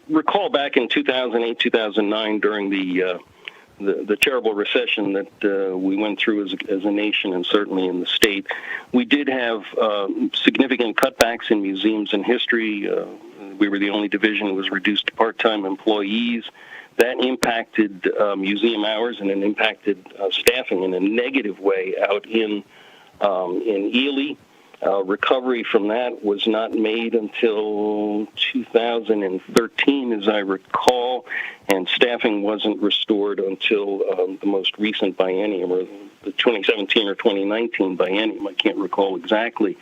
recall back in 2008, 2009 during the terrible recession that we went through as a nation and certainly in the state. We did have significant cutbacks in museums and history. We were the only division that was reduced to part-time employees. That impacted museum hours and it impacted staffing in a negative way out in Ely. Recovery from that was not made until 2013, as I recall, and staffing wasn't restored until the most recent biennium, or the 2017 or 2019 biennium. I can't recall exactly.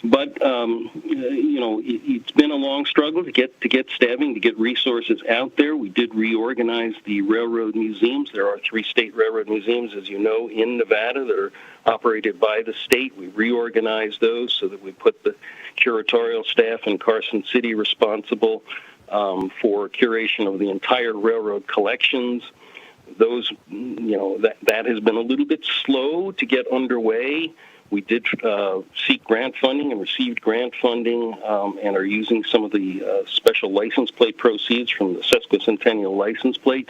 But it's been a long struggle to get staffing, to get resources out there. We did reorganize the railroad museums. There are 3 state railroad museums, as you know, in Nevada that are operated by the state. We reorganized those so that we put the curatorial staff in Carson City responsible for curation of the entire railroad collections. Those, that has been a little bit slow to get underway. We did seek grant funding and received grant funding and are using some of the special license plate proceeds from the sesquicentennial license plate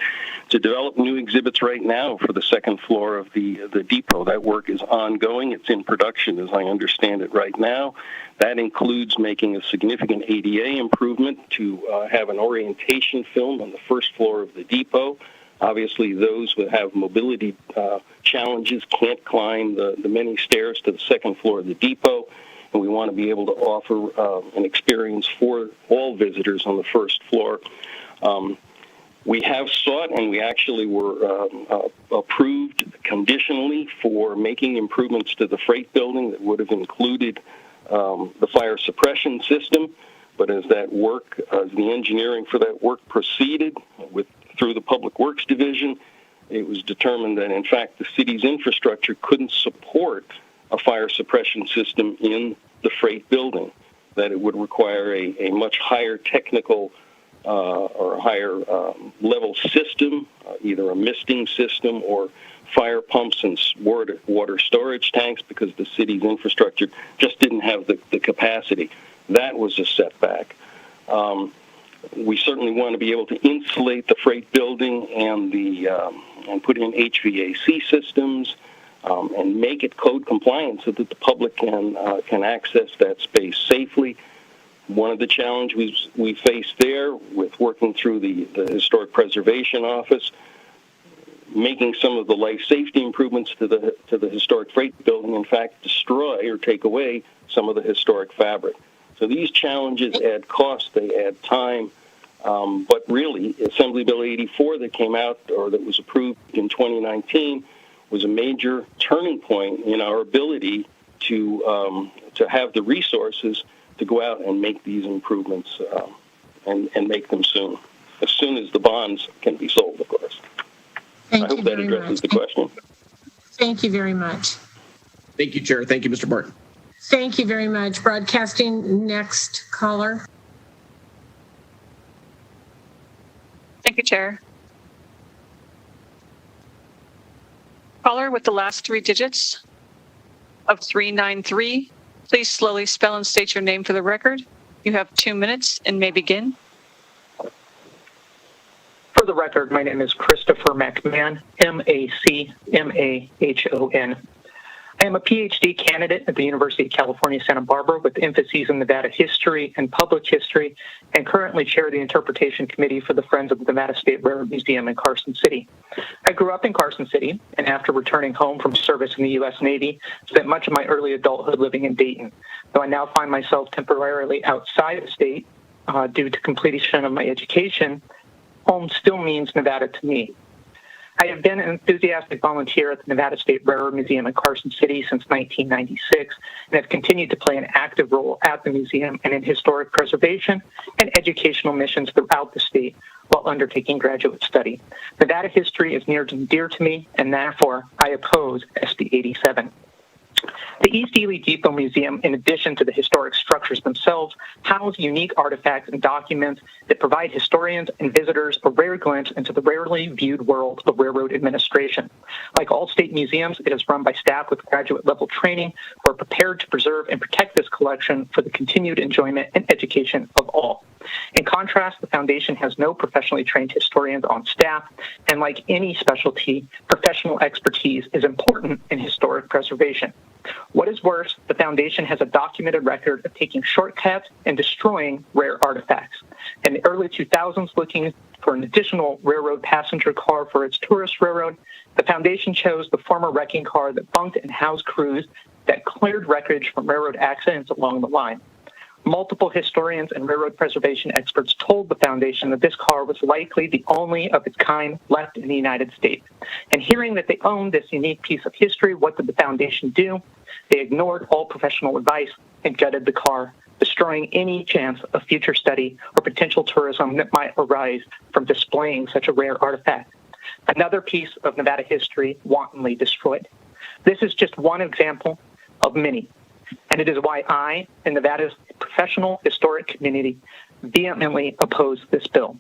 to develop new exhibits right now for the second floor of the depot. That work is ongoing. It's in production, as I understand it right now. That includes making a significant ADA improvement to have an orientation film on the first floor of the depot. Obviously, those who have mobility challenges can't climb the many stairs to the second floor of the depot, and we want to be able to offer an experience for all visitors on the first floor. We have sought, and we actually were approved conditionally for making improvements to the freight building that would have included the fire suppression system. But as that work, as the engineering for that work proceeded through the Public Works Division, it was determined that, in fact, the city's infrastructure couldn't support a fire suppression system in the freight building, that it would require a much higher technical or higher level system, either a misting system or fire pumps and water storage tanks, because the city's infrastructure just didn't have the capacity. That was a setback. We certainly want to be able to insulate the freight building and put in HVAC systems and make it code compliant so that the public can access that space safely. One of the challenges we faced there with working through the Historic Preservation Office, making some of the life safety improvements to the historic freight building, in fact, destroy or take away some of the historic fabric. So these challenges add cost, they add time, but really, Assembly Bill 84 that came out, or that was approved in 2019, was a major turning point in our ability to have the resources to go out and make these improvements and make them soon, as soon as the bonds can be sold, of course. I hope that addresses the question. Thank you very much. Thank you, Chair. Thank you, Mr. Barton. Thank you very much. Broadcasting, next caller. Thank you, Chair. Caller with the last 3 digits of 393. Please slowly spell and state your name for the record. You have 2 minutes and may begin. For the record, my name is Christopher McMahon, M-A-C-M-A-H-O-N. I am a PhD candidate at the University of California, Santa Barbara, with emphases in Nevada history and public history, and currently chair the Interpretation Committee for the Friends of the Nevada State Railroad Museum in Carson City. I grew up in Carson City, and after returning home from service in the U.S. Navy, spent much of my early adulthood living in Dayton, though I now find myself temporarily outside the state due to completion of my education. Home still means Nevada to me. I have been an enthusiastic volunteer at the Nevada State Railroad Museum in Carson City since 1996 and have continued to play an active role at the museum and in historic preservation and educational missions throughout the state while undertaking graduate study. Nevada history is near and dear to me, and therefore I oppose SB 87. The East Ely Depot Museum, in addition to the historic structures themselves, house unique artifacts and documents that provide historians and visitors a rare glimpse into the rarely viewed world of railroad administration. Like all state museums, it is run by staff with graduate-level training who are prepared to preserve and protect this collection for the continued enjoyment and education of all. In contrast, the Foundation has no professionally trained historians on staff, and like any specialty, professional expertise is important in historic preservation. What is worse, the Foundation has a documented record of taking shortcuts and destroying rare artifacts. In the early 2000s, looking for an additional railroad passenger car for its tourist railroad, the Foundation chose the former wrecking car that bunked and housed crews that cleared wreckage from railroad accidents along the line. Multiple historians and railroad preservation experts told the Foundation that this car was likely the only of its kind left in the United States. And hearing that they owned this unique piece of history, what did the Foundation do? They ignored all professional advice and gutted the car, destroying any chance of future study or potential tourism that might arise from displaying such a rare artifact. Another piece of Nevada history wantonly destroyed. This is just one example of many. And it is why I and Nevada's professional historic community vehemently oppose this bill.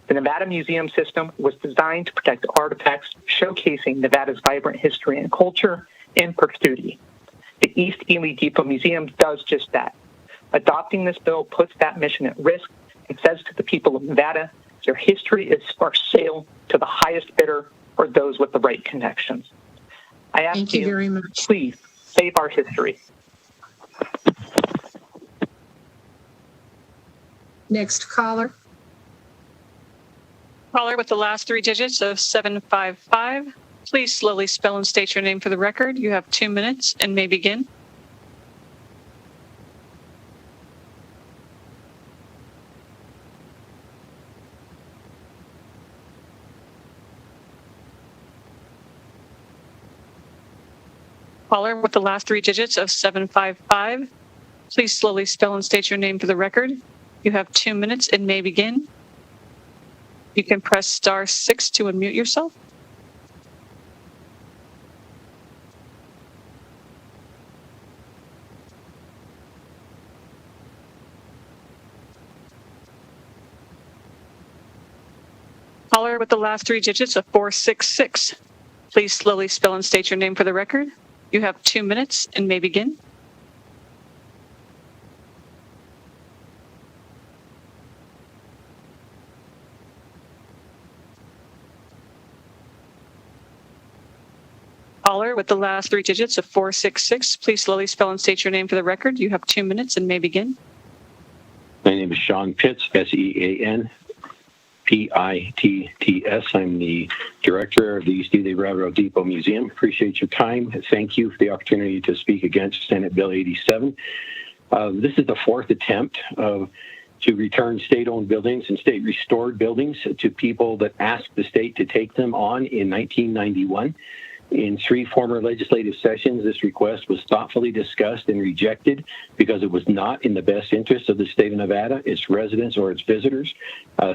The Nevada Museum System was designed to protect artifacts showcasing Nevada's vibrant history and culture in perpetuity. The East Ely Depot Museum does just that. Adopting this bill puts that mission at risk and says to the people of Nevada, their history is for sale to the highest bidder or those with the right connections. I ask Thank you very much. Please save our history. Next caller. Caller with the last three digits of 755. Please slowly spell and state your name for the record. You have 2 minutes and may begin. Caller with the last three digits of 755. Please slowly spell and state your name for the record. You have 2 minutes and may begin. You can press *6 to unmute yourself. Caller with the last three digits of 466. Please slowly spell and state your name for the record. You have 2 minutes and may begin. Caller with the last three digits of 466. Please slowly spell and state your name for the record. You have 2 minutes and may begin. My name is Sean Pitts, SEAN. PITTS. I'm the director of the East Ely Railroad Depot Museum. Appreciate your time. Thank you for the opportunity to speak against Senate Bill 87. This is the fourth attempt to return state-owned buildings and state-restored buildings to people that asked the state to take them on in 1991. In three former legislative sessions, this request was thoughtfully discussed and rejected because it was not in the best interest of the state of Nevada, its residents, or its visitors.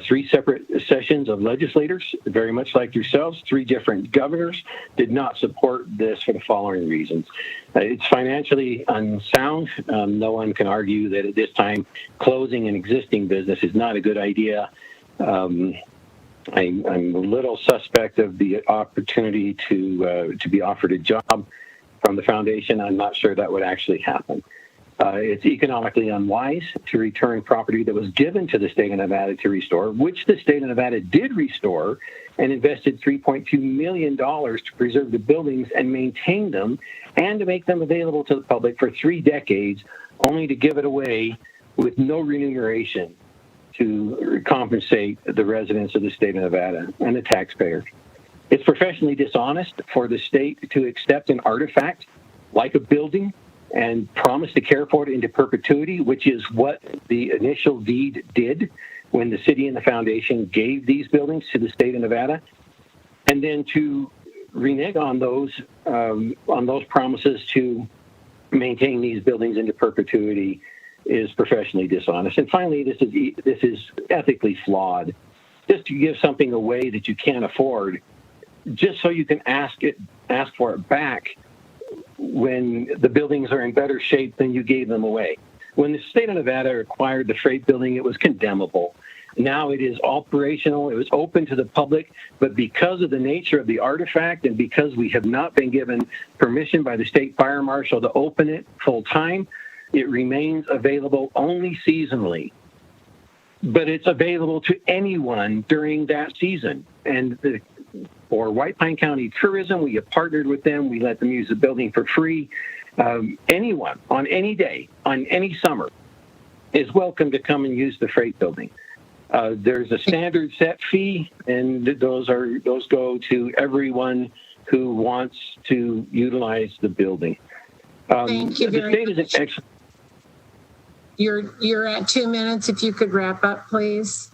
Three separate sessions of legislators, very much like yourselves, three different governors, did not support this for the following reasons. It's financially unsound. No one can argue that at this time closing an existing business is not a good idea. I'm a little suspect of the opportunity to be offered a job from the foundation. I'm not sure that would actually happen. It's economically unwise to return property that was given to the state of Nevada to restore, which the state of Nevada did restore and invested $3.2 million to preserve the buildings and maintain them and to make them available to the public for 3 decades, only to give it away with no remuneration to compensate the residents of the state of Nevada and the taxpayers. It's professionally dishonest for the state to accept an artifact like a building and promise to care for it into perpetuity, which is what the initial deed did when the city and the foundation gave these buildings to the state of Nevada, and then to renege on those promises to maintain these buildings into perpetuity is professionally dishonest. And finally, this is ethically flawed. Just to give something away that you can't afford, just so you can ask for it back when the buildings are in better shape than you gave them away. When the state of Nevada acquired the freight building, it was condemnable. Now it is operational. It was open to the public, but because of the nature of the artifact and because we have not been given permission by the state fire marshal to open it full time, it remains available only seasonally. But it's available to anyone during that season. And for White Pine County Tourism, we have partnered with them. We let them use the building for free. Anyone on any day, on any summer, is welcome to come and use the freight building. There's a standard set fee, and those go to everyone who wants to utilize the building. Thank you very much. You're at 2 minutes. If you could wrap up, please.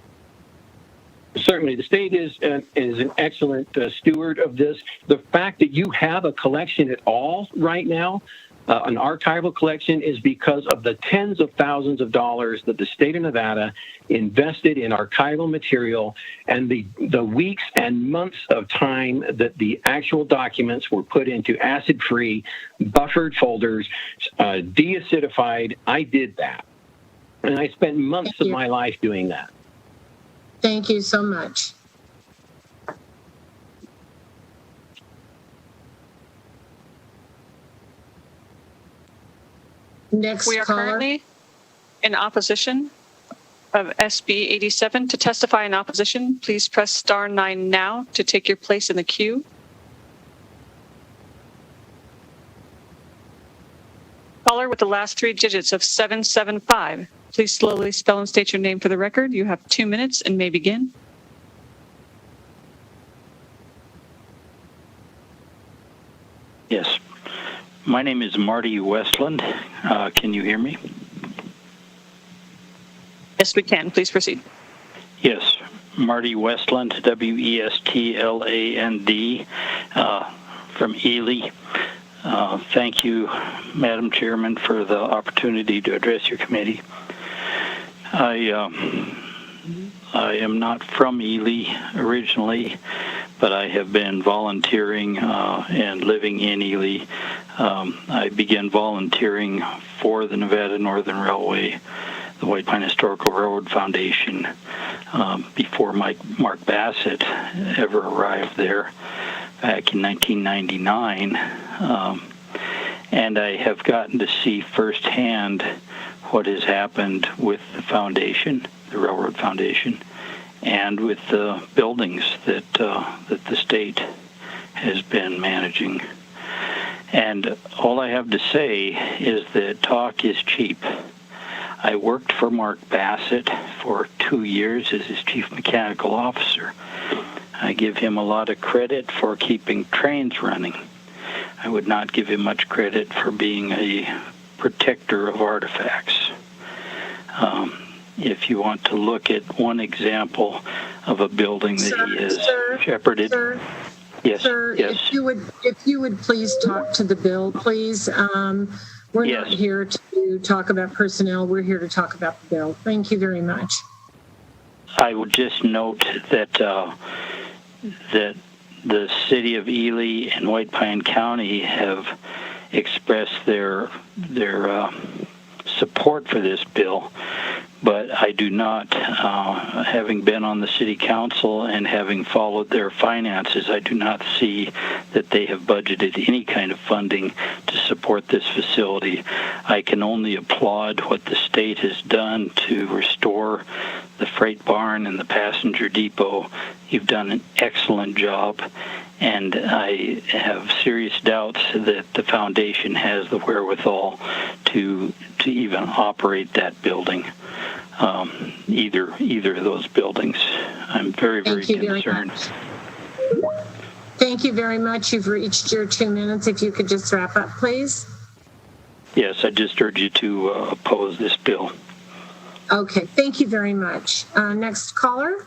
Certainly, the state is an excellent steward of this. The fact that you have a collection at all right now, an archival collection, is because of the tens of thousands of dollars that the state of Nevada invested in archival material and the weeks and months of time that the actual documents were put into acid-free, buffered folders, deacidified. I did that. And I spent months of my life doing that. Thank you so much. Next we are caller. Currently in opposition of SB 87. To testify in opposition, please press star 9 now to take your place in the queue. Caller with the last 3 digits of 775. Please slowly spell and state your name for the record. You have 2 minutes and may begin. Yes. My name is Marty Westland. Can you hear me? Yes, we can. Please proceed. Yes. Marty Westland, Westland, from Ely. Thank you, Madam Chairman, for the opportunity to address your committee. I am not from Ely originally, but I have been volunteering and living in Ely. I began volunteering for the Nevada Northern Railway, the White Pine Historical Railroad Foundation, before Mark Bassett ever arrived there back in 1999. And I have gotten to see firsthand what has happened with the foundation, the Railroad Foundation, and with the buildings that the state has been managing. And all I have to say is that talk is cheap. I worked for Mark Bassett for 2 years as his chief mechanical officer. I give him a lot of credit for keeping trains running. I would not give him much credit for being a protector of artifacts. If you want to look at one example of a building that he has shepherded. Yes. Sir, yes. If you would please talk to the bill, please. We're not here to talk about personnel. We're here to talk about the bill. Thank you very much. I would just note that that the city of Ely and White Pine County have expressed their support for this bill, but I do not, having been on the city council and having followed their finances, I do not see that they have budgeted any kind of funding to support this facility. I can only applaud what the state has done to restore the freight barn and the passenger depot. You've done an excellent job, and I have serious doubts that the foundation has the wherewithal to even operate that building, either of those buildings. I'm very, very concerned. Thank you very much. You've reached your 2 minutes. If you could just wrap up, please. Yes, I just urge you to oppose this bill. Okay, thank you very much. Next caller.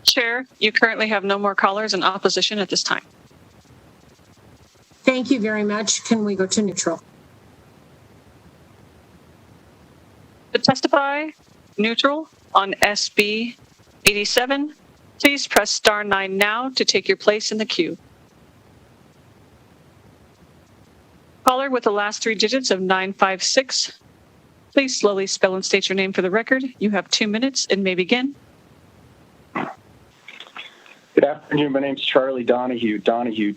Chair, you currently have no more callers in opposition at this time. Thank you very much. Can we go to neutral? To testify neutral on SB 87, please press star 9 now to take your place in the queue. Caller with the last 3 digits of 956, please slowly spell and state your name for the record. You have 2 minutes and may begin. Good afternoon. My name is Charlie Donahue, Donohue.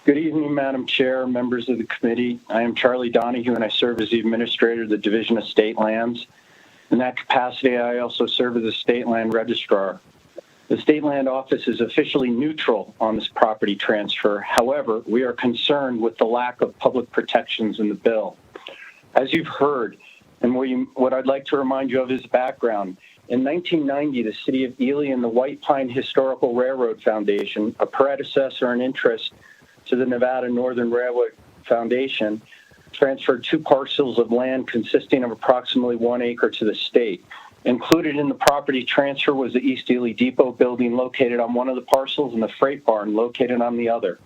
Good evening, Madam Chair, members of the committee. I am Charlie Donahue, and I serve as the Administrator of the Division of State Lands. In that capacity, I also serve as the State Land Registrar. The State Land Office is officially neutral on this property transfer. However, we are concerned with the lack of public protections in the bill. As you've heard, and what I'd like to remind you of is background. In 1990, the City of Ely and the White Pine Historical Railroad Foundation, a predecessor in interest to the Nevada Northern Railway Foundation, transferred 2 parcels of land consisting of approximately 1 acre to the state. Included in the property transfer was the East Ely Depot building located on one of the parcels and the freight barn located on the other.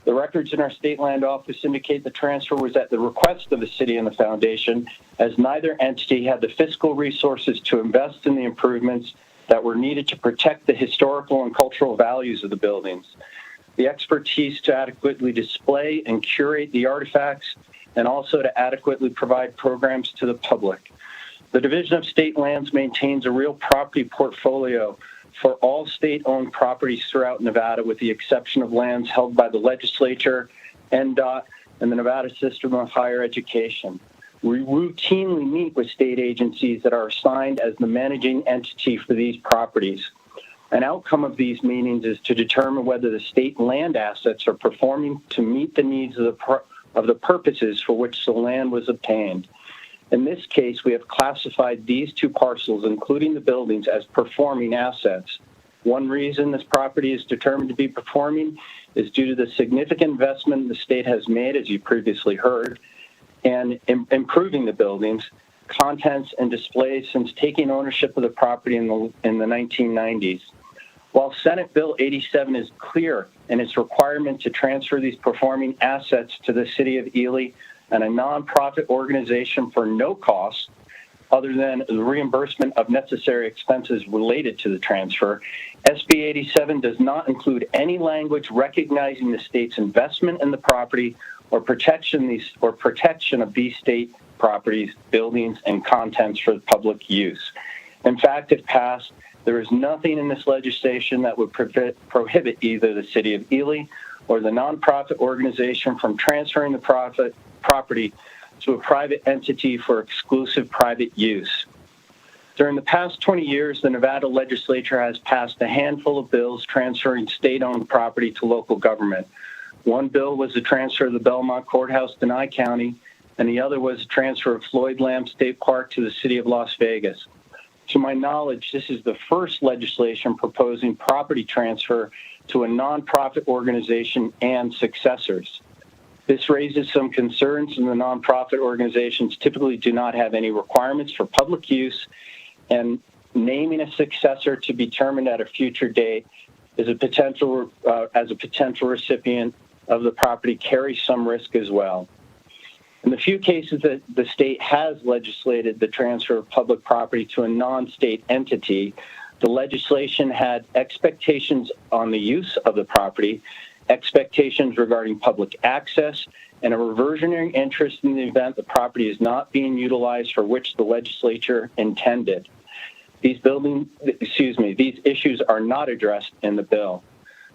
The records in our State Land Office indicate the transfer was at the request of the city and the foundation, as neither entity had the fiscal resources to invest in the improvements that were needed to protect the historical and cultural values of the buildings, the expertise to adequately display and curate the artifacts, and also to adequately provide programs to the public. The Division of State Lands maintains a real property portfolio for all state-owned properties throughout Nevada, with the exception of lands held by the legislature, NDOT, and the Nevada System of Higher Education. We routinely meet with state agencies that are assigned as the managing entity for these properties. An outcome of these meetings is to determine whether the state land assets are performing to meet the needs of the purposes for which the land was obtained. In this case, we have classified these 2 parcels, including the buildings, as performing assets. One reason this property is determined to be performing is due to the significant investment the state has made, as you previously heard, and improving the buildings, contents, and displays since taking ownership of the property in the 1990s. While Senate Bill 87 is clear in its requirement to transfer these performing assets to the city of Ely and a nonprofit organization for no cost other than the reimbursement of necessary expenses related to the transfer, SB 87 does not include any language recognizing the state's investment in the property or protection of these state properties, buildings, and contents for public use. In fact, if passed, there is nothing in this legislation that would prohibit either the city of Ely or the nonprofit organization from transferring the property to a private entity for exclusive private use. During the past 20 years, the Nevada Legislature has passed a handful of bills transferring state-owned property to local government. One bill was the transfer of the Belmont Courthouse to Nye County, and the other was the transfer of Floyd Lamb State Park to the city of Las Vegas. To my knowledge, this is the first legislation proposing property transfer to a nonprofit organization and successors. This raises some concerns, and the nonprofit organizations typically do not have any requirements for public use, and naming a successor to be determined at a future date is as a potential recipient of the property carries some risk as well. In the few cases that the state has legislated the transfer of public property to a non-state entity, the legislation had expectations on the use of the property, expectations regarding public access, and a reversionary interest in the event the property is not being utilized for which the legislature intended. These issues are not addressed in the bill.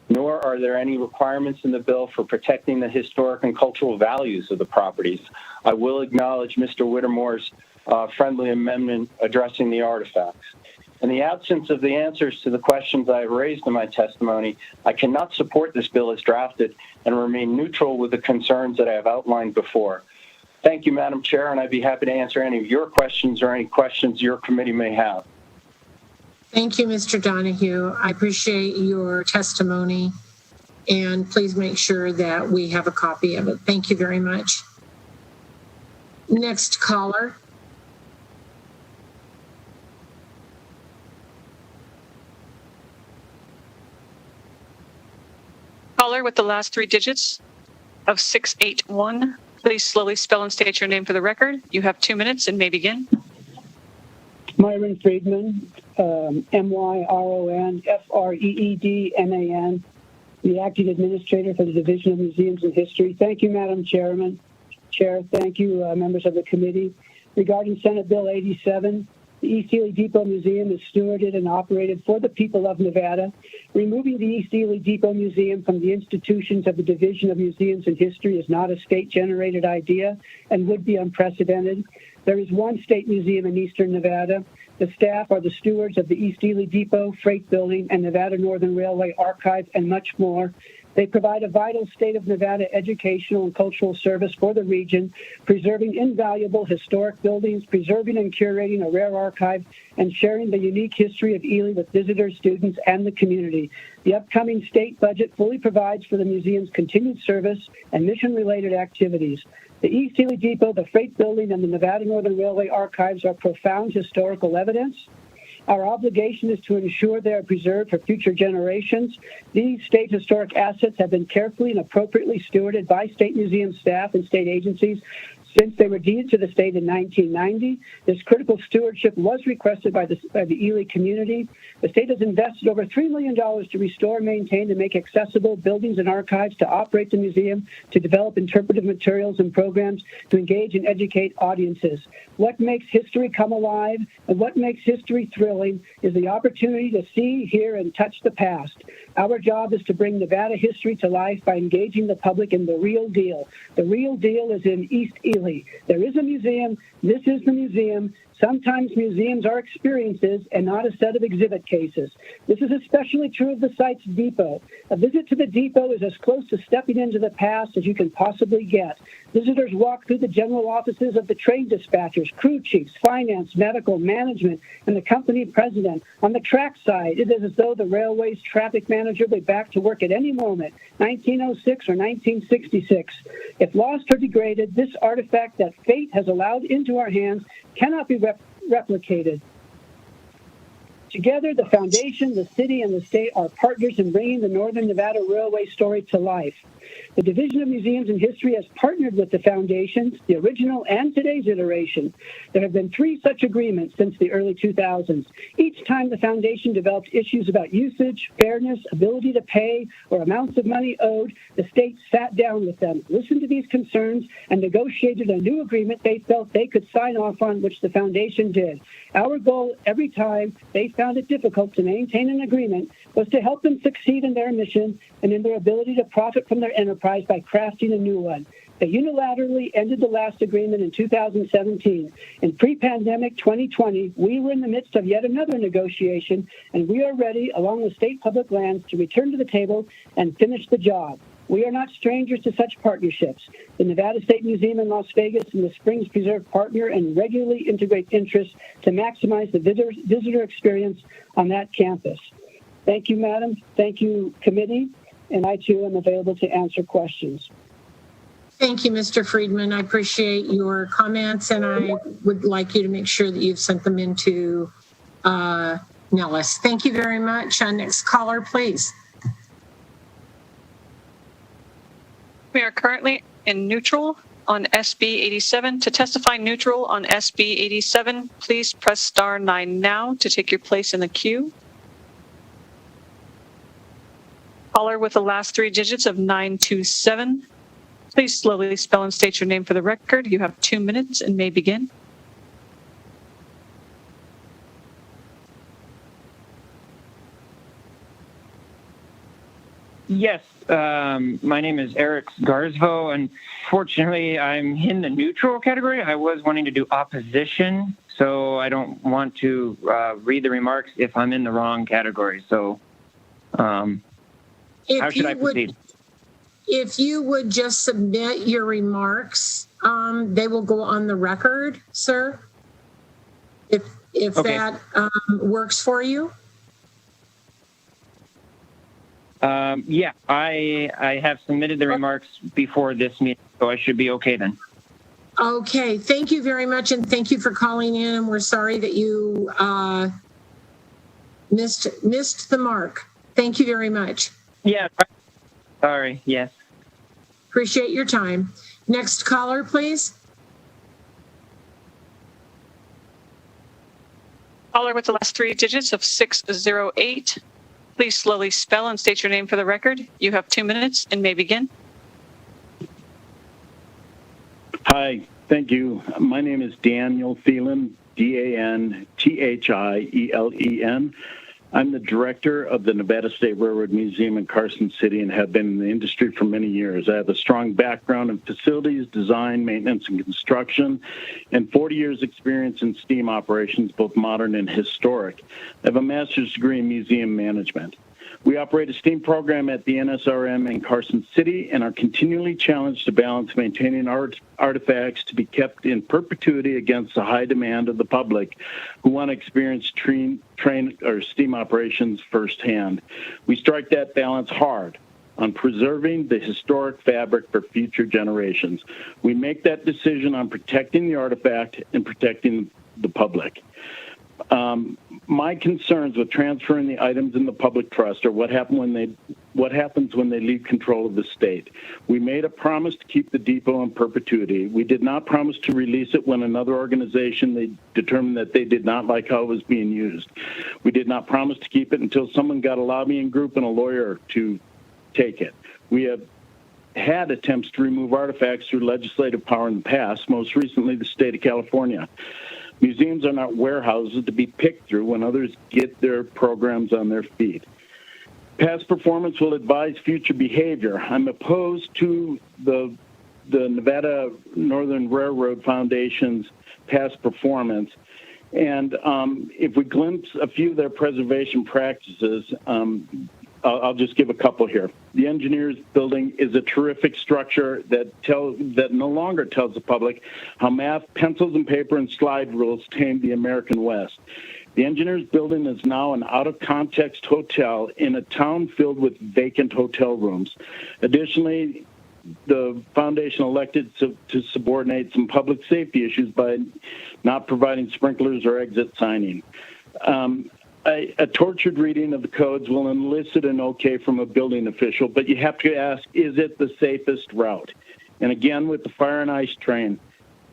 nor are there any requirements in the bill for protecting the historic and cultural values of the properties. I will acknowledge Mr. Whittemore's friendly amendment addressing the artifacts. In the absence of the answers to the questions I have raised in my testimony, I cannot support this bill as drafted and remain neutral with the concerns that I have outlined before. Thank you, Madam Chair, and I'd be happy to answer any of your questions or any questions your committee may have. Thank you, Mr. Donahue. I appreciate your testimony, and please make sure that we have a copy of it. Thank you very much. Next caller. Caller with the last three digits of 681. Please slowly spell and state your name for the record. You have 2 minutes and may begin. Myron Friedman, MYRON-FREEDMAN, the Acting Administrator for the Division of Museums and History. Thank you, Madam Chair. Thank you, members of the committee. Regarding Senate Bill 87, the East Ely Depot Museum is stewarded and operated for the people of Nevada. Removing the East Ely Depot Museum from the institutions of the Division of Museums and History is not a state-generated idea and would be unprecedented. There is one state museum in eastern Nevada. The staff are the stewards of the East Ely Depot, Freight Building, and Nevada Northern Railway Archive, and much more. They provide a vital state of Nevada educational and cultural service for the region, preserving invaluable historic buildings, preserving and curating a rare archive, and sharing the unique history of Ely with visitors, students, and the community. The upcoming state budget fully provides for the museum's continued service and mission-related activities. The East Ely Depot, the Freight Building, and the Nevada Northern Railway Archives are profound historical evidence. Our obligation is to ensure they are preserved for future generations. These state historic assets have been carefully and appropriately stewarded by state museum staff and state agencies since they were deeded to the state in 1990. This critical stewardship was requested by the Ely community. The state has invested over $3 million to restore, maintain, and make accessible buildings and archives, to operate the museum, to develop interpretive materials and programs, to engage and educate audiences. What makes history come alive and what makes history thrilling is the opportunity to see, hear, and touch the past. Our job is to bring Nevada history to life by engaging the public in the real deal. The real deal is in East Ely. There is a museum. This is the museum. Sometimes museums are experiences and not a set of exhibit cases. This is especially true of the site's depot. A visit to the depot is as close to stepping into the past as you can possibly get. Visitors walk through the general offices of the train dispatchers, crew chiefs, finance, medical, management, and the company president. On the track side, it is as though the railway's traffic manager will be back to work at any moment, 1906 or 1966. If lost or degraded, this artifact that fate has allowed into our hands cannot be replicated. Together, the foundation, the city, and the state are partners in bringing the Northern Nevada Railway story to life. The Division of Museums and History has partnered with the foundations, the original and today's iteration. There have been 3 such agreements since the early 2000s. Each time the foundation developed issues about usage, fairness, ability to pay, or amounts of money owed, the state sat down with them, listened to these concerns, and negotiated a new agreement they felt they could sign off on, which the foundation did. Our goal every time they found it difficult to maintain an agreement was to help them succeed in their mission and in their ability to profit from their enterprise by crafting a new one. They unilaterally ended the last agreement in 2017. In pre-pandemic 2020, we were in the midst of yet another negotiation, and we are ready, along with state public lands, to return to the table and finish the job. We are not strangers to such partnerships. The Nevada State Museum in Las Vegas and the Springs Preserve partner and regularly integrate interests to maximize the visitor experience on that campus. Thank you, Madam. Thank you, committee. And I, too, am available to answer questions. Thank you, Mr. Friedman. I appreciate your comments, and I would like you to make sure that you've sent them into Nellis. Thank you very much. Next caller, please. We are currently in neutral on SB 87. To testify neutral on SB 87, please press star 9 now to take your place in the queue. Caller with the last 3 digits of 927. Please slowly spell and state your name for the record. You have 2 minutes and may begin. Yes, my name is Eric Garzvo. Unfortunately, I'm in the neutral category. I was wanting to do opposition, so I don't want to read the remarks if I'm in the wrong category. So how should I proceed? If you would just submit your remarks, they will go on the record, sir. If Okay. that works for you. Yeah, I have submitted the remarks before this meeting, so I should be okay then. Okay, thank you very much, and thank you for calling in. And we're sorry that you missed the mark. Thank you very much. Yeah, sorry, yes. Appreciate your time. Next caller, please. Caller with the last 3 digits of 608. Please slowly spell and state your name for the record. You have 2 minutes and may begin. Hi, thank you. My name is Daniel Thielen, D-A-N-T-H-I-E-L-E-N. I'm the director of the Nevada State Railroad Museum in Carson City and have been in the industry for many years. I have a strong background in facilities, design, maintenance, and construction, and 40 years experience in steam operations, both modern and historic. I have a master's degree in museum management. We operate a STEAM program at the NSRM in Carson City and are continually challenged to balance maintaining artifacts to be kept in perpetuity against the high demand of the public who want to experience train or STEAM operations firsthand. We strike that balance hard on preserving the historic fabric for future generations. We make that decision on protecting the artifact and protecting the public. My concerns with transferring the items in the public trust are what happens when they leave control of the state. We made a promise to keep the depot in perpetuity. We did not promise to release it when another organization they determined that they did not like how it was being used. We did not promise to keep it until someone got a lobbying group and a lawyer to take it. We have had attempts to remove artifacts through legislative power in the past, most recently the state of California. Museums are not warehouses to be picked through when others get their programs on their feet. Past performance will advise future behavior. I'm opposed to the Nevada Northern Railroad Foundation's past performance. And if we glimpse a few of their preservation practices, I'll just give a couple here. The engineers building is a terrific structure that no longer tells the public how math, pencils and paper, and slide rules tamed the American West. The engineers building is now an out-of-context hotel in a town filled with vacant hotel rooms. Additionally, the foundation elected to subordinate some public safety issues by not providing sprinklers or exit signing. A tortured reading of the codes will elicit an okay from a building official, but you have to ask, is it the safest route? And again, with the fire and ice train,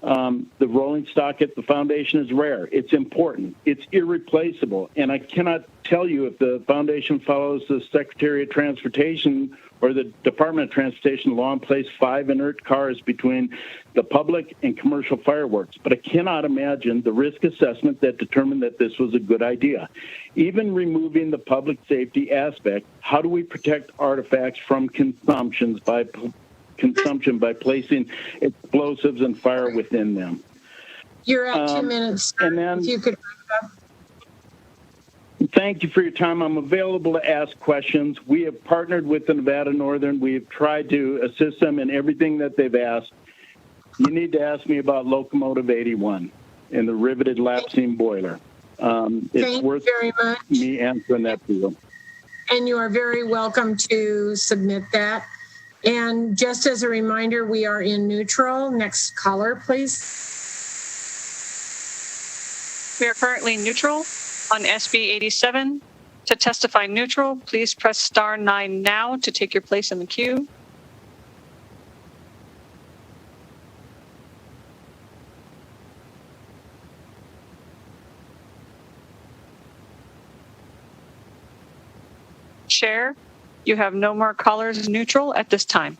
the rolling stock at the foundation is rare. It's important. It's irreplaceable. And I cannot tell you if the foundation follows the Secretary of Transportation or the Department of Transportation law and place 5 inert cars between the public and commercial fireworks. But I cannot imagine the risk assessment that determined that this was a good idea. Even removing the public safety aspect, how do we protect artifacts from consumption by placing explosives and fire within them? You're at 2 minutes. And then, if you could wrap up. Thank you for your time. I'm available to ask questions. We have partnered with the Nevada Northern. We have tried to assist them in everything that they've asked. You need to ask me about Locomotive 81 and the riveted lap seam boiler. It's worth very much. Me answering that for you. And you are very welcome to submit that. And just as a reminder, we are in neutral. Next caller, please. We are currently neutral on SB 87. To testify neutral, please press star 9 now to take your place in the queue. Chair, you have no more callers neutral at this time.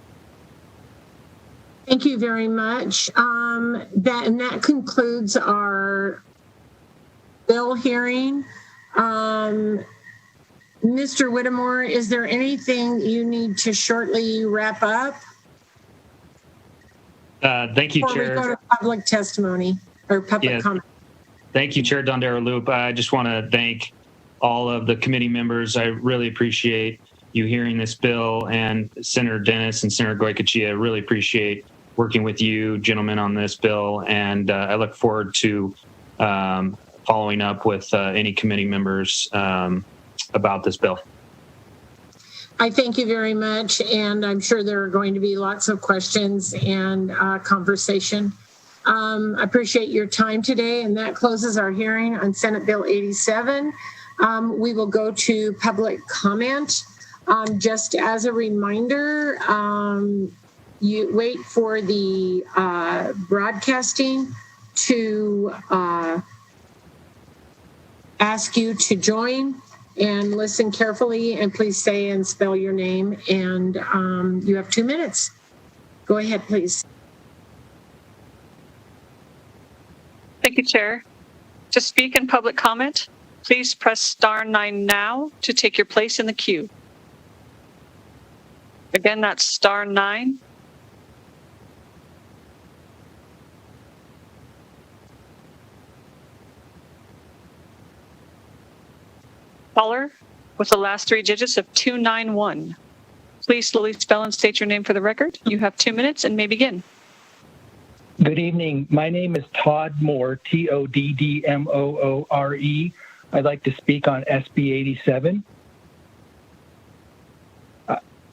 Thank you very much. That concludes our bill hearing. Mr. Whittemore, is there anything you need to shortly wrap up? Thank you, Before Chair. we go to public testimony or public comment. Thank you, Chair Dondero Loop. I just want to thank all of the committee members. I really appreciate you hearing this bill, and Senator Dennis and Senator Goycochea. I really appreciate working with you gentlemen on this bill, and I look forward to following up with any committee members about this bill. I thank you very much, and I'm sure there are going to be lots of questions and conversation. I appreciate your time today, and that closes our hearing on Senate Bill 87. We will go to public comment. Just as a reminder, you wait for the broadcasting to ask you to join, and listen carefully, and please say and spell your name, and you have 2 minutes. Go ahead, please. Thank you, Chair. To speak in public comment, please press star 9 now to take your place in the queue. Again, that's star 9. Caller with the last 3 digits of 291. Please slowly spell and state your name for the record. You have 2 minutes and may begin. Good evening. My name is Todd Moore, Toddmoore. I'd like to speak on SB 87.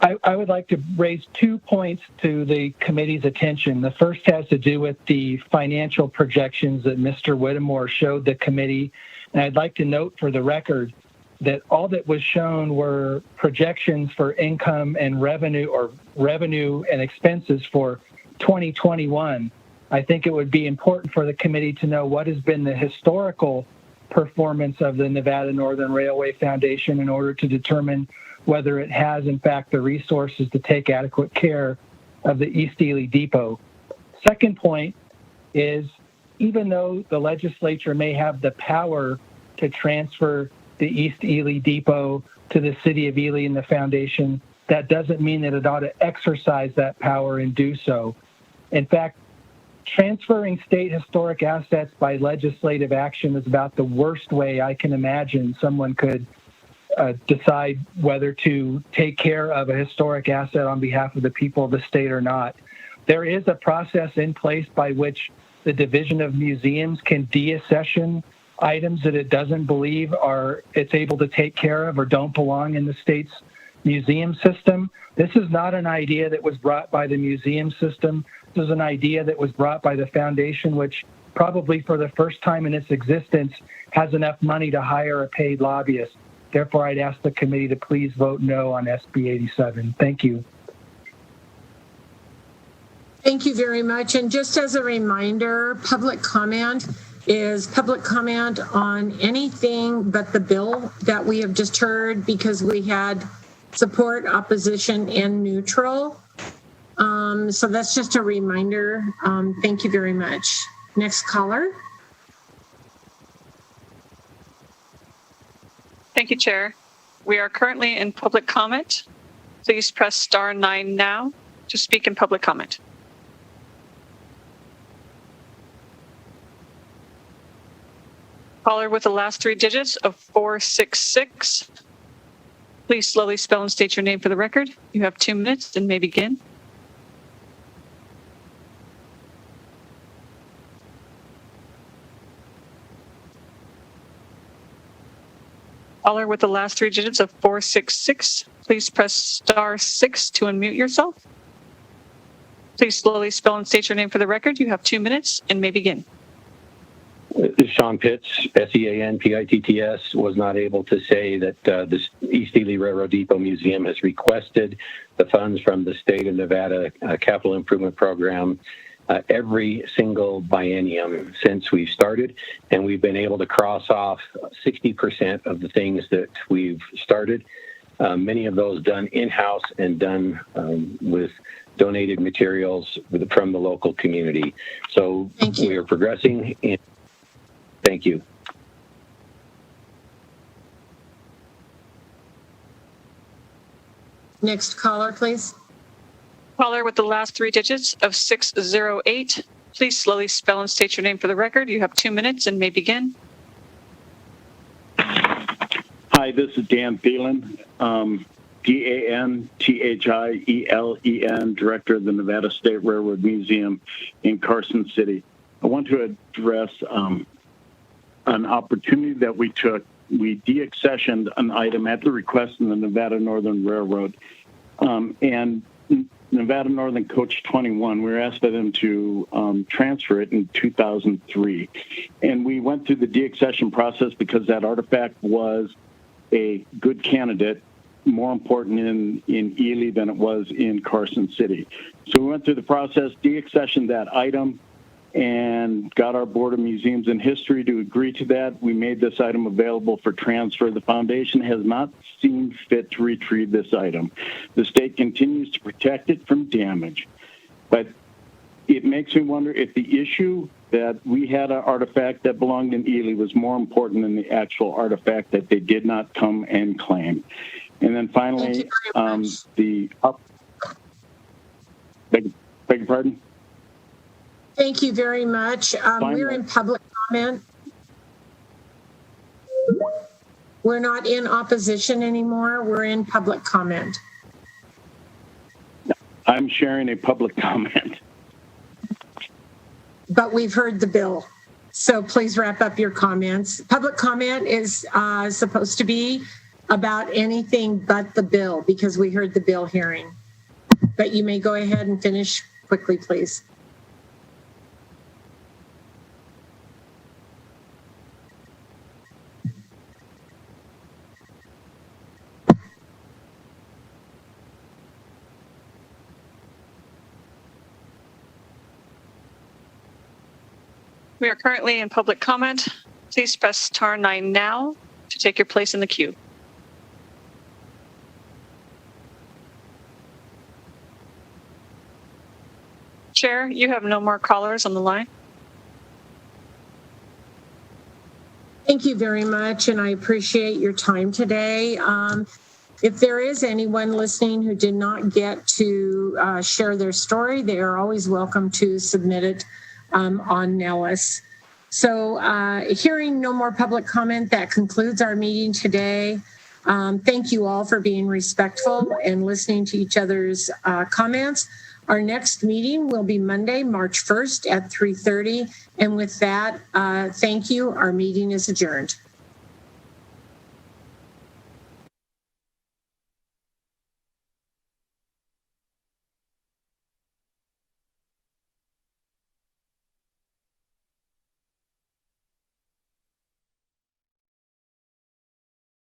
I would like to raise 2 points to the committee's attention. The first has to do with the financial projections that Mr. Whittemore showed the committee. And I'd like to note for the record that all that was shown were projections for income and revenue, or revenue and expenses for 2021. I think it would be important for the committee to know what has been the historical performance of the Nevada Northern Railway Foundation in order to determine whether it has, in fact, the resources to take adequate care of the East Ely Depot. Second point is, even though the legislature may have the power to transfer the East Ely Depot to the city of Ely and the foundation, that doesn't mean that it ought to exercise that power and do so. In fact, transferring state historic assets by legislative action is about the worst way I can imagine someone could decide whether to take care of a historic asset on behalf of the people of the state or not. There is a process in place by which the Division of Museums can deaccession items that it doesn't believe it's able to take care of or don't belong in the state's museum system. This is not an idea that was brought by the museum system. This is an idea that was brought by the foundation, which probably for the first time in its existence has enough money to hire a paid lobbyist. Therefore, I'd ask the committee to please vote no on SB 87. Thank you. Thank you very much. And just as a reminder, public comment is public comment on anything but the bill that we have just heard, because we had support, opposition, and neutral. So that's just a reminder. Thank you very much. Next caller. Thank you, Chair. We are currently in public comment. Please press star 9 now to speak in public comment. Caller with the last 3 digits of 466. Please slowly spell and state your name for the record. You have 2 minutes and may begin. Caller with the last 3 digits of 466. Please press star 6 to unmute yourself. Please slowly spell and state your name for the record. You have 2 minutes and may begin. Sean Pitts, SEANPITTS, was not able to say that the East Ely Railroad Depot Museum has requested the funds from the state of Nevada Capital Improvement Program every single biennium since we've started, and we've been able to cross off 60% of the things that we've started, many of those done in-house and done with donated materials from the local community. So we are progressing. Thank you. Next caller, please. Caller with the last three digits of 608. Please slowly spell and state your name for the record. You have 2 minutes and may begin. Hi, this is Dan Thielen, DANTHIELEN, Director of the Nevada State Railroad Museum in Carson City. I want to address an opportunity that we took. We de-accessioned an item at the request of the Nevada Northern Railroad, and Nevada Northern Coach 21. We were asked by them to transfer it in 2003. And we went through the de-accession process because that artifact was a good candidate, more important in Ely than it was in Carson City. So we went through the process, de-accessioned that item, and got our Board of Museums and History to agree to that. We made this item available for transfer. The foundation has not seen fit to retrieve this item. The state continues to protect it from damage. But it makes me wonder if the issue that we had an artifact that belonged in Ely was more important than the actual artifact that they did not come and claim. And then finally, beg your pardon? Thank you very much. We're in public comment. We're not in opposition anymore. We're in public comment. I'm sharing a public comment. But we've heard the bill. So please wrap up your comments. Public comment is supposed to be about anything but the bill because we heard the bill hearing. But you may go ahead and finish quickly, please. We are currently in public comment. Please press star 9 now to take your place in the queue. Chair, you have no more callers on the line. Thank you very much, and I appreciate your time today. If there is anyone listening who did not get to share their story, they are always welcome to submit it on Nellis. So hearing no more public comment, that concludes our meeting today. Thank you all for being respectful and listening to each other's comments. Our next meeting will be Monday, March 1st at 3:30. And with that, thank you. Our meeting is adjourned.